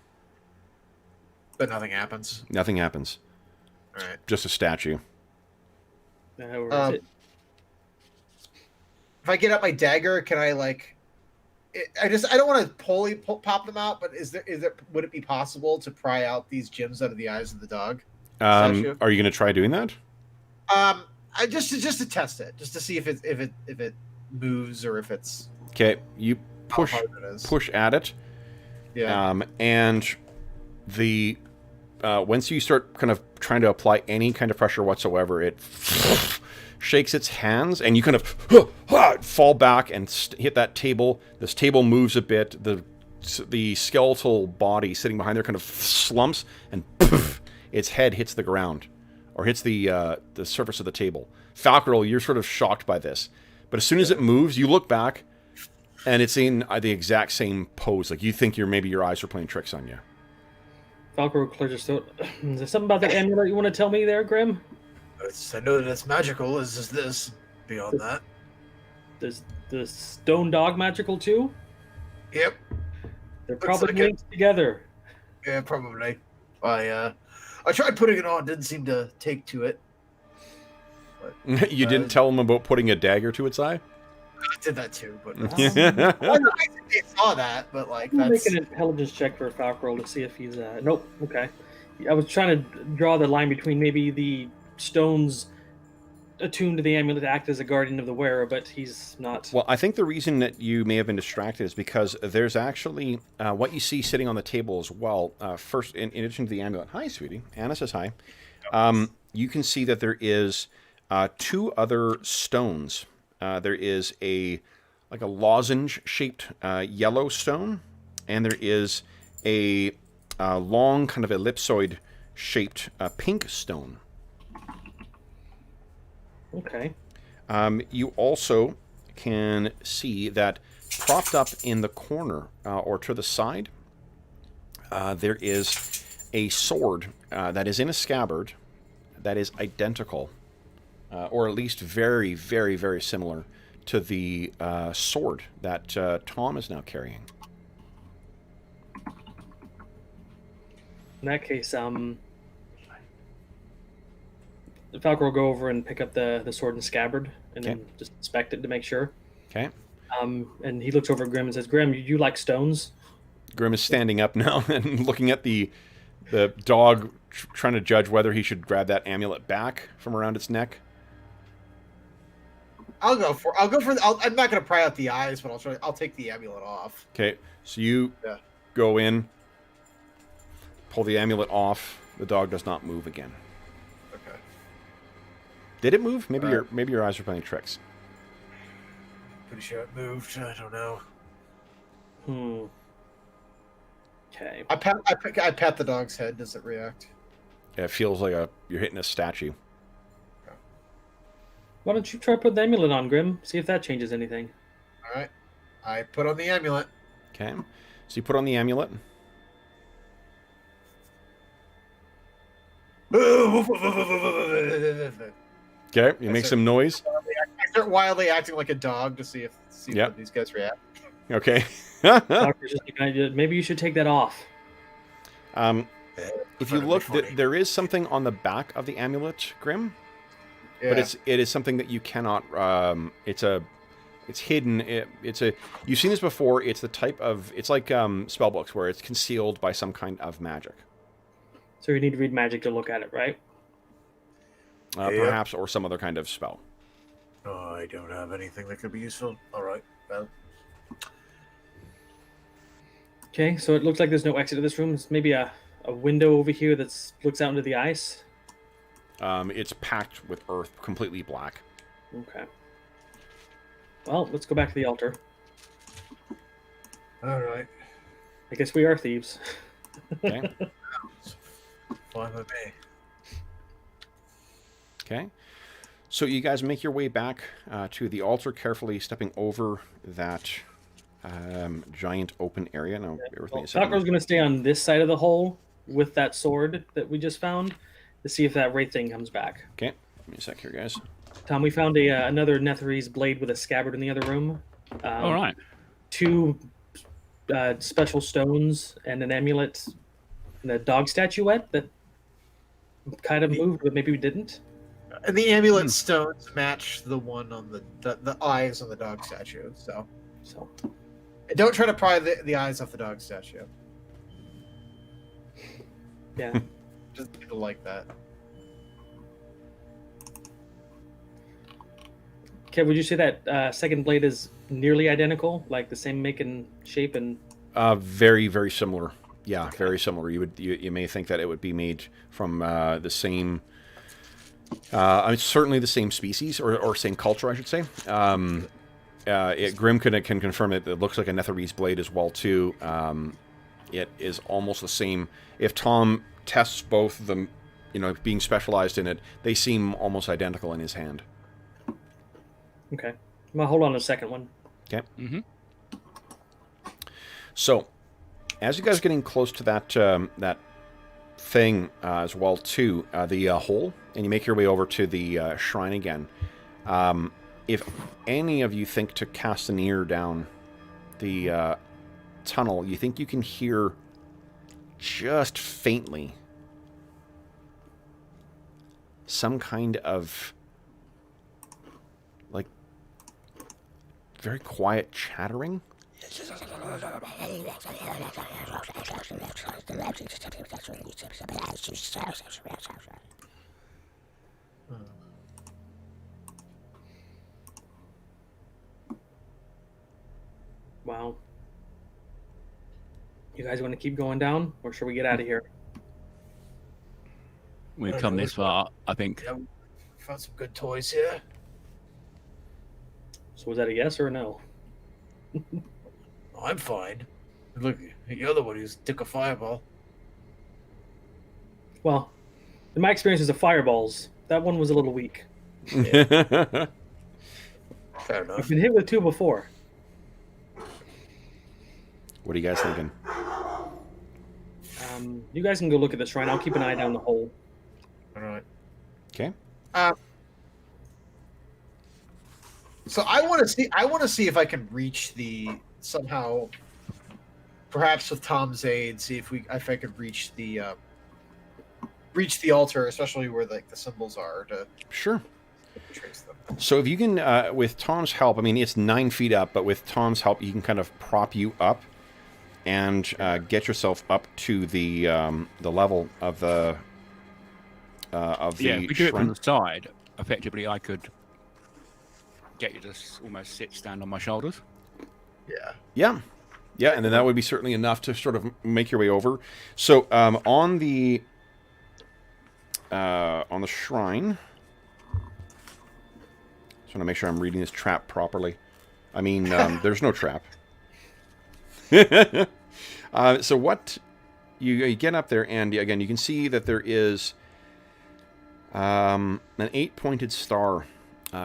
But nothing happens. Nothing happens. All right. Just a statue. Where is it? If I get out my dagger, can I like? I don't want to pop them out, but would it be possible to pry out these gems out of the eyes of the dog? Are you going to try doing that? I just to test it, just to see if it moves or if it's okay. You push how hard it is. push at it. Yeah. And the once you start kind of trying to apply any kind of pressure whatsoever, it shakes its hands, and you kind of fall back and hit that table. This table moves a bit. The skeletal body sitting behind there kind of slumps, and its head hits the ground, or hits the surface of the table. Falcrel, you're sort of shocked by this, but as soon as it moves, you look back, and it's in the exact same pose. Like you think maybe your eyes are playing tricks on you. Falcrel clears his throat. Is there something about that amulet you want to tell me there, Grim? I know that it's magical. Is just this beyond that? Is the stone dog magical too? Yep. They're Looks probably like it. linked together. Yeah, probably. I tried putting it on. Didn't seem to take to it. But, You didn't tell him about putting a dagger to its eye? I did that too, but I think they saw that, but like I'm that's making an intelligence check for Falcrel to see if he's nope. Okay. I was trying to draw the line between maybe the stone's attuned to the amulet to act as a guardian of the wearer, but he's not. Well, I think the reason that you may have been distracted is because there's actually what you see sitting on the table as well. First, in addition to the amulet, hi, sweetie. Anna says hi. You can see that there is 2 other stones. There is a lozenge-shaped yellow stone, and there is a long kind of ellipsoid-shaped pink stone. Okay. You also can see that propped up in the corner or to the side, there is a sword that is in a scabbard that is identical, or at least very, very, very similar to the sword that Tom is now carrying. In that case, Falcor will go over and pick up the sword and scabbard and then just inspect it to make sure. Okay. And he looks over at Grim and says, Grim, you like stones? Grim is standing up now and looking at the dog, trying to judge whether he should grab that amulet back from around its neck. I'm not gonna pry out the eyes, but I'll take the amulet off. Okay, so you go in, pull the amulet off. The dog does not move again. Okay. Did it move? Maybe your eyes are playing tricks. Pretty sure it moved. I don't know. Okay. I pat the dog's head. Does it react? It feels like you're hitting a statue. Why don't you try put the amulet on, Grim? See if that changes anything. All right. I put on the amulet. Okay. So you put on the amulet. Okay. You make some noise. I start wildly acting like a dog to see if these guys react. Okay. Doctor's just like, maybe you should take that off. If you look, there is something on the back of the amulet, Grim. Yeah. But it is something that you cannot. It's hidden. You've seen this before. It's the type of. It's like spell books where it's concealed by some kind of magic. So you need to read magic to look at it, right? Perhaps, or some other kind of spell. Oh, I don't have anything that could be useful. All right. Well. Okay, so it looks like there's no exit to this room. There's maybe a window over here that looks out into the ice. It's packed with earth, completely black. Okay. Well, let's go back to the altar. All right. I guess we are thieves. Okay. Fine with me. Okay. So you guys make your way back to the altar, carefully stepping over that giant open area. Now, bear with me a second. Falcor's going to stay on this side of the hole with that sword that we just found to see if that wraith thing comes back. Okay. Give me a sec here, guys. Tom, we found another Netherese blade with a scabbard in the other room. All right. 2 special stones and an amulet and a dog statuette that kind of moved, but maybe we didn't. And the amulet stones match the one on the eyes on the dog statue. So and don't try to pry the eyes off the dog statue. Yeah. Just people like that. Okay, would you say that second blade is nearly identical, like the same make and shape and? Very, very similar. Yeah, very similar. You may think that it would be made from the same. Certainly the same species or same culture, I should say. Grim can confirm that it looks like a Netherese blade as well too. It is almost the same. If Tom tests both of them, being specialized in it, they seem almost identical in his hand. Okay. Well, hold on a second one. Okay. Mm-hmm. So, as you guys are getting close to that thing as well too, the hole, and you make your way over to the shrine again, if any of you think to cast an ear down the tunnel, you think you can hear just faintly some kind of like very quiet chattering. Wow. You guys want to keep going down, or should we get out of here? We've I come know, this far, I think. Yeah, we found some good toys here. So was that a yes or a no? Oh, I'm fine. Look, you're the one who's took a fireball. Well, in my experience of fireballs, that one was a little weak. Fair I've enough. been hit with 2 before. What are you guys thinking? You guys can go look at the shrine. I'll keep an eye down the hole. All right. Okay. So I want to see. I want to see if I can reach the somehow, perhaps with Tom's aid, see if I could reach the altar, especially where like the symbols are, to Sure. trace them. So if you can, with Tom's help, I mean, it's 9 feet up, but with Tom's help, you can kind of prop you up and get yourself up to the level of the Yeah, if we do it from shrine. the side, effectively I could get you to almost stand on my shoulders. Yeah. Yeah. Yeah, and then that would be certainly enough to sort of make your way over. So on the shrine, just want to make sure I'm reading this trap properly. I mean, there's no trap. So what you get up there, and again, you can see that there is an 8-pointed star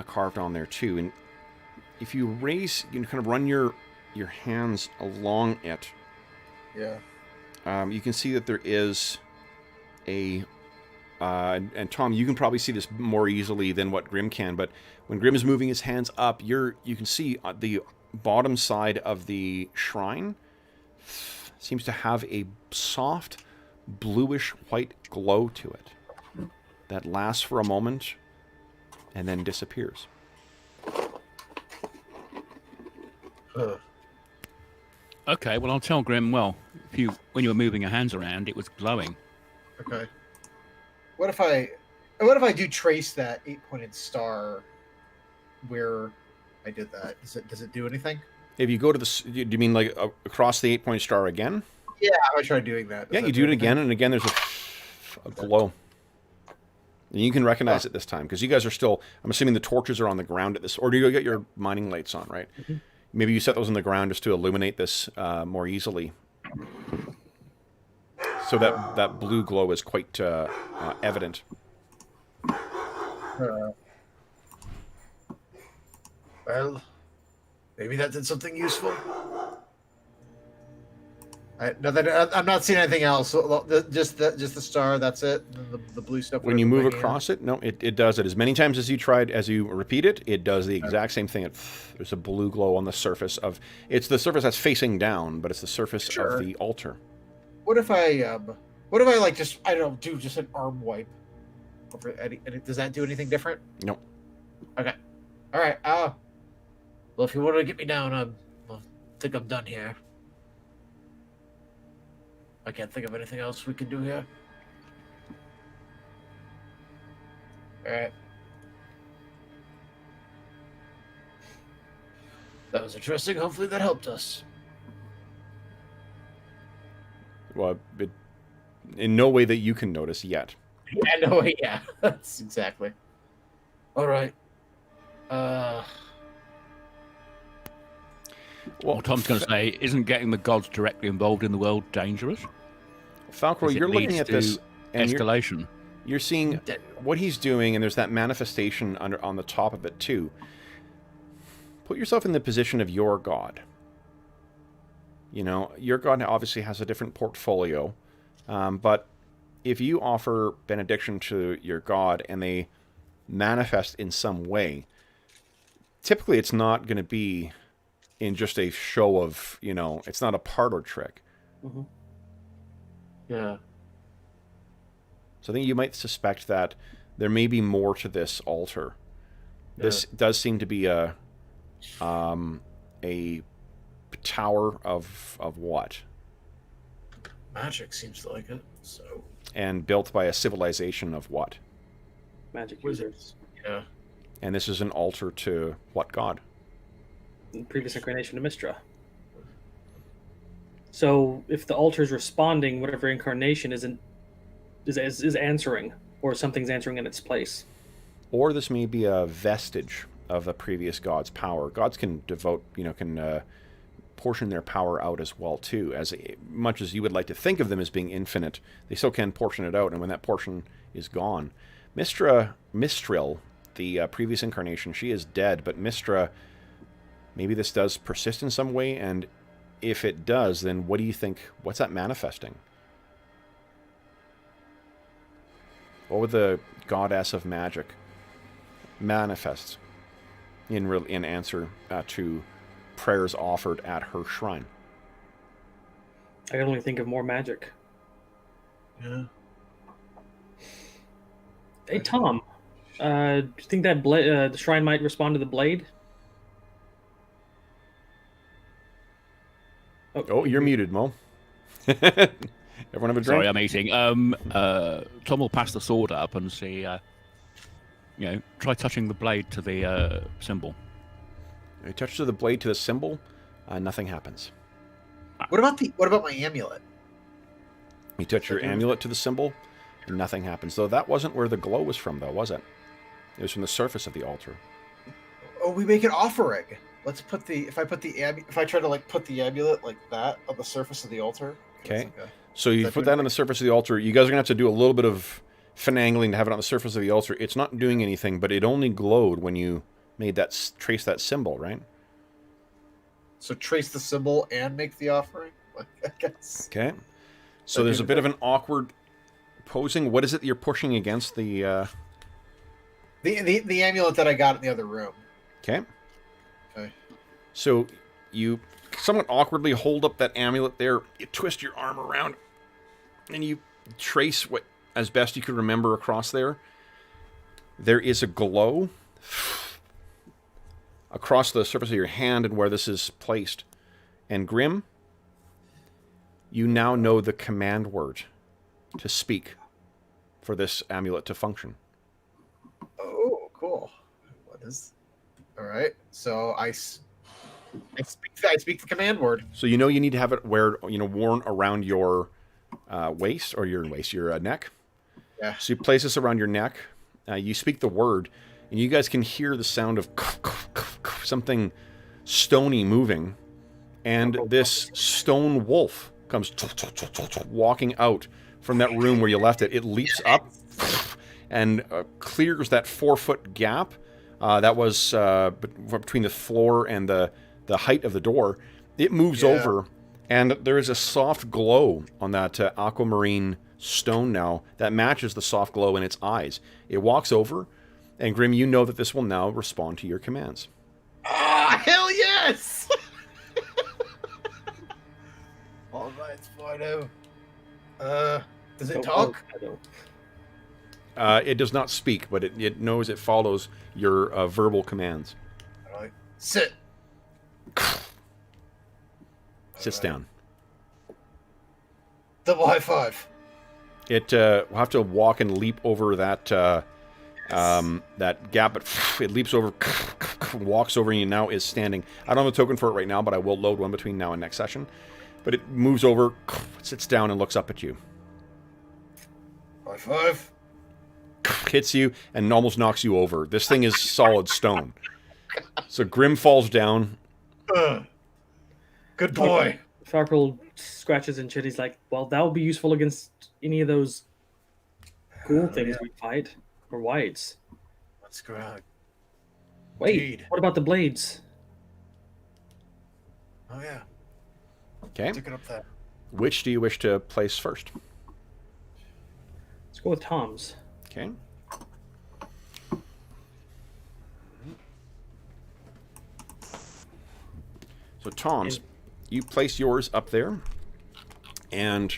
carved on there too. And if you raise, you can kind of run your hands along it. Yeah. You can see that there is a and Tom, you can probably see this more easily than what Grim can, but when Grim is moving his hands up, you can see the bottom side of the shrine seems to have a soft bluish white glow to it that lasts for a moment and then disappears. Okay, well I'll tell Grim. Well, when you were moving your hands around, it was glowing. Okay. What if I do trace that 8-pointed star where I did that? Does it do anything? If you go to do you mean like across the 8-point star again? Yeah, I try doing that. Does Yeah, that you do it anything? again, and again there's a glow. And you can recognize it this time, because you guys are still, I'm assuming the torches are on the ground at this, or do you get your mining lights on, right? Mm-hmm. Maybe you set those on the ground just to illuminate this more easily. So that blue glow is quite evident. Well, maybe that did something useful. I'm not seeing anything else. Just the star. That's it. The blue stuff. When you move whatever across it, no, it does it. As many times as you repeat it, it does the exact same thing. There's a blue glow on the surface of, it's the surface that's facing down, but it's the surface Sure. of the altar. What if I like just, I don't know, do just an arm wipe over Eddie? Does that do anything different? No. Okay. All right. Well, if you want to get me down, I think I'm done here. I can't think of anything else we can do here. All right. That was interesting. Hopefully that helped us. Well, in no way that you can notice yet. Yeah, no, yeah, that's exactly. All right. Well, Tom's going to say, isn't getting the gods directly involved in the world dangerous? Falcro, As it you're looking leads at this, to and escalation. you're seeing what he's doing, and there's that manifestation on the top of it too. Put yourself in the position of your god. You know, your god obviously has a different portfolio, but if you offer benediction to your god and they manifest in some way, typically it's not going to be in just a show of, it's not a parlor trick. Mm-hmm. Yeah. So I think you might suspect that there may be more to this altar. This does seem to be a tower of what? Magic seems like it. So. And built by a civilization of what? Magic users. Yeah. And this is an altar to what god? Previous incarnation of Mistra. So if the altar is responding, whatever incarnation is answering, or something's answering in its place. Or this may be a vestige of a previous god's power. Gods can devote, can portion their power out as well too. As much as you would like to think of them as being infinite, they still can portion it out. And when that portion is gone, Mistril, the previous incarnation, she is dead. But Mistra, maybe this does persist in some way. And if it does, then what do you think? What's that manifesting? What would the goddess of magic manifest in answer to prayers offered at her shrine? I can only think of more magic. Yeah. Hey, Tom, do you think that the shrine might respond to the blade? Oh, you're muted, Mo. Everyone have a drink? Sorry, I'm eating. Tom will pass the sword up and see. Try touching the blade to the symbol. You touch the blade to the symbol, nothing happens. What about my amulet? You touch your amulet to the symbol, and nothing happens. Though that wasn't where the glow was from, though, was it? It was from the surface of the altar. Oh, we make an offering. Let's put if I try to put the amulet like that on the surface of the altar. Okay. So you put that on the surface of the altar. You guys are gonna have to do a little bit of finagling to have it on the surface of the altar. It's not doing anything, but it only glowed when you made that trace that symbol, right? So trace the symbol and make the offering, I guess. Okay. So there's a bit of an awkward posing. What is it that you're pushing against the? The amulet that I got in the other room. Okay. Okay. So you somewhat awkwardly hold up that amulet there. You twist your arm around, and you trace what, as best you could remember, across there. There is a glow across the surface of your hand and where this is placed. And Grim, you now know the command word to speak for this amulet to function. Oh, cool. What is? All right. So I speak the command word. So you know you need to have it worn around your waist or your neck. Yeah. So you place this around your neck. You speak the word, and you guys can hear the sound of something stony moving, and this stone wolf comes walking out from that room where you left it. It leaps up and clears that 4-foot gap that was between the floor and the height of the door. It moves over, and there is a soft glow on that aquamarine stone now that matches the soft glow in its eyes. It walks over, and Grim, you know that this will now respond to your commands. Ah, hell yes! All right, Sparto. Does it Oh, talk? It does not speak, but it knows it follows your verbal commands. All right. Sit. Sits down. Double high five. It will have to walk and leap over that that gap, but it leaps over, walks over, and now is standing. I don't have a token for it right now, but I will load one between now and next session. But it moves over, sits down, and looks up at you. High five. Hits you and almost knocks you over. This thing is solid stone. So Grim falls down. Good boy. Farkle scratches and he's like, well, that would be useful against any of those cool things we fight. Or whites. That's correct. Wait, Indeed. what about the blades? Oh yeah. Okay. Stick it up there. Which do you wish to place first? Let's go with Tom's. Okay. So Tom's, you place yours up there, and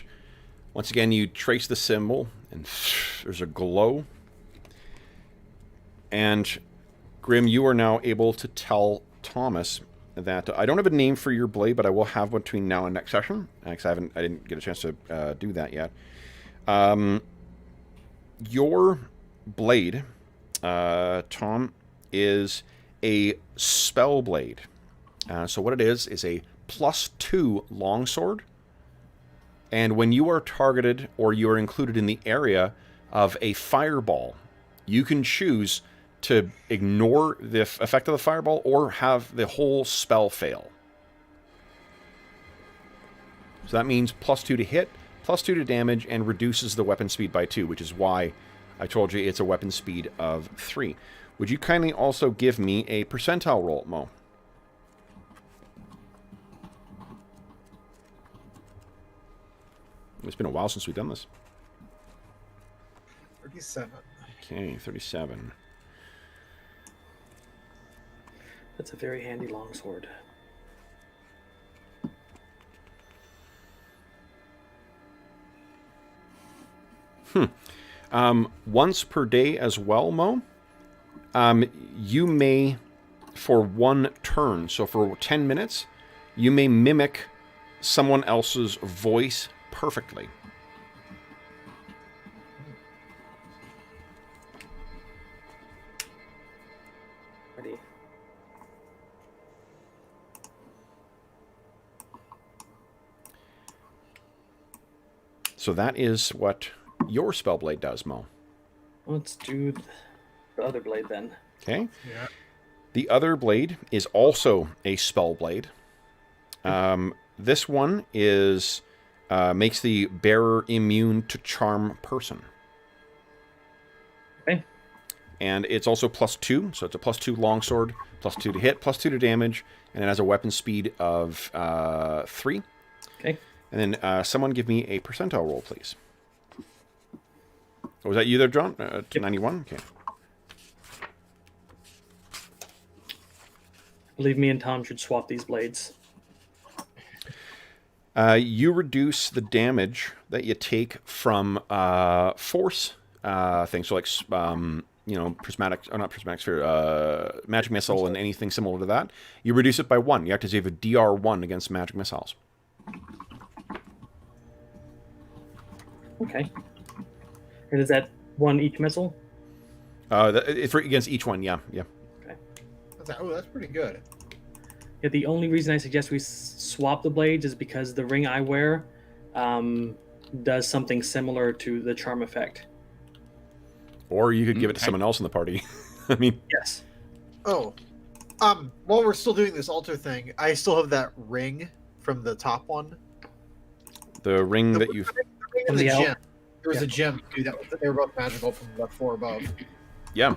once again you trace the symbol, and there's a glow. And Grim, you are now able to tell that I don't have a name for your blade, but I will have one between now and next session. Actually, I didn't get a chance to do that yet. Your blade, Tom, is a spell blade. So what it is a +2 longsword And when you are targeted or you are included in the area of a fireball, you can choose to ignore the effect of the fireball or have the whole spell fail. So that means +2 to hit, +2 to damage, and reduces the weapon speed by 2, which is why I told you it's a weapon speed of 3. Would you kindly also give me a percentile roll, Mo? It's been a while since we've done this. 37. Okay, 37. That's a very handy longsword. Once per day as well, Mo, you may, for one turn, so for 10 minutes, you may mimic someone else's voice perfectly. Ready. So that is what your Spellblade does, Mo. Let's do the other blade then. Okay? Yeah. The other blade is also a Spellblade. This one is makes the bearer immune to charm person. Okay. And it's also +2, so it's a +2 longsword, +2 to hit, +2 to damage, and it has a weapon speed of 3. Okay. And then someone give me a percentile roll, please. Was that you there, John? Yep. 91? Okay. I believe me and Tom should swap these blades. You reduce the damage that you take from force things, so like prismatic, or not prismatic sphere, magic missile, and anything similar to that. You reduce it by 1. You have to save a DR1 against magic missiles. Okay. And is that 1 each missile? It's against each one. Yeah. That's pretty good. Yeah, the only reason I suggest we swap the blades is because the ring I wear does something similar to the charm effect. Or you could give it to someone else in the party. I mean, Yes. Oh, while we're still doing this altar thing, I still have that ring from the top one. the ring that you. The ring From and the the elk? gem. There was a gem too. They were both magical from the 4 above. Yeah.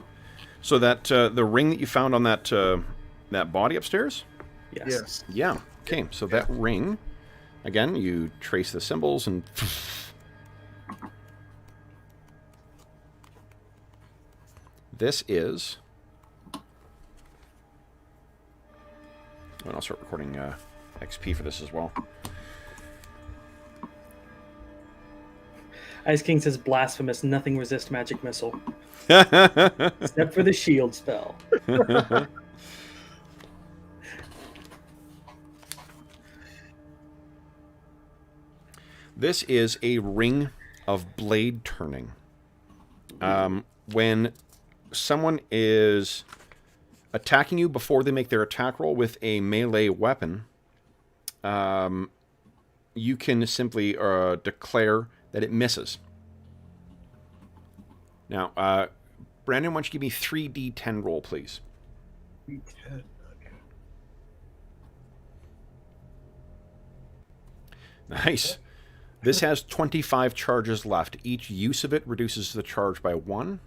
So that the ring that you found on that that body upstairs. Yes. Yeah. Okay. So that ring, again, you trace the symbols and. This is. And I'll start recording XP for this as well. Ice King says blasphemous, nothing resist magic missile. Except for the shield spell. This is a ring of blade turning. When someone is attacking you before they make their attack roll with a melee weapon, you can simply declare that it misses. Now, Brandon, why don't you give me 3d10 roll, please? Okay. Nice. This has 25 charges left. Each use of it reduces the charge by 1.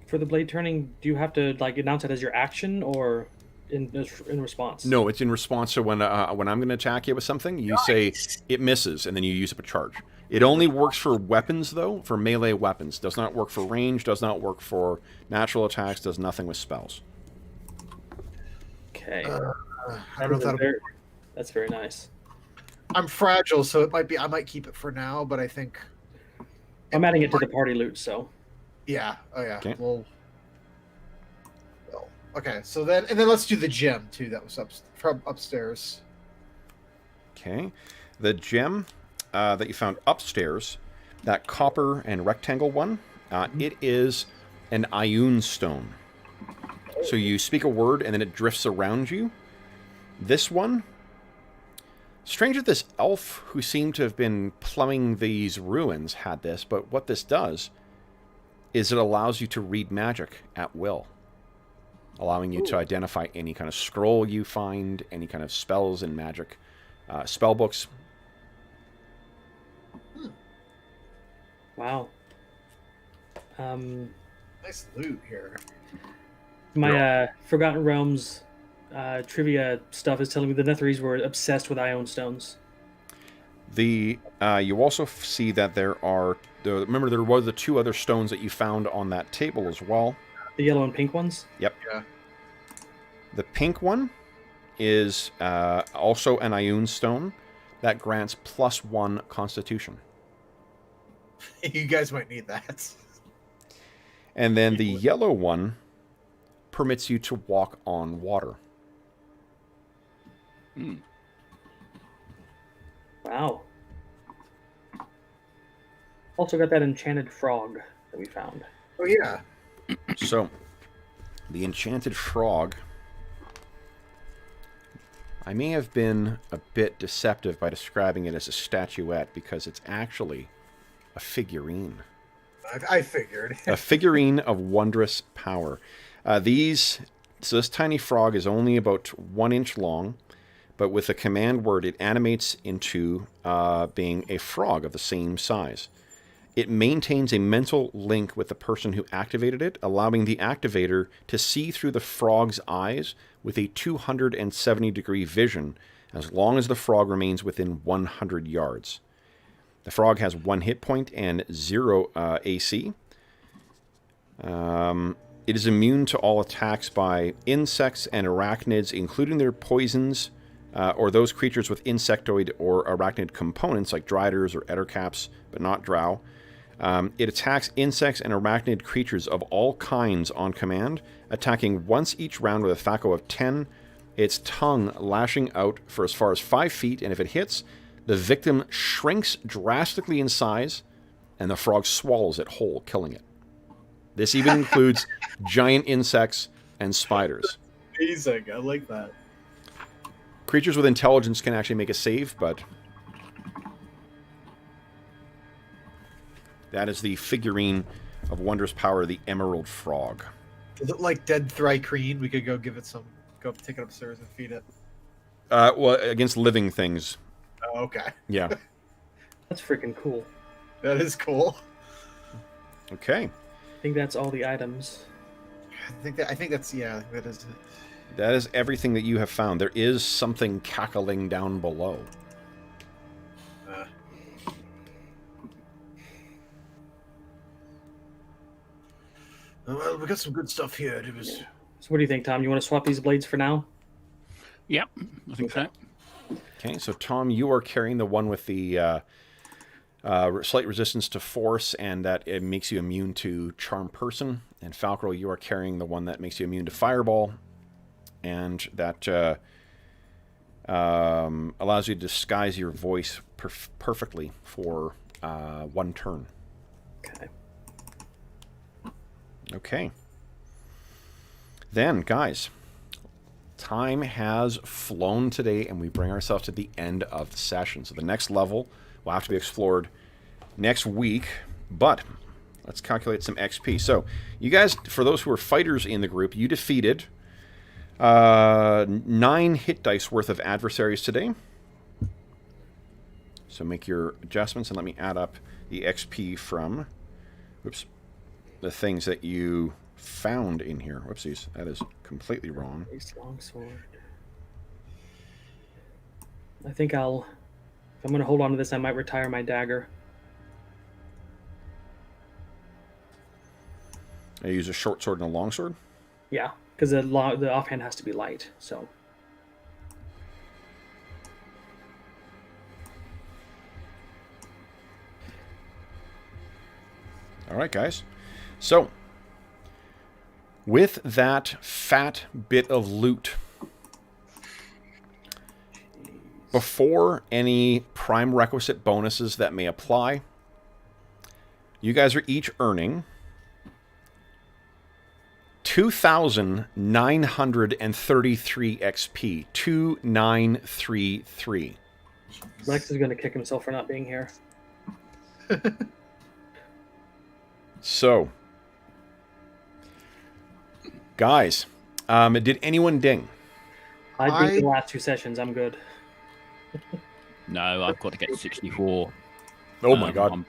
For the blade turning, do you have to announce it as your action or in response? No, it's in response to when I'm going to attack you with something, you say it misses, and then you use up a charge. It only works for weapons, though, for melee weapons. Does not work for range, does not work for natural attacks, does nothing with spells. Okay. I don't know if that'll That's very nice. I'm fragile, so it might be. I might keep it for now, but I think. I'm adding it to the party loot, so. Yeah. Oh yeah. Okay. Well. Okay. So then let's do the gem too. That was from upstairs. Okay. The gem that you found upstairs, that copper and rectangle one, it is an Ioun stone. So you speak a word and then it drifts around you. This one Strange that this elf who seemed to have been plumbing these ruins had this, but what this does is it allows you to read magic at will, allowing you to identify any kind of scroll you find, any kind of spells and magic, spell books. Wow. Nice loot here. My Forgotten Realms trivia stuff is telling me the Netherese were obsessed with Ione stones. You also see that there are... remember, there were the 2 other stones that you found on that table as well. The yellow and pink ones? Yep. Yeah. The pink one is also an Ioun stone that grants +1 Constitution. You guys might need that. And then the yellow one permits you to walk on water. Wow. Also got that enchanted frog that we found. Oh, yeah. So, the enchanted frog... I may have been a bit deceptive by describing it as a statuette because it's actually a figurine. I figured. A figurine of wondrous power. So this tiny frog is only about 1 inch long, but with a command word, it animates into being a frog of the same size. It maintains a mental link with the person who activated it, allowing the activator to see through the frog's eyes with a 270-degree vision, as long as the frog remains within 100 yards. The frog has 1 hit point and 0 AC. It is immune to all attacks by insects and arachnids, including their poisons, or those creatures with insectoid or arachnid components like driders or ettercaps, but not drow. It attacks insects and arachnid creatures of all kinds on command, attacking once each round with a FACO of 10, its tongue lashing out for as far as 5 feet, and if it hits, the victim shrinks drastically in size, and the frog swallows it whole, killing it. This even includes giant insects and spiders. Amazing. I like that. Creatures with intelligence can actually make a save, but... that is the figurine of wondrous power, the Emerald Frog. Is it like dead Thrycreen? We could go give it some... go take it upstairs and feed it. Well, against living things. Oh, okay. Yeah. That's freaking cool. That is cool. Okay. I think that's all the items. I think that's yeah, that is it. That is everything that you have found. There is something cackling down below. Well, we got some good stuff here. It was... So what do you think, Tom? You want to swap these blades for now? Yep, I think so. Okay, so Tom, you are carrying the one with the slight resistance to force, and that it makes you immune to charm person. And Falcrel, you are carrying the one that makes you immune to fireball, and that allows you to disguise your voice perfectly for 1 turn. Okay. Okay. Then, guys, time has flown today, and we bring ourselves to the end of the session. So the next level will have to be explored next week, but let's calculate some XP. So, you guys, for those who are fighters in the group, you defeated 9 hit dice worth of adversaries today. So make your adjustments, and let me add up the XP from... oops. The things that you found in here. Whoopsies, that is completely wrong. Longsword. I think if I'm going to hold on to this, I might retire my dagger. I use a short sword and a long sword? Yeah, because the offhand has to be light, so... Alright, guys. So, with that fat bit of loot, before any prime requisite bonuses that may apply, you guys are each earning 2,933 XP. 2,933. Lex is going to kick himself for not being here. So, guys, did anyone ding? I did the last 2 sessions. I'm good. No, I've got to get 64. Oh my god.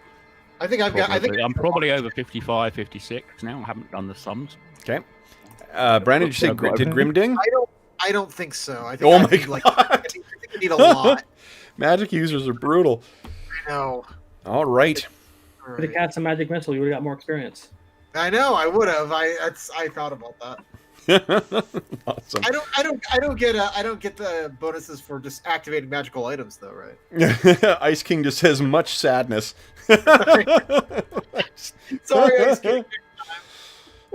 I think I've got. I think I'm probably over 55, 56 now. I haven't done the sums. Okay. Brandon, did you say did Grim ding? I don't think so. I think Oh I my need, god. I think I need a lot. Magic users are brutal. I know. All right. All Could have right. cast some magic missile. You would have got more experience. I know. I would have. I thought about that. Awesome. I don't get the bonuses for just activating magical items though, right? Ice King just says much sadness. Sorry, Ice King.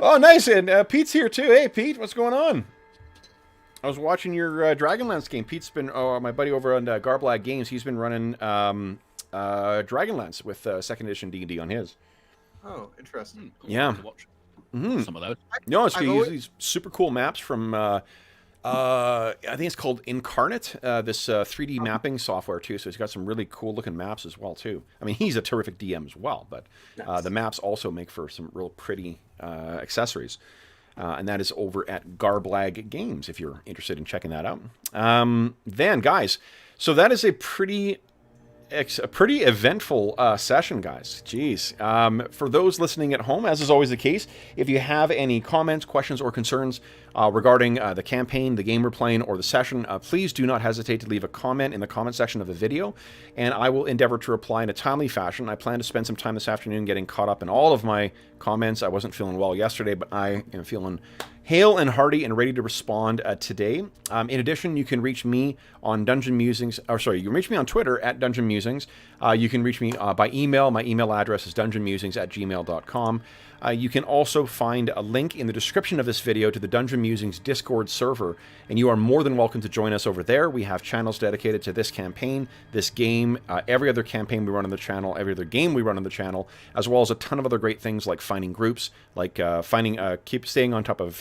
Oh, nice. And Pete's here too. Hey, Pete, what's going on? I was watching your Dragonlance game. Pete's been, my buddy over on Garblag Games, he's been running Dragonlance with 2nd edition D&D on his. Oh, interesting. Cool. Yeah. To watch Mm-hmm. some of those. No, it's I've good. always- These super cool maps from, I think it's called Incarnate, this 3D mapping software too. So he's got some really cool looking maps as well too. I mean, he's a terrific DM as well, but Nice. the maps also make for some real pretty accessories. And that is over at Garblag Games if you're interested in checking that out. Then, guys, so that is a pretty eventful session, guys. Jeez. For those listening at home, as is always the case, if you have any comments, questions, or concerns regarding the campaign, the game we're playing, or the session, please do not hesitate to leave a comment in the comment section of the video, and I will endeavor to reply in a timely fashion. I plan to spend some time this afternoon getting caught up in all of my comments. I wasn't feeling well yesterday, but I am feeling hale and hearty and ready to respond today. In addition, you can reach me on Dungeon Musings, you can reach me on Twitter at Dungeon Musings. You can reach me by email. My email address is dungeonmusings@gmail.com. You can also find a link in the description of this video to the Dungeon Musings Discord server, and you are more than welcome to join us over there. We have channels dedicated to this campaign, this game, every other campaign we run on the channel, every other game we run on the channel, as well as a ton of other great things like finding groups, like staying on top of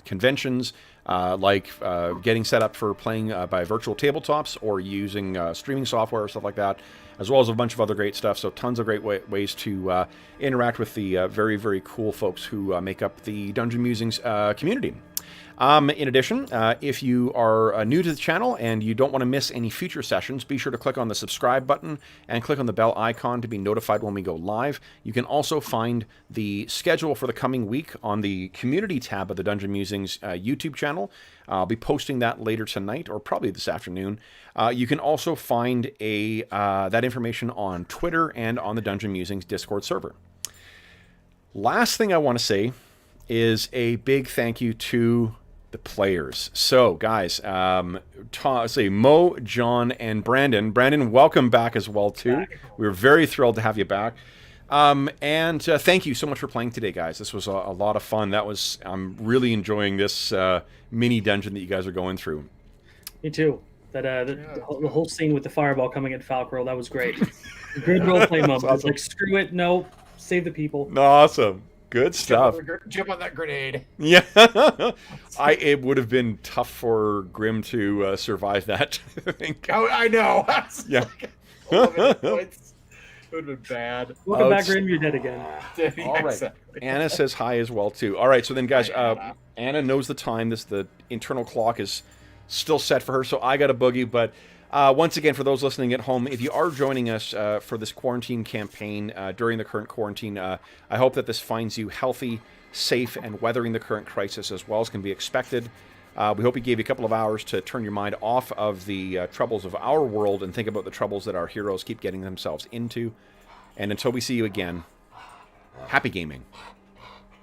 conventions, getting set up for playing by virtual tabletops or using streaming software or stuff like that, as well as a bunch of other great stuff. So tons of great ways to interact with the very, very cool folks who make up the Dungeon Musings community. In addition, if you are new to the channel and you don't want to miss any future sessions, be sure to click on the subscribe button and click on the bell icon to be notified when we go live. You can also find the schedule for the coming week on the community tab of the Dungeon Musings YouTube channel. I'll be posting that later tonight or probably this afternoon. You can also find that information on Twitter and on the Dungeon Musings Discord server. Last thing I want to say is a big thank you to the players. So, guys, Mo, John, and Brandon. Brandon, welcome back as well, too. We're very thrilled to have you back. And thank you so much for playing today, guys. This was a lot of fun. I'm really enjoying this mini dungeon that you guys are going through. Me too. The whole scene with the fireball coming at Falkroll, that was great. Good roleplay moment. Awesome. It's like, screw it, no, save the people. Awesome. Good stuff. Jump on that grenade. Yeah. It would have been tough for Grim to survive that, I think. Oh, I know. Yeah. It would have been bad. Welcome back, Grim, you're dead again. All right. Exactly. Anna says hi as well, too. All right, so then, guys, Anna knows the time. The internal clock is still set for her, so I got a boogie. But once again, for those listening at home, if you are joining us for this quarantine campaign during the current quarantine, I hope that this finds you healthy, safe, and weathering the current crisis as well as can be expected. We hope we gave you a couple of hours to turn your mind off of the troubles of our world and think about the troubles that our heroes keep getting themselves into. And until we see you again, happy gaming.